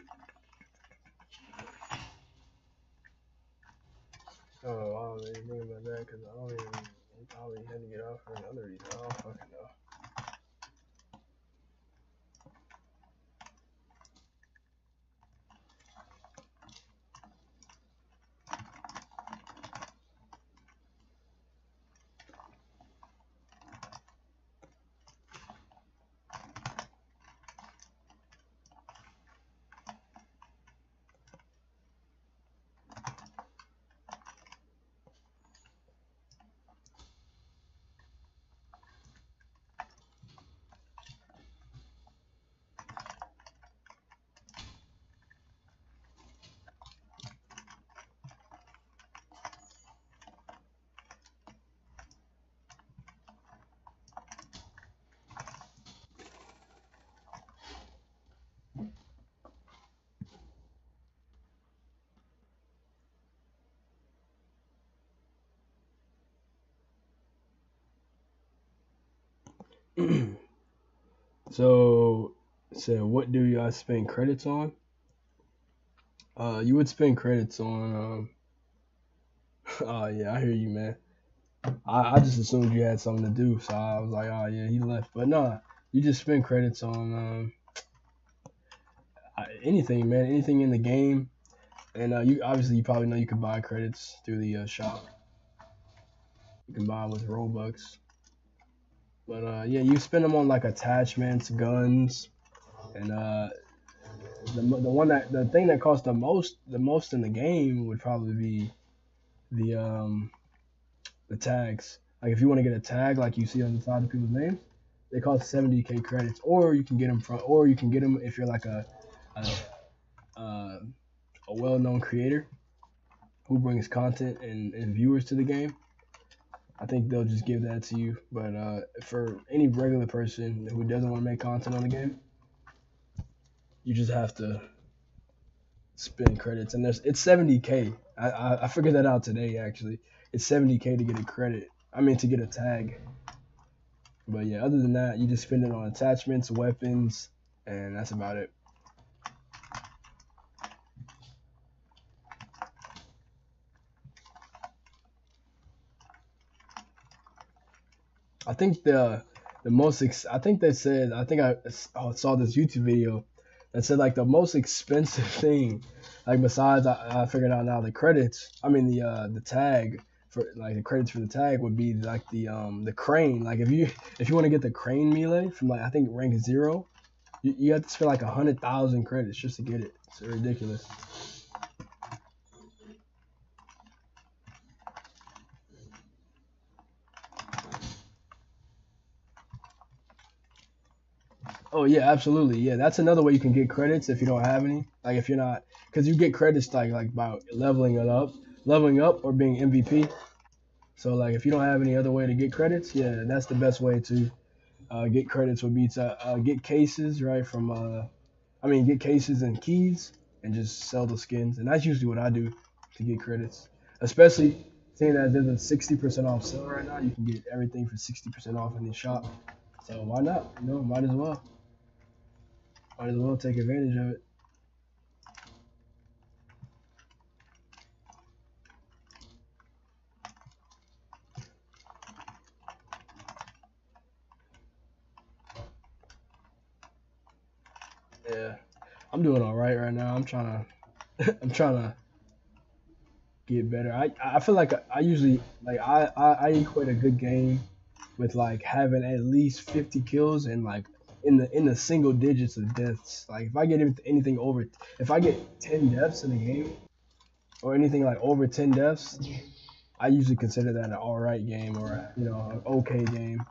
Oh, I don't really think about that because I don't even probably had to get off for another reason. I don't fucking know. So what do you guys spend credits on? You would spend credits on oh yeah, I hear you, man. I just assumed you had something to do, so I was like, oh yeah, he left. But nah, you just spend credits on anything, man, anything in the game. And you obviously you probably know you can buy credits through the shop. You can buy them with Robux. But yeah, you spend them on like attachments, guns, and the thing that costs the most in the game would probably be the tags. Like if you want to get a tag, like you see on the side of people's names, they cost 70k credits, or you can get them if you're like a, a well-known creator who brings content and viewers to the game. I think they'll just give that to you. But for any regular person who doesn't want to make content on the game, you just have to spend credits. And it's 70k. I figured that out today actually. It's 70k to get a credit. I mean to get a tag. But yeah, other than that, you just spend it on attachments, weapons, and that's about it. I think I think they said I think I saw this YouTube video that said like the most expensive thing, like besides I figured out now the credits. I mean the tag for like the credits for the tag would be like the crane. Like if you want to get the crane melee from like I think rank 0, you have to spend like 100,000 credits just to get it. It's ridiculous. Oh yeah, absolutely. Yeah, that's another way you can get credits if you don't have any. Like if you're not, because you get credits like by leveling up or being MVP. So like if you don't have any other way to get credits, yeah, that's the best way to get credits would be to get cases right from get cases and keys and just sell the skins, and that's usually what I do to get credits. Especially seeing that there's a 60% off sale right now, you can get everything for 60% off in the shop. So why not? You know, might as well. Might as well take advantage of it. Yeah, I'm doing all right now. I'm trying to, I'm trying to get better. I feel like I usually like I equate a good game with like having at least 50 kills and like in the single digits of deaths. Like if I get anything over, if I get 10 deaths in a game or anything like over 10 deaths, I usually consider that an all right game or an okay game.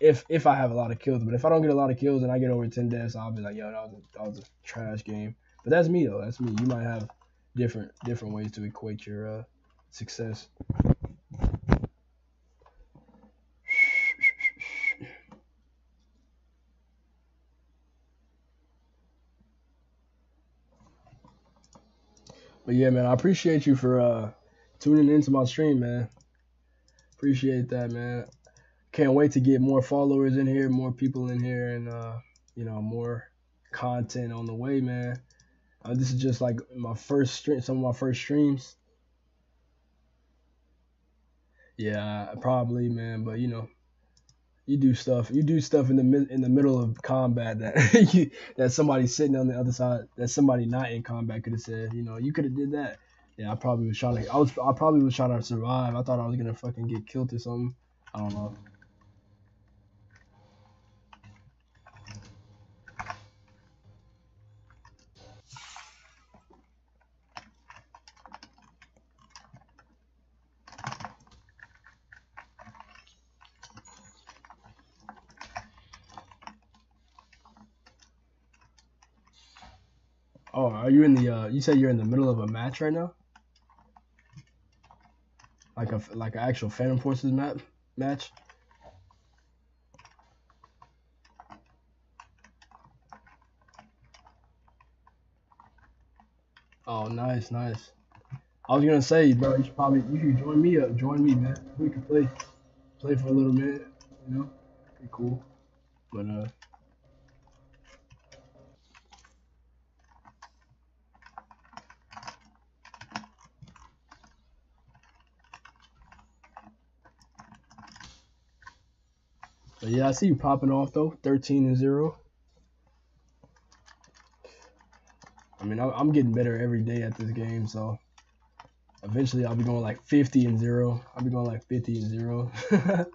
If I have a lot of kills. But if I don't get a lot of kills and I get over 10 deaths, I'll be like, yo, that was a trash game. But that's me though. That's me. You might have different ways to equate your success. But yeah, man, I appreciate you for tuning into my stream, man. Appreciate that, man. can't wait to get more followers in here, more people in here, and you know, more content on the way, man. This is just like my first stream, some of my first streams. Yeah, probably, man. But you know, you do stuff. You do stuff in the middle of combat that that somebody sitting on the other side, that somebody not in combat could have said. You know, you could have did that. Yeah, I probably was trying to. I probably was trying to survive. I thought I was gonna fucking get killed or something. I don't know. Oh, are you in the? You said you're in the middle of a match right now, like an actual Phantom Forces match. Oh, nice, nice. I was gonna say, bro, you should join me up, join me, man. We could play for a little minute, you know, be cool. But yeah, I see you popping off though, 13-0. I mean, I'm getting better every day at this game, so eventually I'll be going like 50-0. I'll be going like 50-0.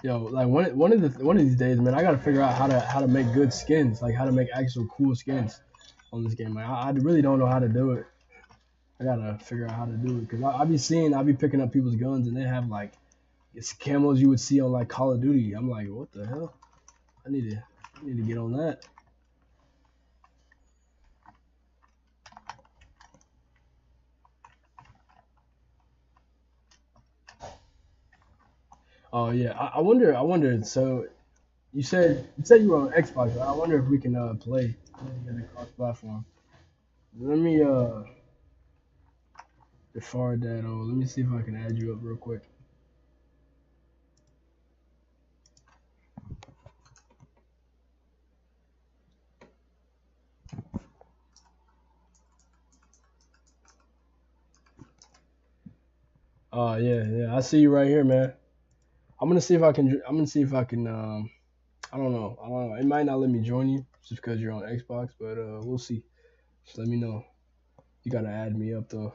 Yo, like one of these days, man, I gotta figure out how to make good skins, like how to make actual cool skins on this game. Like I really don't know how to do it. I gotta figure out how to do it because I be picking up people's guns and they have like it's camos you would see on like Call of Duty. I'm like, what the hell? I need to get on that. Oh yeah, I wonder. So you said you were on Xbox. Right? I wonder if we can play together cross platform. Let me defer that. Oh, let me see if I can add you up real quick. Oh yeah, yeah. I see you right here, man. I'm gonna see if I can. I'm gonna see if I can. I don't know. I don't know. It might not let me join you just because you're on Xbox, but we'll see. Just let me know. You gotta add me up though.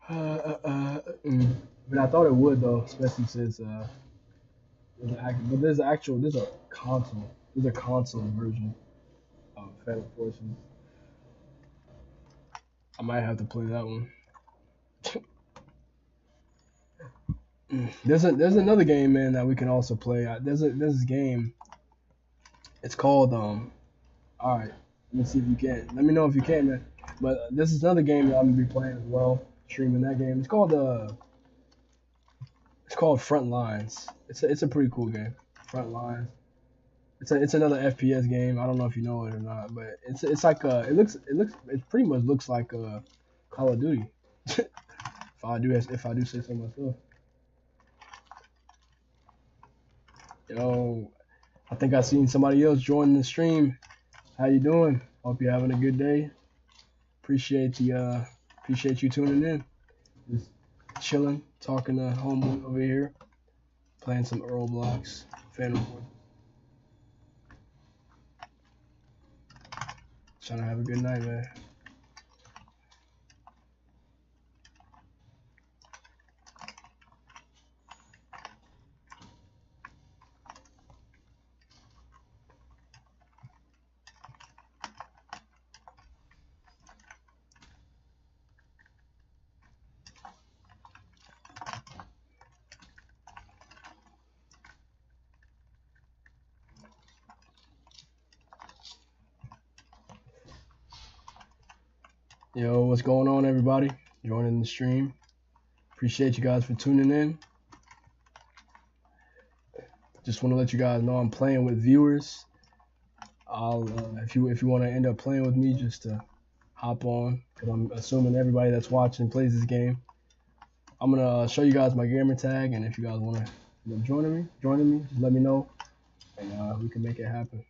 But I thought it would though, especially since there's a console. There's a console version of Phantom Forces. I might have to play that one. There's another game, man, that we can also play. There's this game. It's called All right, let me see if you can. Let me know if you can, man. But this is another game that I'm gonna be playing as well. Streaming that game. It's called Front Lines. It's a pretty cool game. Front Lines. It's another FPS game. I don't know if you know it or not, but it's like it pretty much looks like Call of Duty. If I do say so myself. Yo, I think I seen somebody else join the stream. How you doing? Hope you're having a good day. Appreciate you tuning in. Just chilling, talking to homeboy over here, playing some Roblox Phantom Forces. Trying to have a good night, man. Yo, what's going on, everybody? Joining the stream. Appreciate you guys for tuning in. Just want to let you guys know I'm playing with viewers. I'll if you want to end up playing with me, just hop on, because I'm assuming everybody that's watching plays this game. I'm gonna show you guys my gamer tag, and if you guys want to end up joining me, just let me know, and we can make it happen.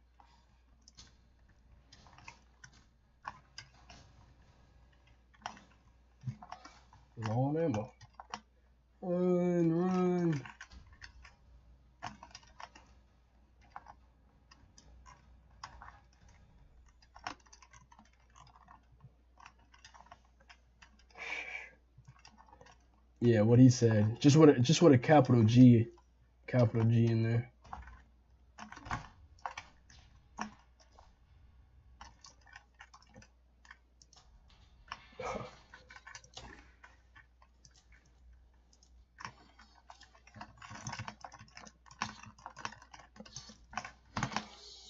Low on ammo. Run. Yeah, what he said. Just with a capital G in there.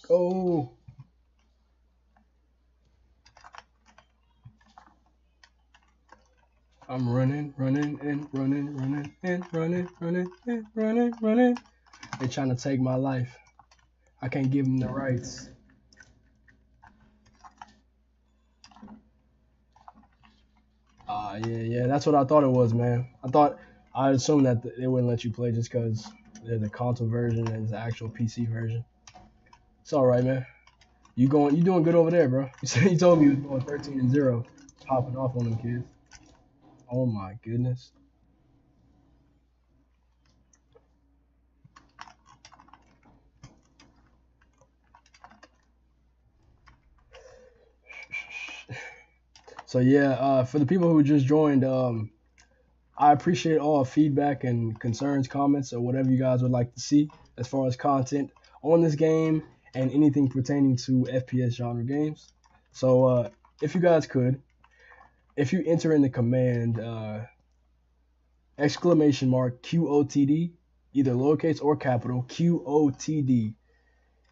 Go. I'm running. They're trying to take my life. I can't give them the rights. Yeah, that's what I thought it was, man. I assumed that they wouldn't let you play just because there's a console version and there's the actual PC version. It's all right, man. You doing good over there, bro. You told me you was going 13-0, popping off on them kids. Oh my goodness. So yeah, for the people who just joined, I appreciate all feedback and concerns, comments, or whatever you guys would like to see as far as content on this game and anything pertaining to FPS genre games. So if you guys could, if you enter in the command exclamation mark QOTD, either lowercase or capital QOTD,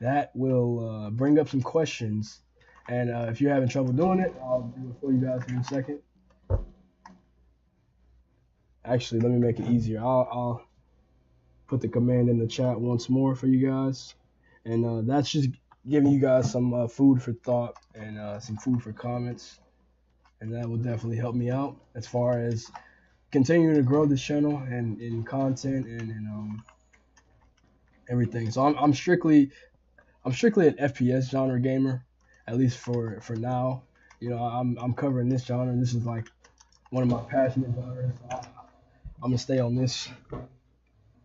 that will bring up some questions. And if you're having trouble doing it, I'll do it for you guys in a second. Actually, let me make it easier. I'll put the command in the chat once more for you guys. And that's just giving you guys some food for thought and some food for comments. And that will definitely help me out as far as continuing to grow this channel and in content and everything. So I'm strictly an FPS genre gamer, at least for now. You know, I'm covering this genre. This is like one of my passionate genres. So I'm gonna stay on this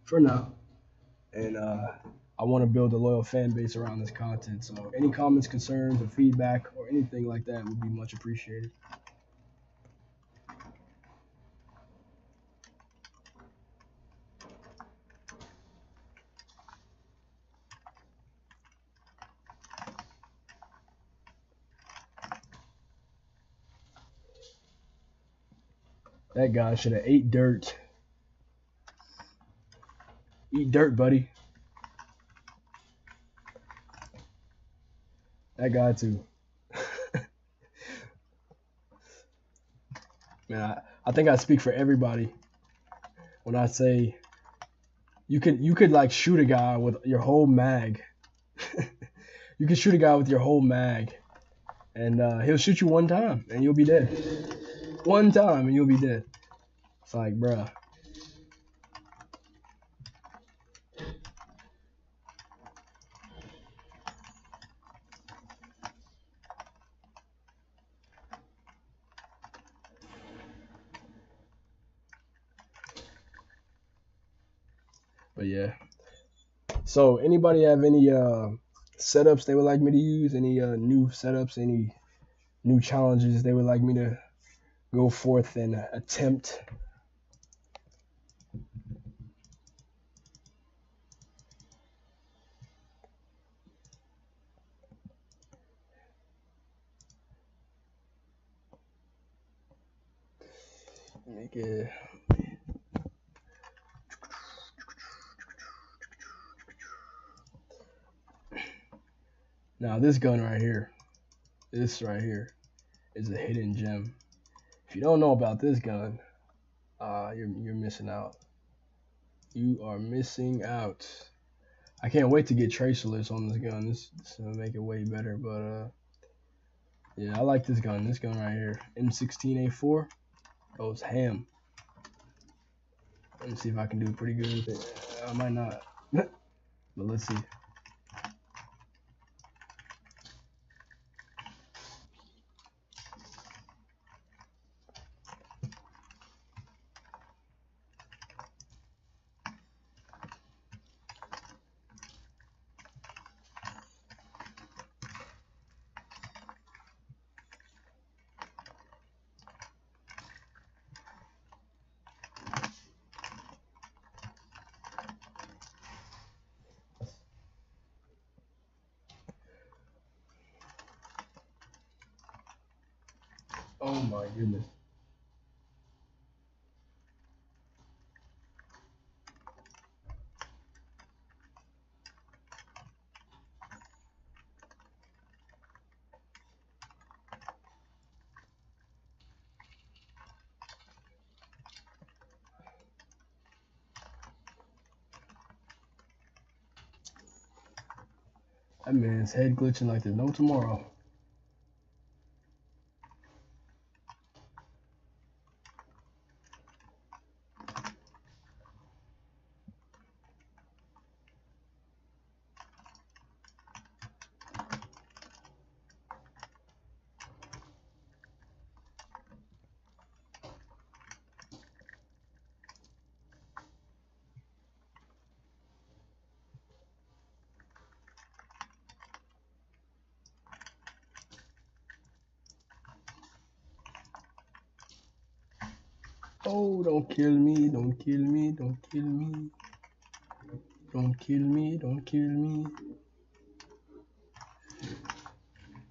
for now, and I want to build a loyal fan base around this content. So any comments, concerns, or feedback, or anything like that would be much appreciated. That guy should have ate dirt. Eat dirt, buddy. That guy too. Man, I think I speak for everybody when I say you could like shoot a guy with your whole mag. You can shoot a guy with your whole mag, and he'll shoot you one time, and you'll be dead. One time, and you'll be dead. It's like, bruh. But yeah. So anybody have any setups they would like me to use? Any new setups? Any new challenges they would like me to go forth and attempt? Make it. Now this gun right here, this right here, is a hidden gem. If you don't know about this gun, you're missing out. You are missing out. I can't wait to get tracerless on this gun. This will make it way better. But yeah, I like this gun. This gun right here, M16A4, goes ham. Let me see if I can do pretty good with it. I might not, but let's see. Oh my goodness. That man's head glitching like there's no tomorrow. Oh, don't kill me, don't kill me, don't kill me. Don't kill me, don't kill me.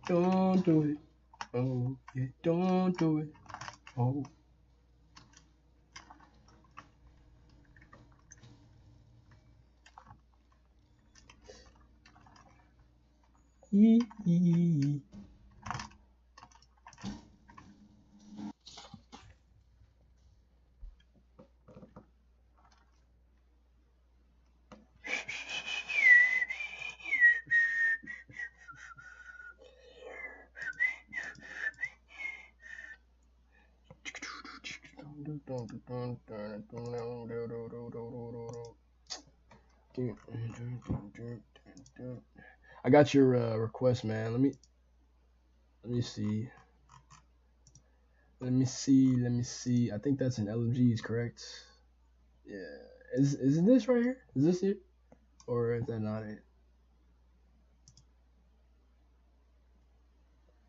Don't do it. Oh, yeah, don't do it. Oh. Yee. I got your request, man. Let me see. Let me see. I think that's an LMG's, correct? Yeah. Isn't this right here? Is this it? Or is that not it?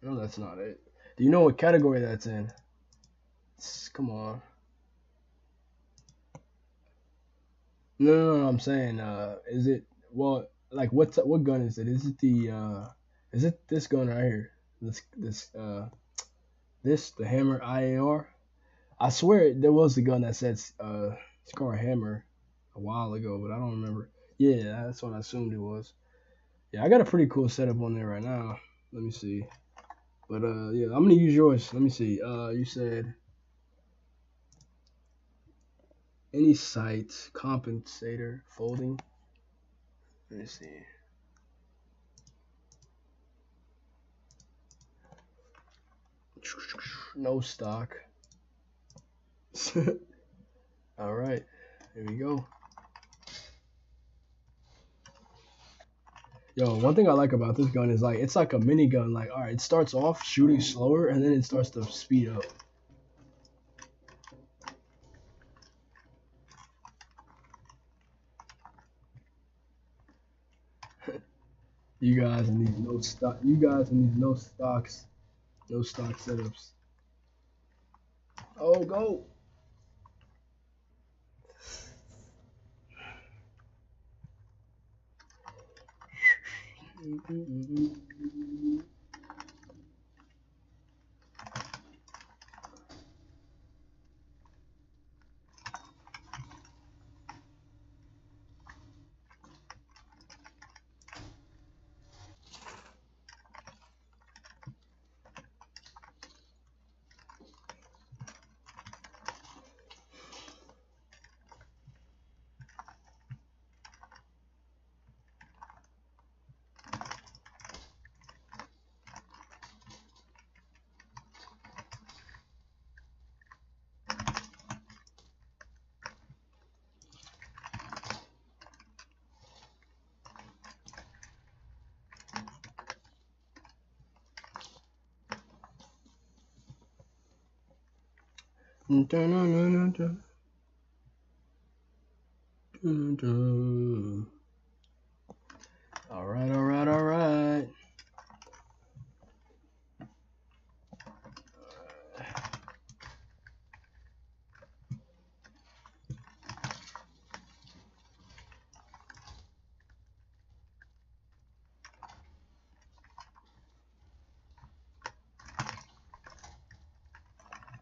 No, that's not it. Do you know what category that's in? Come on. No, I'm saying, is it, well, like what gun is it? Is it is it this gun right here? This the Hammer IAR? I swear there was a gun that said Scar Hammer a while ago, but I don't remember. Yeah, that's what I assumed it was. Yeah, I got a pretty cool setup on there right now. Let me see. But yeah, I'm gonna use yours. Let me see. You said any sight compensator folding. Let me see. No stock. All right, here we go. Yo, one thing I like about this gun is like it's like a mini gun. Like, all right, it starts off shooting slower and then it starts to speed up. You guys need no stock. You guys need no stocks, no stock setups. Oh, go! Alright, alright, alright.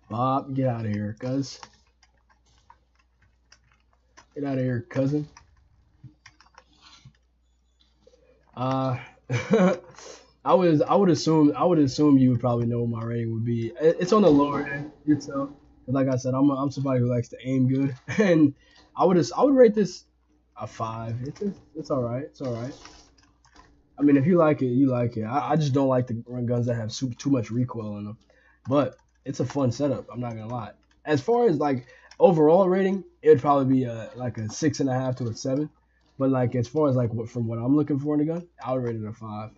Bob, get out of here, cuz. Get out of here, cousin. I would assume you would probably know what my rating would be. It's on the lower end, you know. Like I said, I'm somebody who likes to aim good, and I would rate this a 5. It's all right. It's all right. I mean, if you like it, you like it. I just don't like the guns that have too much recoil in them. But it's a fun setup. I'm not gonna lie. As far as like overall rating, it would probably be like a 6.5 to a 7. But like as far as like from what I'm looking for in a gun, I would rate it a 5.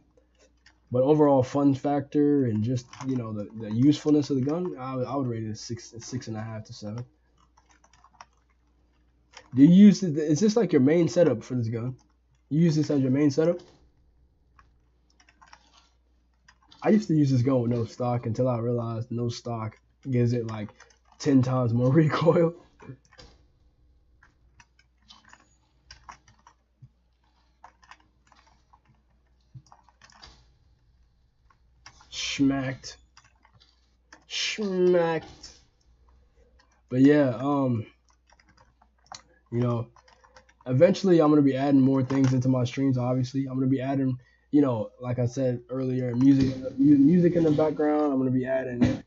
But overall fun factor and just the usefulness of the gun, I would rate it a 6.5 to 7. Do you use it? Is this like your main setup for this gun? You use this as your main setup? I used to use this gun with no stock until I realized no stock gives it like 10 times more recoil. Schmacked. But yeah, eventually I'm gonna be adding more things into my streams. Obviously, I'm gonna be adding, like I said earlier, music in the background. I'm gonna be adding,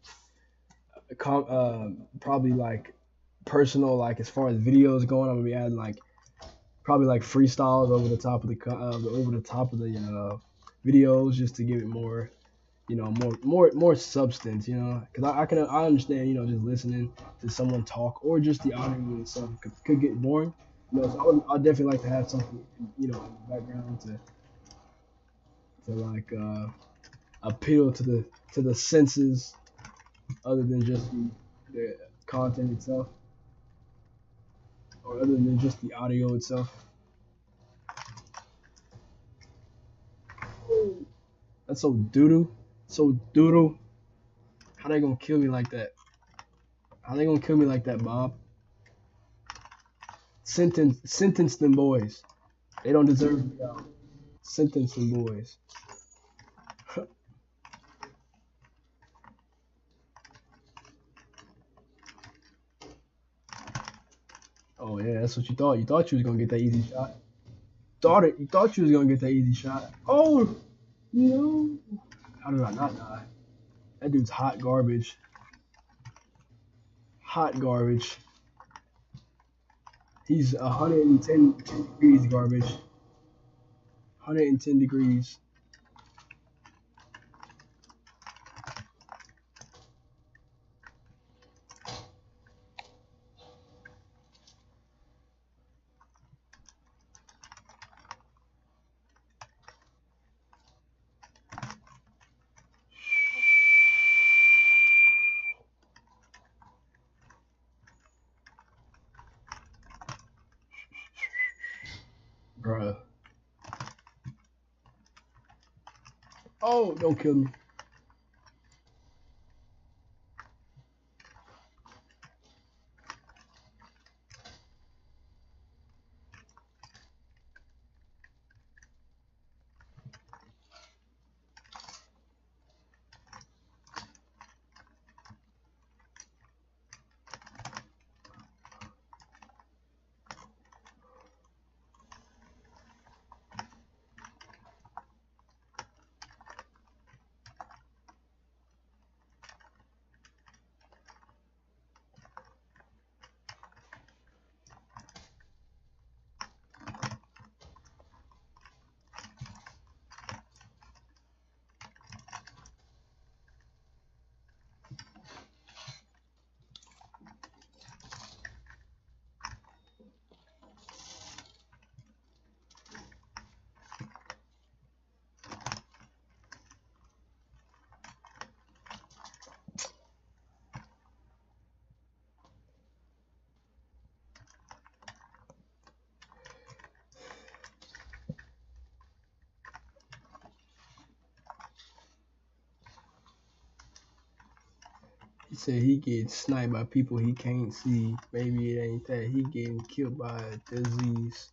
probably like personal, like as far as videos going. I'm gonna be adding like probably like freestyles over the top of the videos just to give it more, more substance, because I understand, just listening to someone talk or just the audio itself could get boring, so I'd definitely like to have something, in the background to like appeal to the senses other than just the content itself or other than just the audio itself. That's so doodoo, so doodoo. How they gonna kill me like that? How they gonna kill me like that, Bob? Sentence them boys. They don't deserve to go. Sentence them boys. Oh yeah, that's what you thought. You thought you was gonna get that easy shot. You thought you was gonna get that easy shot. Oh no! How did I not die? That dude's hot garbage. Hot garbage. He's 110 degrees garbage. 110 degrees. Bruh. Oh, don't kill me. He said he getting sniped by people he can't see. Maybe it ain't that. He getting killed by a disease.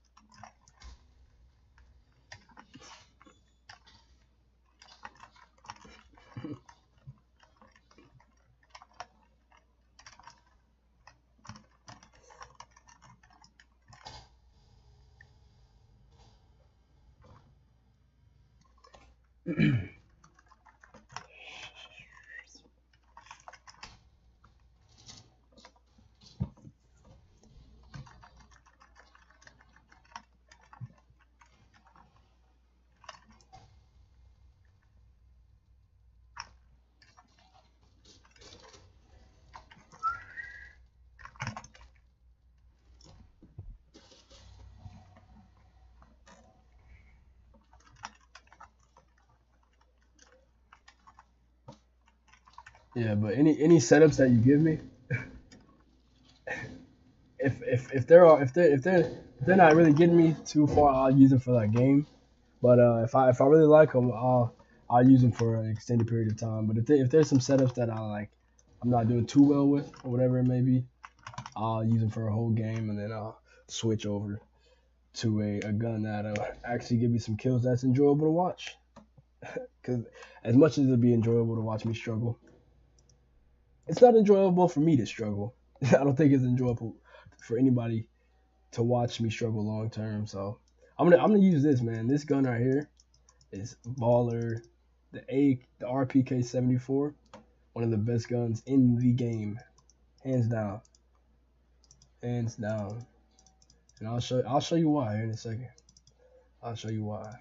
Yeah, but any setups that you give me, if they're not really getting me too far, I'll use them for that game. But if I really like them, I'll use them for an extended period of time. But if there's some setups that I'm not doing too well with or whatever it may be, I'll use them for a whole game and then I'll switch over to a gun that'll actually give me some kills that's enjoyable to watch. Because as much as it'll be enjoyable to watch me struggle, it's not enjoyable for me to struggle. I don't think it's enjoyable for anybody to watch me struggle long term. So I'm gonna use this, man. This gun right here is baller. The RPK 74, one of the best guns in the game, hands down, hands down. And I'll show you why here in a second. I'll show you why.